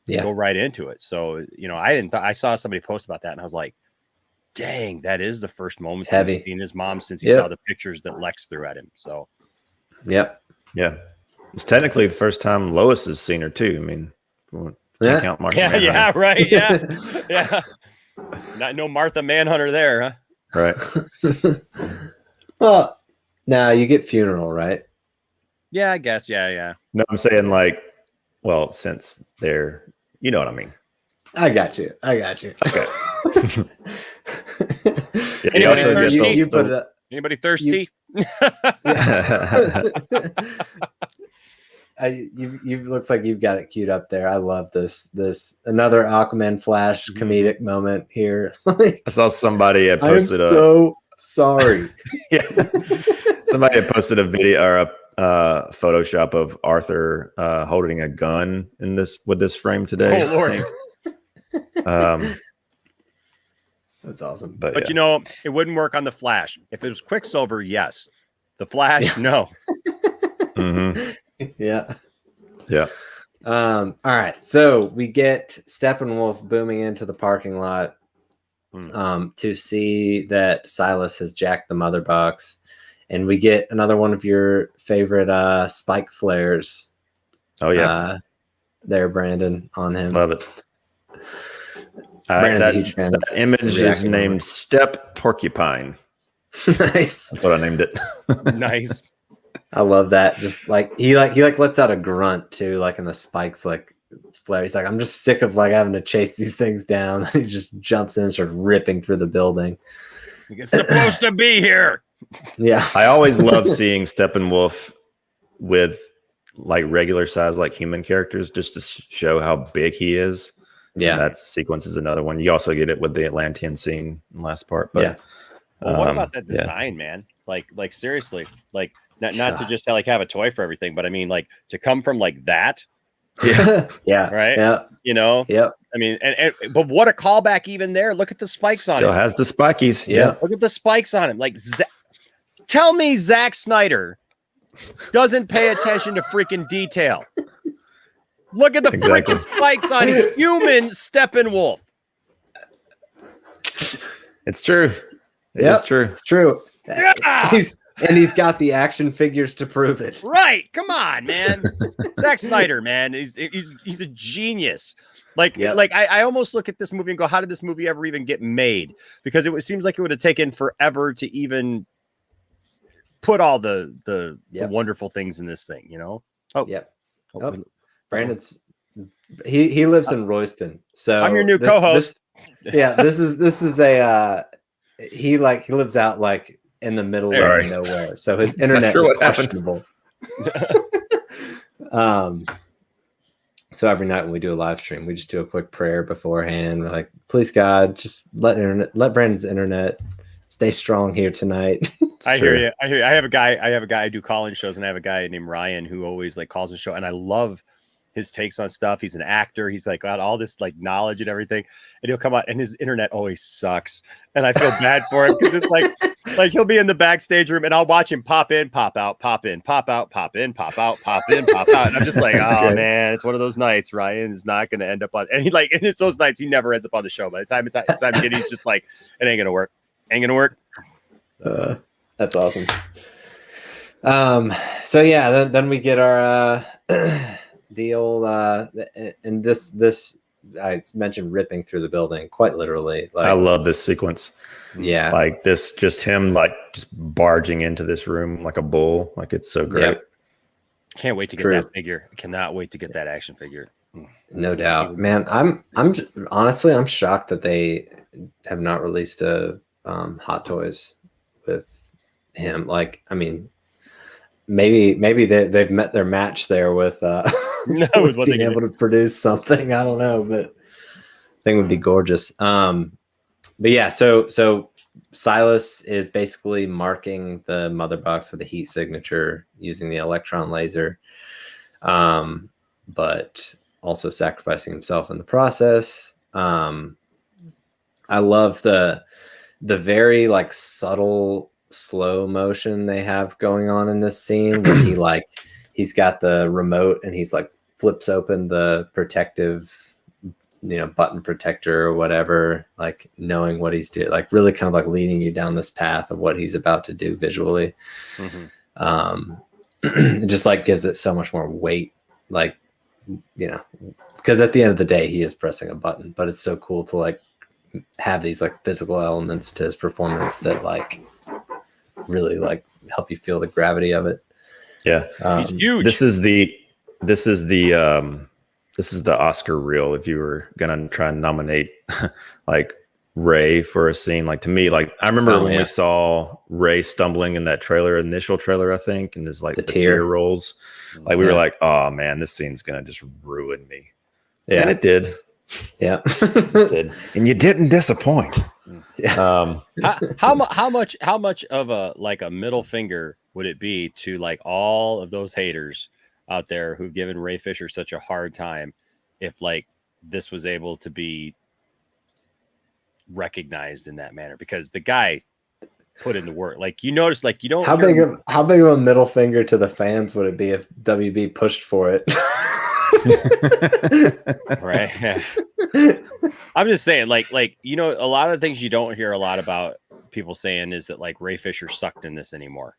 go right into it. So, I saw somebody post about that and I was like, dang, that is the first moment that he's seen his mom since he saw the pictures that Lex threw at him. So, yeah. It's technically the first time Lois has seen her too. I mean, can't count Martha Manhunter. Yeah, right. Yeah. No Martha Manhunter there, huh? Right. Well, now you get Funeral, right? Yeah, I guess. Yeah. No, I'm saying since they're, you know what I mean. I got you. Okay. Anybody thirsty? You looks like you've got it queued up there. I love this another Aquaman Flash comedic moment here. I saw somebody had posted so sorry. Somebody had posted a video or a Photoshop of Arthur holding a gun with this frame today. Oh Lord. That's awesome. But it wouldn't work on the Flash. If it was Quicksilver, yes. The Flash, no. Mm-hmm. Yeah. All right. So we get Steppenwolf booming into the parking lot to see that Silas has jacked the mother box. And we get another one of your favorite spike flares. Oh, yeah. There, Brandon, on him. Love it. Brandon's a huge fan. That image is named Step Porcupine. Nice. That's what I named it. Nice. I love that. Just like he lets out a grunt too, like in the spikes flare. He's like, I'm just sick of having to chase these things down. He just jumps in and starts ripping through the building. It's supposed to be here. Yeah. I always love seeing Steppenwolf with regular size human characters just to show how big he is. Yeah. And that sequence is another one. You also get it with the Atlantean scene in the last part. But well, what about that design, man? Like seriously, not to just have a toy for everything, but I mean to come from that. Yeah. Yeah. Right. Yeah. Yep. I mean, but what a callback even there. Look at the spikes on it. Still has the spikies. Yeah. Look at the spikes on him. Tell me Zack Snyder doesn't pay attention to freaking detail. Look at the freaking spikes on human Steppenwolf. It's true. It's true. It's true. Yeah! He's got the action figures to prove it. Right. Come on, man. Zack Snyder, man. He's a genius. I almost look at this movie and go, how did this movie ever even get made? Because it seems like it would have taken forever to even put all the wonderful things in this thing, Oh, yep. Brandon's he lives in Royston, so I'm your new co-host. This is a he lives out in the middle of nowhere, so his internet is questionable. So every night when we do a live stream, we just do a quick prayer beforehand. We're like, please God, just let Brandon's internet stay strong here tonight. I hear you. I have a guy. I do call-in shows, and I have a guy named Ryan who always calls the show, and I love his takes on stuff. He's an actor. He's got all this knowledge and everything, and he'll come out and his internet always sucks. And I feel bad for him because it's he'll be in the backstage room and I'll watch him pop in, pop out, pop in, pop out, pop in, pop out, pop in, pop out. And I'm just oh man, it's one of those nights. Ryan is not going to end up on, and and it's those nights he never ends up on the show. By the time he's just it ain't going to work. Ain't gonna work. That's awesome. So yeah, then we get our the old and this I mentioned ripping through the building quite literally. I love this sequence. Yeah, like this, just him like just barging into this room like a bull. Like it's so great. Yep. Can't wait to get that figure. I cannot wait to get that action figure. No doubt, man. I'm honestly I'm shocked that they have not released a Hot Toys with him. Like, I mean, maybe they've met their match there with with being able to produce something. I don't know, but I think it would be gorgeous. But yeah, so Silas is basically marking the mother box with a heat signature using the electron laser, but also sacrificing himself in the process. I love the very like subtle slow motion they have going on in this scene where he's got the remote and he's like flips open the protective button protector or whatever, like knowing what he's doing, like really kind of like leading you down this path of what he's about to do visually. It just like gives it so much more weight, like, because at the end of the day he is pressing a button, but it's so cool to like have these like physical elements to his performance that like really like help you feel the gravity of it. Yeah. He's huge. This is the Oscar reel. If you were gonna try and nominate like Ray for a scene, like to me, like I remember when we saw Ray stumbling in that initial trailer, I think, and there's like the tear rolls. Like we were like, oh man, this scene's gonna just ruin me. Yeah, and it did. Yeah, it did, and you didn't disappoint. Yeah. How much of a middle finger would it be to like all of those haters out there who've given Ray Fisher such a hard time if like this was able to be recognized in that manner, because the guy put in the work. Like you notice, like you don't. How big of a middle finger to the fans would it be if WB pushed for it? Right. Yeah. I'm just saying, like a lot of things you don't hear a lot about people saying is that like Ray Fisher sucked in this anymore.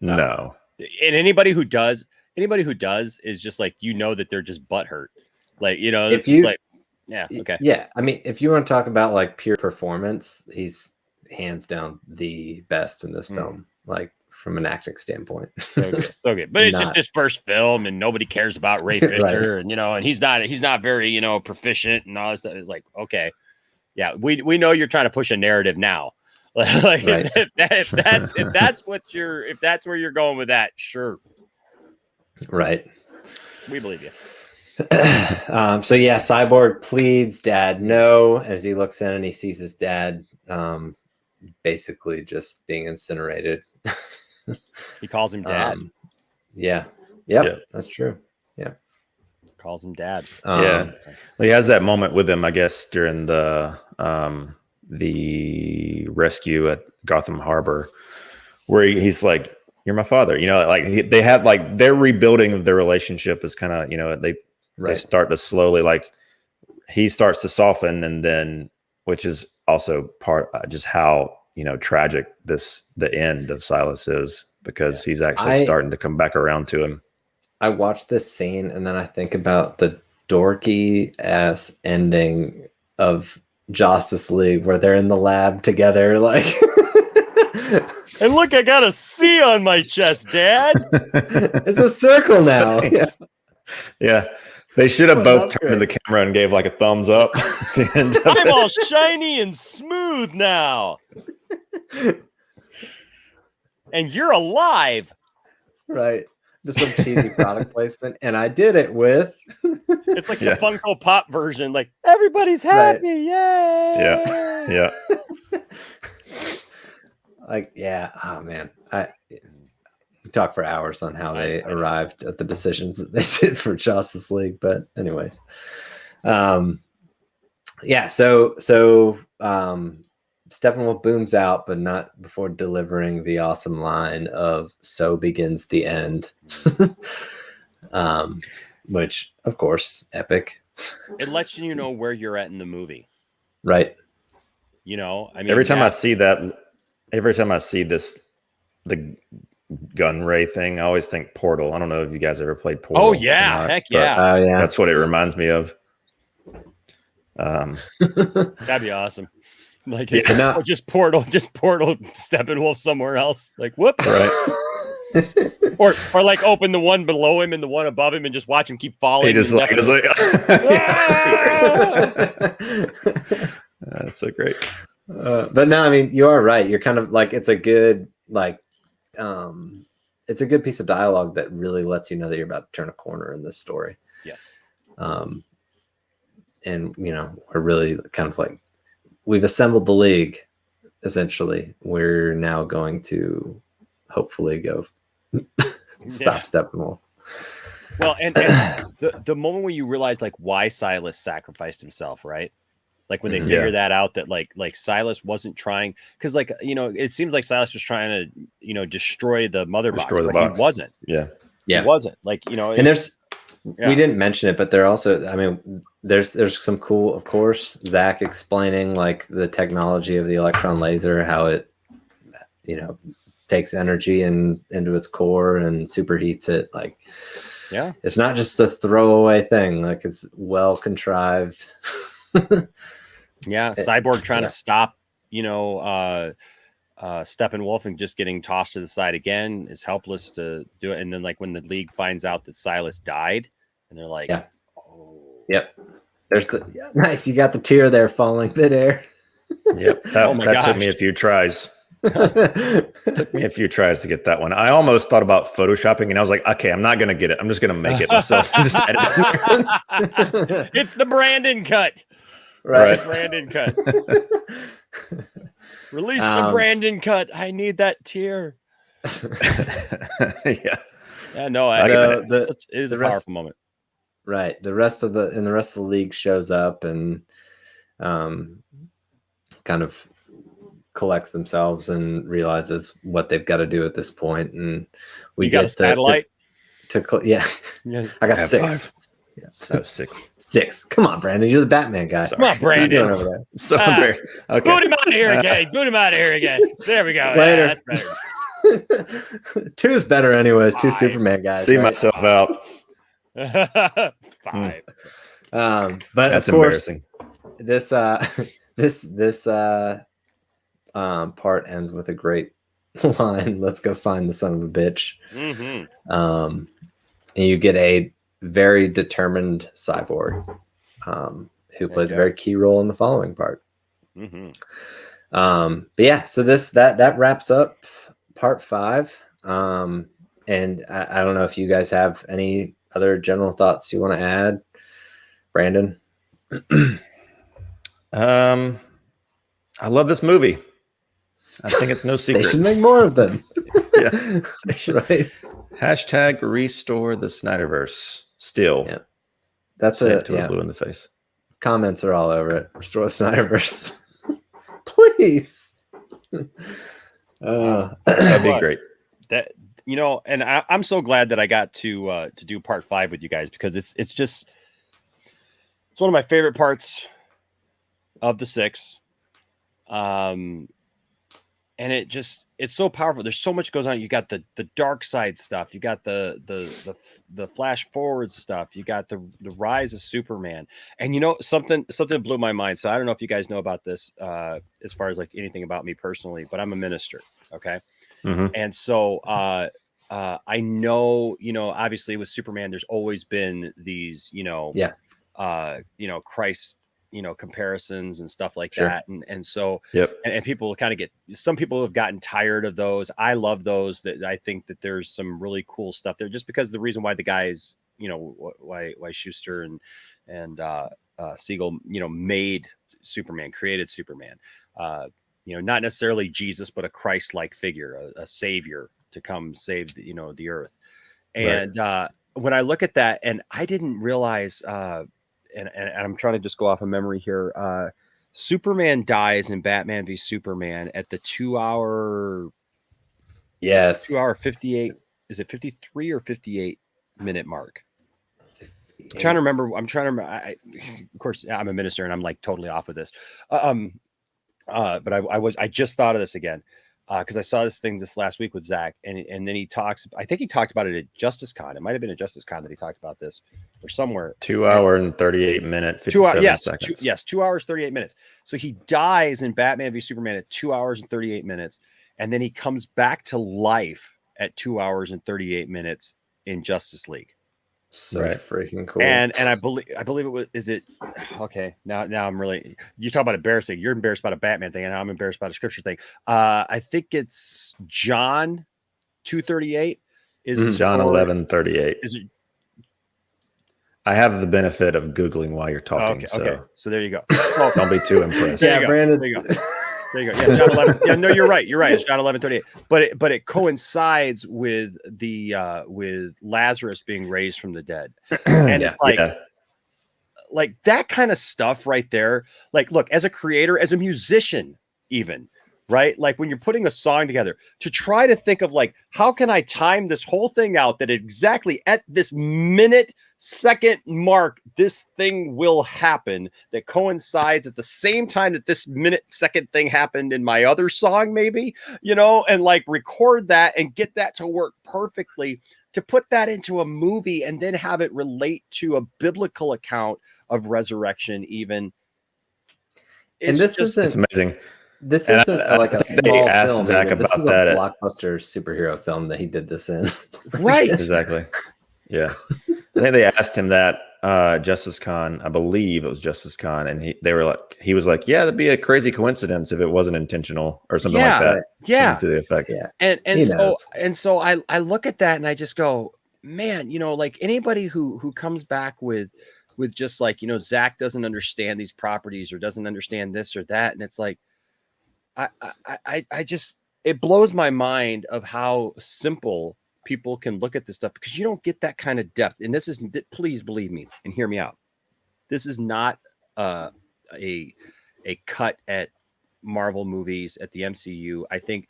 No. And anybody who does is just like, that they're just butthurt. Like, if you like, yeah. Okay. Yeah. I mean, if you want to talk about like pure performance, he's hands down the best in this film, like from an acting standpoint. So good. But it's just his first film and nobody cares about Ray Fisher. Right. And, and he's not very, proficient and all this stuff. It's like, okay. Yeah. We know you're trying to push a narrative now. Like right. if that's where you're going with that, sure. Right. We believe you. So yeah, Cyborg pleads dad no as he looks in and he sees his dad basically just being incinerated. He calls him dad. Yeah. Yep. That's true. Yeah. Calls him dad. Yeah. He has that moment with him, I guess, during the rescue at Gotham Harbor where he's like, you're my father, like they have like their rebuilding of their relationship is kind of, they start to slowly, like he starts to soften, and then, which is also part just how, tragic the end of Silas is, because he's actually starting to come back around to him. I watched this scene and then I think about the dorky ass ending of Justice League where they're in the lab together, like and look, I got a C on my chest, Dad. It's a circle now. Yeah. They should have both turned to the camera and gave like a thumbs up. I'm all shiny and smooth now. And you're alive. Right. Just some cheesy product placement. And I did it with. It's like the Funko Pop version. Like, everybody's happy. Right. Yay. Yeah. Like, yeah. Oh, man. We talked for hours on how they arrived at the decisions that they did for Justice League. But anyways. Yeah. So Steppenwolf booms out, but not before delivering the awesome line of "So begins the end," which, of course, epic. It lets you know where you're at in the movie, right? You know, I mean, every time I see the gun ray thing, I always think Portal. I don't know if you guys ever played Portal. Oh yeah, heck yeah. That's what it reminds me of. That'd be awesome. Like or just Portal Steppenwolf somewhere else. Like whoop. Right. or like open the one below him and the one above him and just watch him keep falling. That's so great. But no, I mean, you are right. You're kind of like, it's a good piece of dialogue that really lets you know that you're about to turn a corner in this story. Yes. And you know, we're really kind of like, we've assembled the league. Essentially, we're now going to hopefully go stop Steppenwolf. Well, and the moment when you realize like why Silas sacrificed himself, right? Like when they figure that out, that like Silas wasn't trying, because like, you know, it seems like Silas was trying to, you know, destroy the mother box, but he wasn't. Yeah. He wasn't. Like, you know, and we didn't mention it, but there also, I mean, there's some cool, of course, Zack explaining like the technology of the electron laser, how it, you know, takes energy into its core and superheats it. Like, it's not just a throwaway thing. Like, it's well contrived. Cyborg trying to stop, you know, Steppenwolf and just getting tossed to the side again is helpless to do it. And then like when the League finds out that Silas died, and they're like, there's nice. You got the tear there falling midair. Yep. That took me a few tries. It took me a few tries to get that one. I almost thought about photoshopping, and I was like, okay, I'm not going to get it. I'm just going to make it myself. And just edit it. It's the Brandon cut. Right. Brandon cut. Release the Brandon cut. I need that tear. Yeah, no, it is a powerful moment. Right. The rest of the league shows up and kind of collects themselves and realizes what they've got to do at this point. And we got a satellite. I got 6. Yeah, so 6. 6. Come on, Brandon. You're the Batman guy. Come on, Brandon. Over there? So okay. Boot him out of here again. Boot him out of here again. There we go. Later. Yeah, that's better. 2 is better anyways. 2 Superman guys. See myself out. 5. But that's of course, embarrassing. This part ends with a great line. Let's go find the son of a bitch. Mm-hmm. And you get a very determined cyborg who plays a very key role in the following part. Mm-hmm. But yeah, so that wraps up part 5. And I don't know if you guys have any other general thoughts you want to add, Brandon. I love this movie. I think it's no secret. They should make more of them. Yeah, right. Hashtag restore the Snyderverse. Still, yeah, that's blue in the face. Comments are all over it. Restore the Snyderverse, please. That'd be great. That, you know, and I'm so glad that I got to do part 5 with you guys, because it's one of my favorite parts of the 6. And it's so powerful. There's so much goes on. You got the dark side stuff. You got the flash forward stuff. You got the rise of Superman. And you know, something blew my mind. So I don't know if you guys know about this as far as like anything about me personally, but I'm a minister. Okay. Mm-hmm. And so I know, you know, obviously with Superman, there's always been these, you know, Christ, you know, comparisons and stuff like that. And so, and people kind of some people have gotten tired of those. I love those. That I think that there's some really cool stuff there, just because the reason why the guys, you know, why Schuster and Siegel, you know, made Superman, created Superman, you know, not necessarily Jesus, but a Christ-like figure, a savior to come save the, you know, the earth. And when I look at that, and I didn't realize, and I'm trying to just go off of memory here. Superman dies in Batman v Superman at the 2 hour. Yes. 2 hour 58. Is it 53 or 58 minute mark? I'm trying to remember. Of course, I'm a minister and I'm like totally off of this. But I just thought of this again because I saw this thing this last week with Zach, and then he talks. I think he talked about it at Justice Con. It might have been at Justice Con that he talked about this, or somewhere. 2 hour and 38 minute, 57 seconds. 2 hours 38 minutes. So he dies in Batman v Superman at 2 hours and 38 minutes, and then he comes back to life at 2 hours and 38 minutes in Justice League. So freaking cool. And I believe it was, is it okay? Now I'm really, you talk about embarrassing. You're embarrassed about a Batman thing, and I'm embarrassed about a scripture thing. I think it's John 2:38 is John 11:38. Is it? I have the benefit of Googling while you're talking. Okay. So there you go. Oh, don't be too impressed. Yeah, Brandon. There you go. There you go. Yeah, John 11. Yeah, no, you're right. It's John 11:38. But it coincides with with Lazarus being raised from the dead, and it's like that kind of stuff right there. Like, look, as a creator, as a musician, even right, like when you're putting a song together, to try to think of like, how can I time this whole thing out that exactly at this minute, second mark, this thing will happen that coincides at the same time that this minute, second thing happened in my other song, maybe, and like record that and get that to work perfectly, to put that into a movie and then have it relate to a biblical account of resurrection, even. And this it's amazing. This isn't like a small film. Zach about this is that a blockbuster superhero film that he did this in. Right. Exactly. Yeah. I think they asked him that Justice Con, I believe it was Justice Con, and he was like, yeah, that'd be a crazy coincidence if it wasn't intentional or something like that. Yeah. To the effect. Yeah. And so I look at that and I just go, man, like anybody who comes back with just like, Zach doesn't understand these properties or doesn't understand this or that. And it's like, I just, it blows my mind of how simple people can look at this stuff, because you don't get that kind of depth. And this is, please believe me and hear me out. This is not a cut at Marvel movies, at the MCU. I think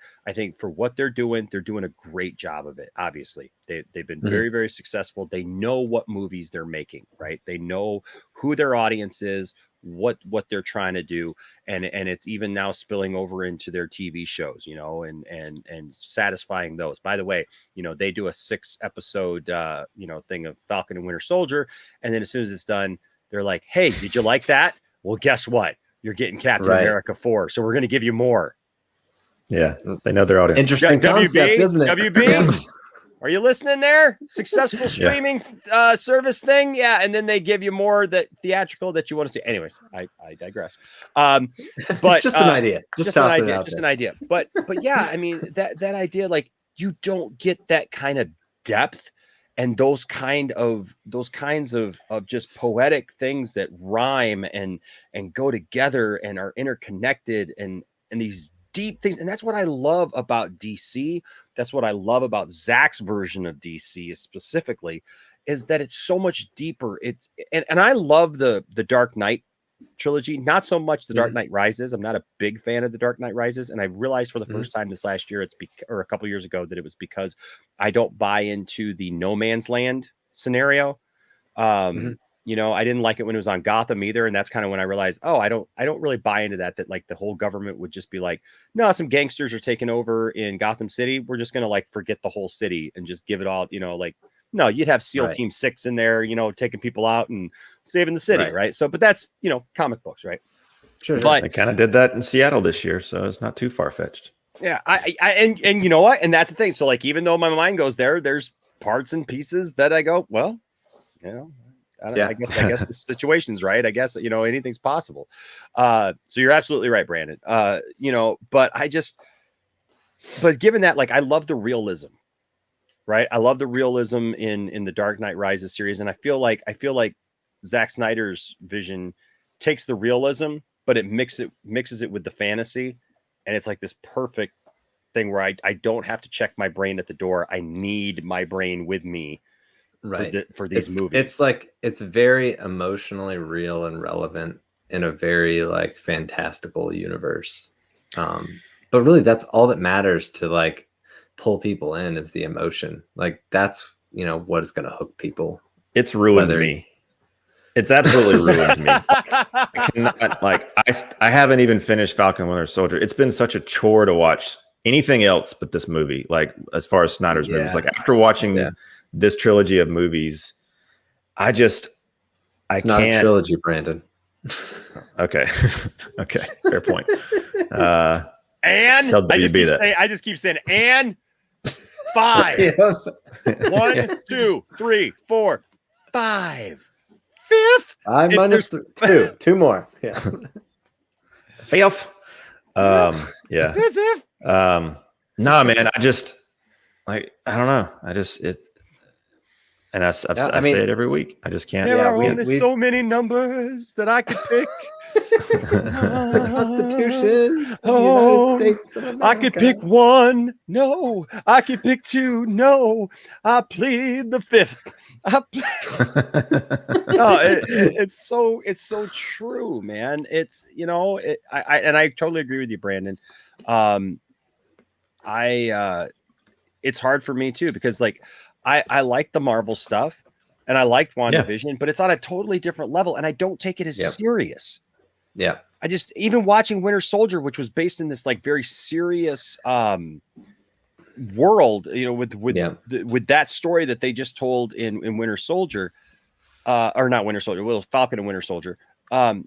for what they're doing a great job of it. Obviously they've been very, very successful. They know what movies they're making, right? They know who their audience is, what they're trying to do, and it's even now spilling over into their TV shows, and satisfying those. By the way, they do a 6-episode thing of Falcon and Winter Soldier, and then as soon as it's done, they're like, hey, did you like that? Well, guess what, you're getting Captain America 4, so we're going to give you more. Yeah, they know their audience. Interesting concept, isn't it? WB, are you listening there? Successful streaming service thing. Yeah. And then they give you more that theatrical that you want to see. Anyways, I digress. But just an idea. Just an idea. But yeah, I mean, that idea, like, you don't get that kind of depth and those kinds of just poetic things that rhyme and go together and are interconnected and these deep things. And that's what I love about DC. That's what I love about Zach's version of DC specifically, is that it's so much deeper. And I love the Dark Knight trilogy, not so much the Dark Knight Rises. I'm not a big fan of the Dark Knight Rises, and I realized for the first time this last year, or a couple years ago, that it was because I don't buy into the no man's land scenario. I didn't like it when it was on Gotham either. And that's kind of when I realized, I don't really buy into that like the whole government would just be like, no, some gangsters are taking over in Gotham City. We're just going to like forget the whole city and just give it all, no, you'd have SEAL Team 6 in there, taking people out and saving the city. Right. So, but that's, comic books, right? Sure. But they kind of did that in Seattle this year. So it's not too far fetched. Yeah. And you know what? And that's the thing. So like, even though my mind goes there's parts and pieces that I go, well, I guess the situation's right. I guess, anything's possible. So you're absolutely right, Brandon. But given that, like, I love the realism, right? I love the realism in the Dark Knight Rises series. And I feel like Zack Snyder's vision takes the realism, but it mixes it with the fantasy. And it's like this perfect thing where I don't have to check my brain at the door. I need my brain with me. Right. For these movies. It's like, it's very emotionally real and relevant in a very like fantastical universe. But really that's all that matters to like pull people in, is the emotion. Like that's, what is going to hook people. It's ruined me. It's absolutely ruined me. I cannot, I haven't even finished Falcon Winter Soldier. It's been such a chore to watch anything else but this movie. Like as far as Snyder's movies, like after watching this trilogy of movies, it's not a trilogy, Brandon. Okay, okay, fair point. And I just keep saying, and 5. 1, 2, 3, 4, 5. 5th. I minus 2. 2 more. Yeah. 5th. Yeah. No, man. I just I don't know. I say it every week. I just can't. There are only so many numbers that I could pick. The Constitution of the United States of America. I could pick 1. No, I could pick 2. No, I plead the 5th. It's so true, man. It's I totally agree with you, Brandon. It's hard for me too because like I like the Marvel stuff and I liked WandaVision, but it's on a totally different level, and I don't take it as serious. Yeah. I just, even watching Winter Soldier, which was based in this like very serious world, with that story that they just told in Winter Soldier, or not Winter Soldier, well, Falcon and Winter Soldier. I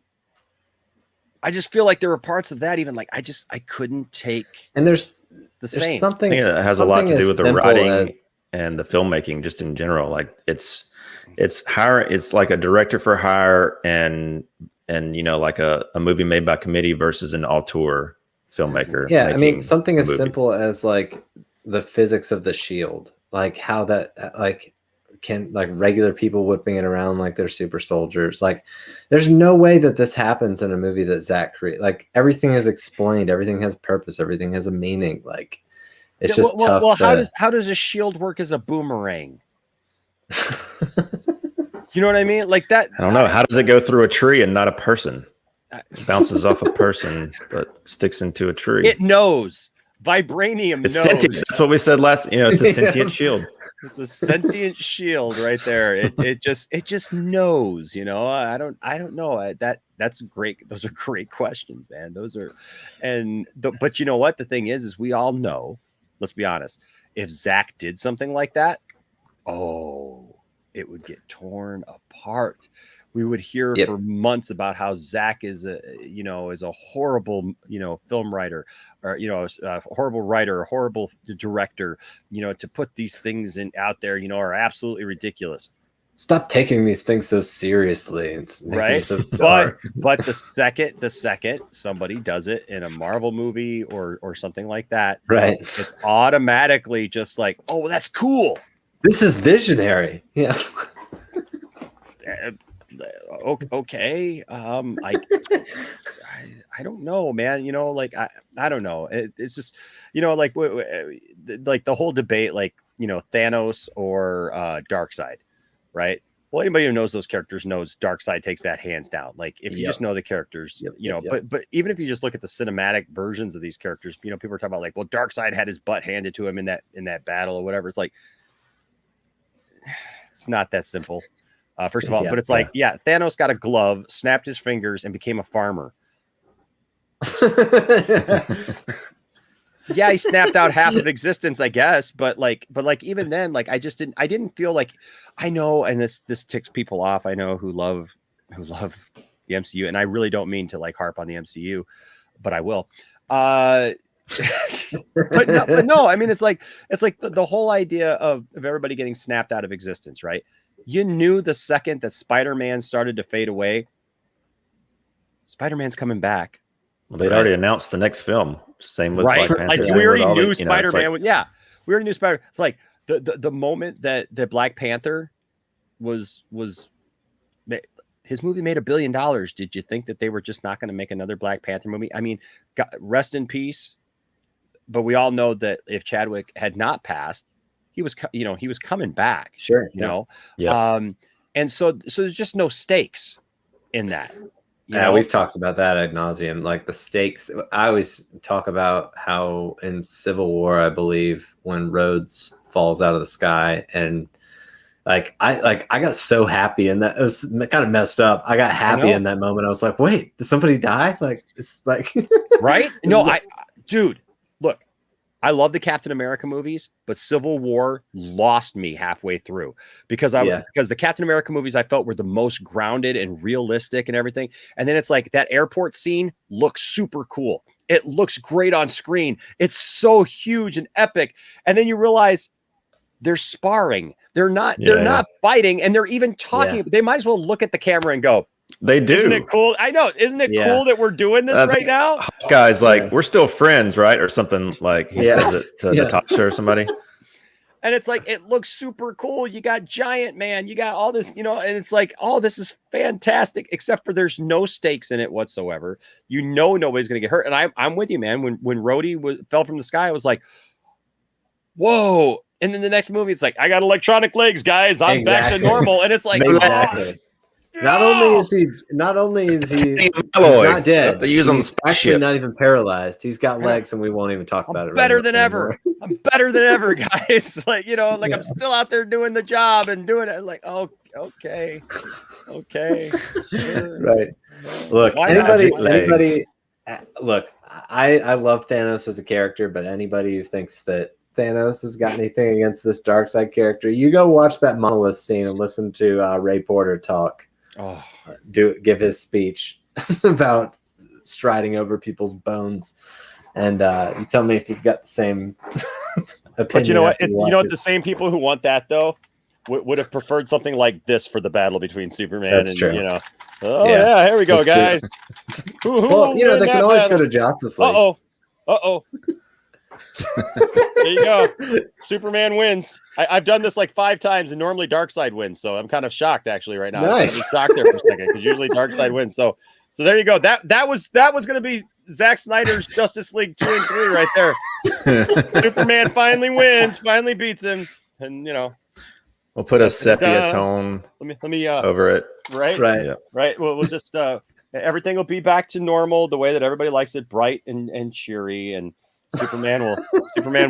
just feel like there were parts of that even like I couldn't take. And there's same. Something. I think it has a lot to do with the writing and the filmmaking, just in general. Like it's like a director for hire and like a movie made by committee versus an auteur filmmaker. Yeah, I mean, something as simple as like the physics of the shield, like how that can like regular people whipping it around like they're super soldiers. Like, there's no way that this happens in a movie that Zack created. Like, everything is explained, everything has purpose, everything has a meaning. Like, it's just tough. Well, how does a shield work as a boomerang? You know what I mean? Like that. I don't know. How does it go through a tree and not a person? It bounces off a person, but sticks into a tree. It knows. Vibranium knows. Sentient. That's what we said last. It's a sentient shield. It's a sentient shield right there. It just knows. I don't know. That's great. Those are great questions, man. But you know what? The thing is we all know. Let's be honest. If Zack did something like that, it would get torn apart. We would hear for months about how Zack is a horrible, film writer, or, a horrible writer, a horrible director, to put these things out there, are absolutely ridiculous. Stop taking these things so seriously. It's right. So dark. But the second somebody does it in a Marvel movie or something like that, right, it's automatically just like, oh, that's cool. This is visionary. Yeah. Okay. I don't know, man. I don't know. It's just, like the whole debate, like, Thanos or Darkseid, right? Well, anybody who knows those characters knows Darkseid takes that hands down. Like, if you just know the characters, but even if you just look at the cinematic versions of these characters, people are talking about like, well, Darkseid had his butt handed to him in that battle or whatever. It's like, it's not that simple. First of all, but it's like, Thanos got a glove, snapped his fingers, and became a farmer. He snapped out half of existence, I guess. But even then, like, I didn't feel like, I know, and this ticks people off, I know, who love the MCU, and I really don't mean to like harp on the MCU, but I will. But no, I mean, it's like the whole idea of everybody getting snapped out of existence, right? You knew the second that Spider-Man started to fade away, Spider-Man's coming back. Well, they'd already announced the next film. Same with Black Panther. Like, we already knew Spider-Man. We already knew Spider. It's like the moment that Black Panther was his movie made $1 billion. Did you think that they were just not going to make another Black Panther movie? I mean, rest in peace. But we all know that if Chadwick had not passed, he was coming back. Sure. And so there's just no stakes in that. We've talked about that ad nauseum. Like, the stakes. I always talk about how in Civil War, I believe, when Rhodes falls out of the sky and I got so happy, and that it was kind of messed up. I got happy in that moment. I was like, wait, did somebody die? Like, it's like right? No, dude, look, I love the Captain America movies, but Civil War lost me halfway through because the Captain America movies I felt were the most grounded and realistic and everything. And then it's like that airport scene looks super cool. It looks great on screen. It's so huge and epic. And then you realize they're sparring. They're not fighting, and they're even talking. Yeah. They might as well look at the camera and go, they do. Isn't it cool? I know. Isn't it cool that we're doing this right now? Guys, like, we're still friends, right? Or something like he says it to Natasha or somebody. And it's like, it looks super cool. You got Giant Man. You got all this, and it's like, oh, this is fantastic, except for there's no stakes in it whatsoever. Nobody's going to get hurt. And I'm with you, man. When Rhodey fell from the sky, I was like, whoa. And then the next movie, it's like, I got electronic legs, guys. I'm back to normal. And it's like, exactly. Not only is he not dead, they use on the actually not even paralyzed. He's got legs, and we won't even talk about it. Better than ever. I'm better than ever, guys. Like, I'm still out there doing the job and doing it. Like, oh, okay, sure. Right. Look, anybody. Look, I love Thanos as a character, but anybody who thinks that Thanos has got anything against this Darkseid character, you go watch that Monolith scene and listen to Ray Porter talk. Give his speech about striding over people's bones, and you tell me if you've got the same opinion. But you know what? The same people who want that though would have preferred something like this for the battle between Superman and true. here we go, guys. Well, they can always go to Justice League. Uh-oh. There you go. Superman wins. I've done this like 5 times, and normally Darkseid wins. So I'm kind of shocked actually right now. Nice. I'm shocked there for a second because usually Darkseid wins. So there you go. That was going to be Zack Snyder's Justice League 2 and 3 right there. Superman finally wins, finally beats him, and we'll put a sepia tone. Let me over it. Right. Yeah. Right. We'll just everything will be back to normal, the way that everybody likes it, bright and cheery, and Superman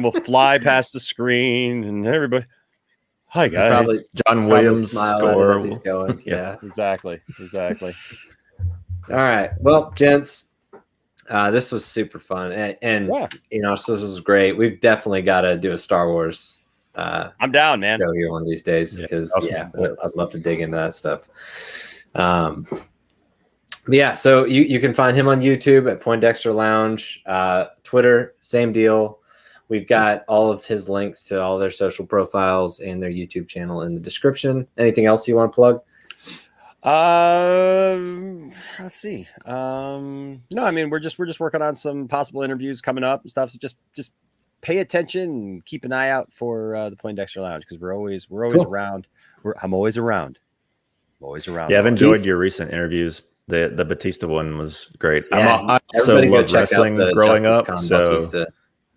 will fly past the screen, and everybody. Hi guys. Probably John Williams score. As he's going. Yeah. Exactly. All right. Well, gents, this was super fun, and this was great. We've definitely got to do a Star Wars. I'm down, man. Show here one of these days because I'd love to dig into that stuff. So you can find him on YouTube at Poindexter Lounge, Twitter, same deal. We've got all of his links to all their social profiles and their YouTube channel in the description. Anything else you want to plug? Let's see. No, I mean, we're just working on some possible interviews coming up and stuff. So just pay attention and keep an eye out for the Poindexter Lounge, because we're always cool. Around. I'm always around. Yeah, I've enjoyed your recent interviews. The Batista one was great. Yeah, I also loved wrestling growing up. So Batista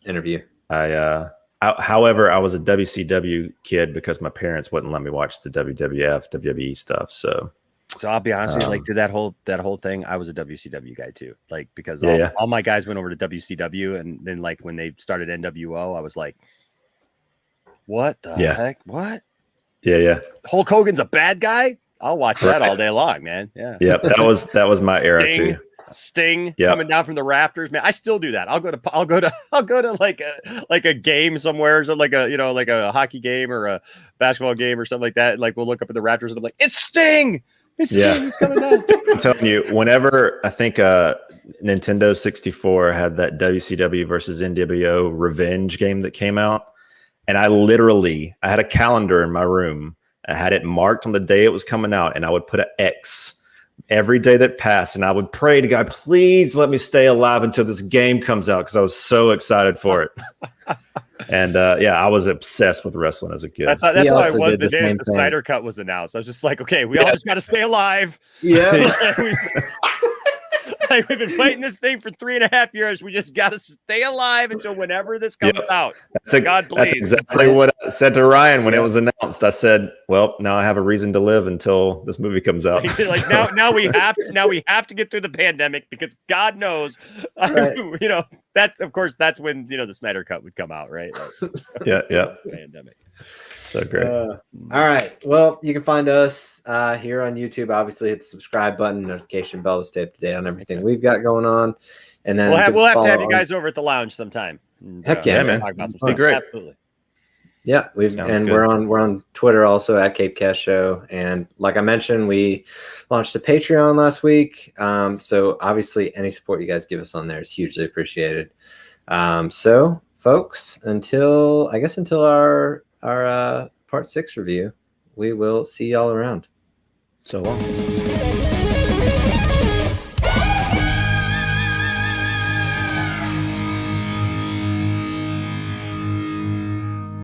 interview. However, I was a WCW kid because my parents wouldn't let me watch the WWF, WWE stuff. So I'll be honest with you, like through that whole thing, I was a WCW guy too. Like, because all my guys went over to WCW, and then like when they started NWO, I was like, what the heck? What? Yeah. Hulk Hogan's a bad guy? I'll watch that all day long, man. Yeah. Yep. That was my era too. Sting coming down from the rafters, man. I still do that. I'll go to like a game somewhere, so like a hockey game or a basketball game or something like that. Like we'll look up at the rafters and I'm like, it's Sting. It's Sting. He's coming down. I'm telling you, whenever I think Nintendo 64 had that WCW versus NWO Revenge game that came out, and I had a calendar in my room. I had it marked on the day it was coming out, and I would put an X every day that passed, and I would pray to God, please let me stay alive until this game comes out, because I was so excited for it. And I was obsessed with wrestling as a kid. That's how I was the day the Snyder Cut was announced. I was just like, okay, we all just got to stay alive. Yeah. We've been fighting this thing for 3.5 years. We just got to stay alive until whenever this comes out. God please. That's exactly what I said to Ryan when it was announced. I said, well, now I have a reason to live until this movie comes out. Like now we have to get through the pandemic, because God knows, that's when, the Snyder Cut would come out, right? Like, yeah. Pandemic. So great. All right. Well, you can find us here on YouTube. Obviously, hit the subscribe button, notification bell to stay up to date on everything we've got going on. And then we'll have to have you guys over at the lounge sometime. Heck yeah, man. Talk about some Be stuff. great. Absolutely. Yeah, we're on Twitter also at CapeCast Show, and like I mentioned, we launched a Patreon last week. So obviously, any support you guys give us on there is hugely appreciated. So, folks, until our part 6 review, we will see y'all around. So long.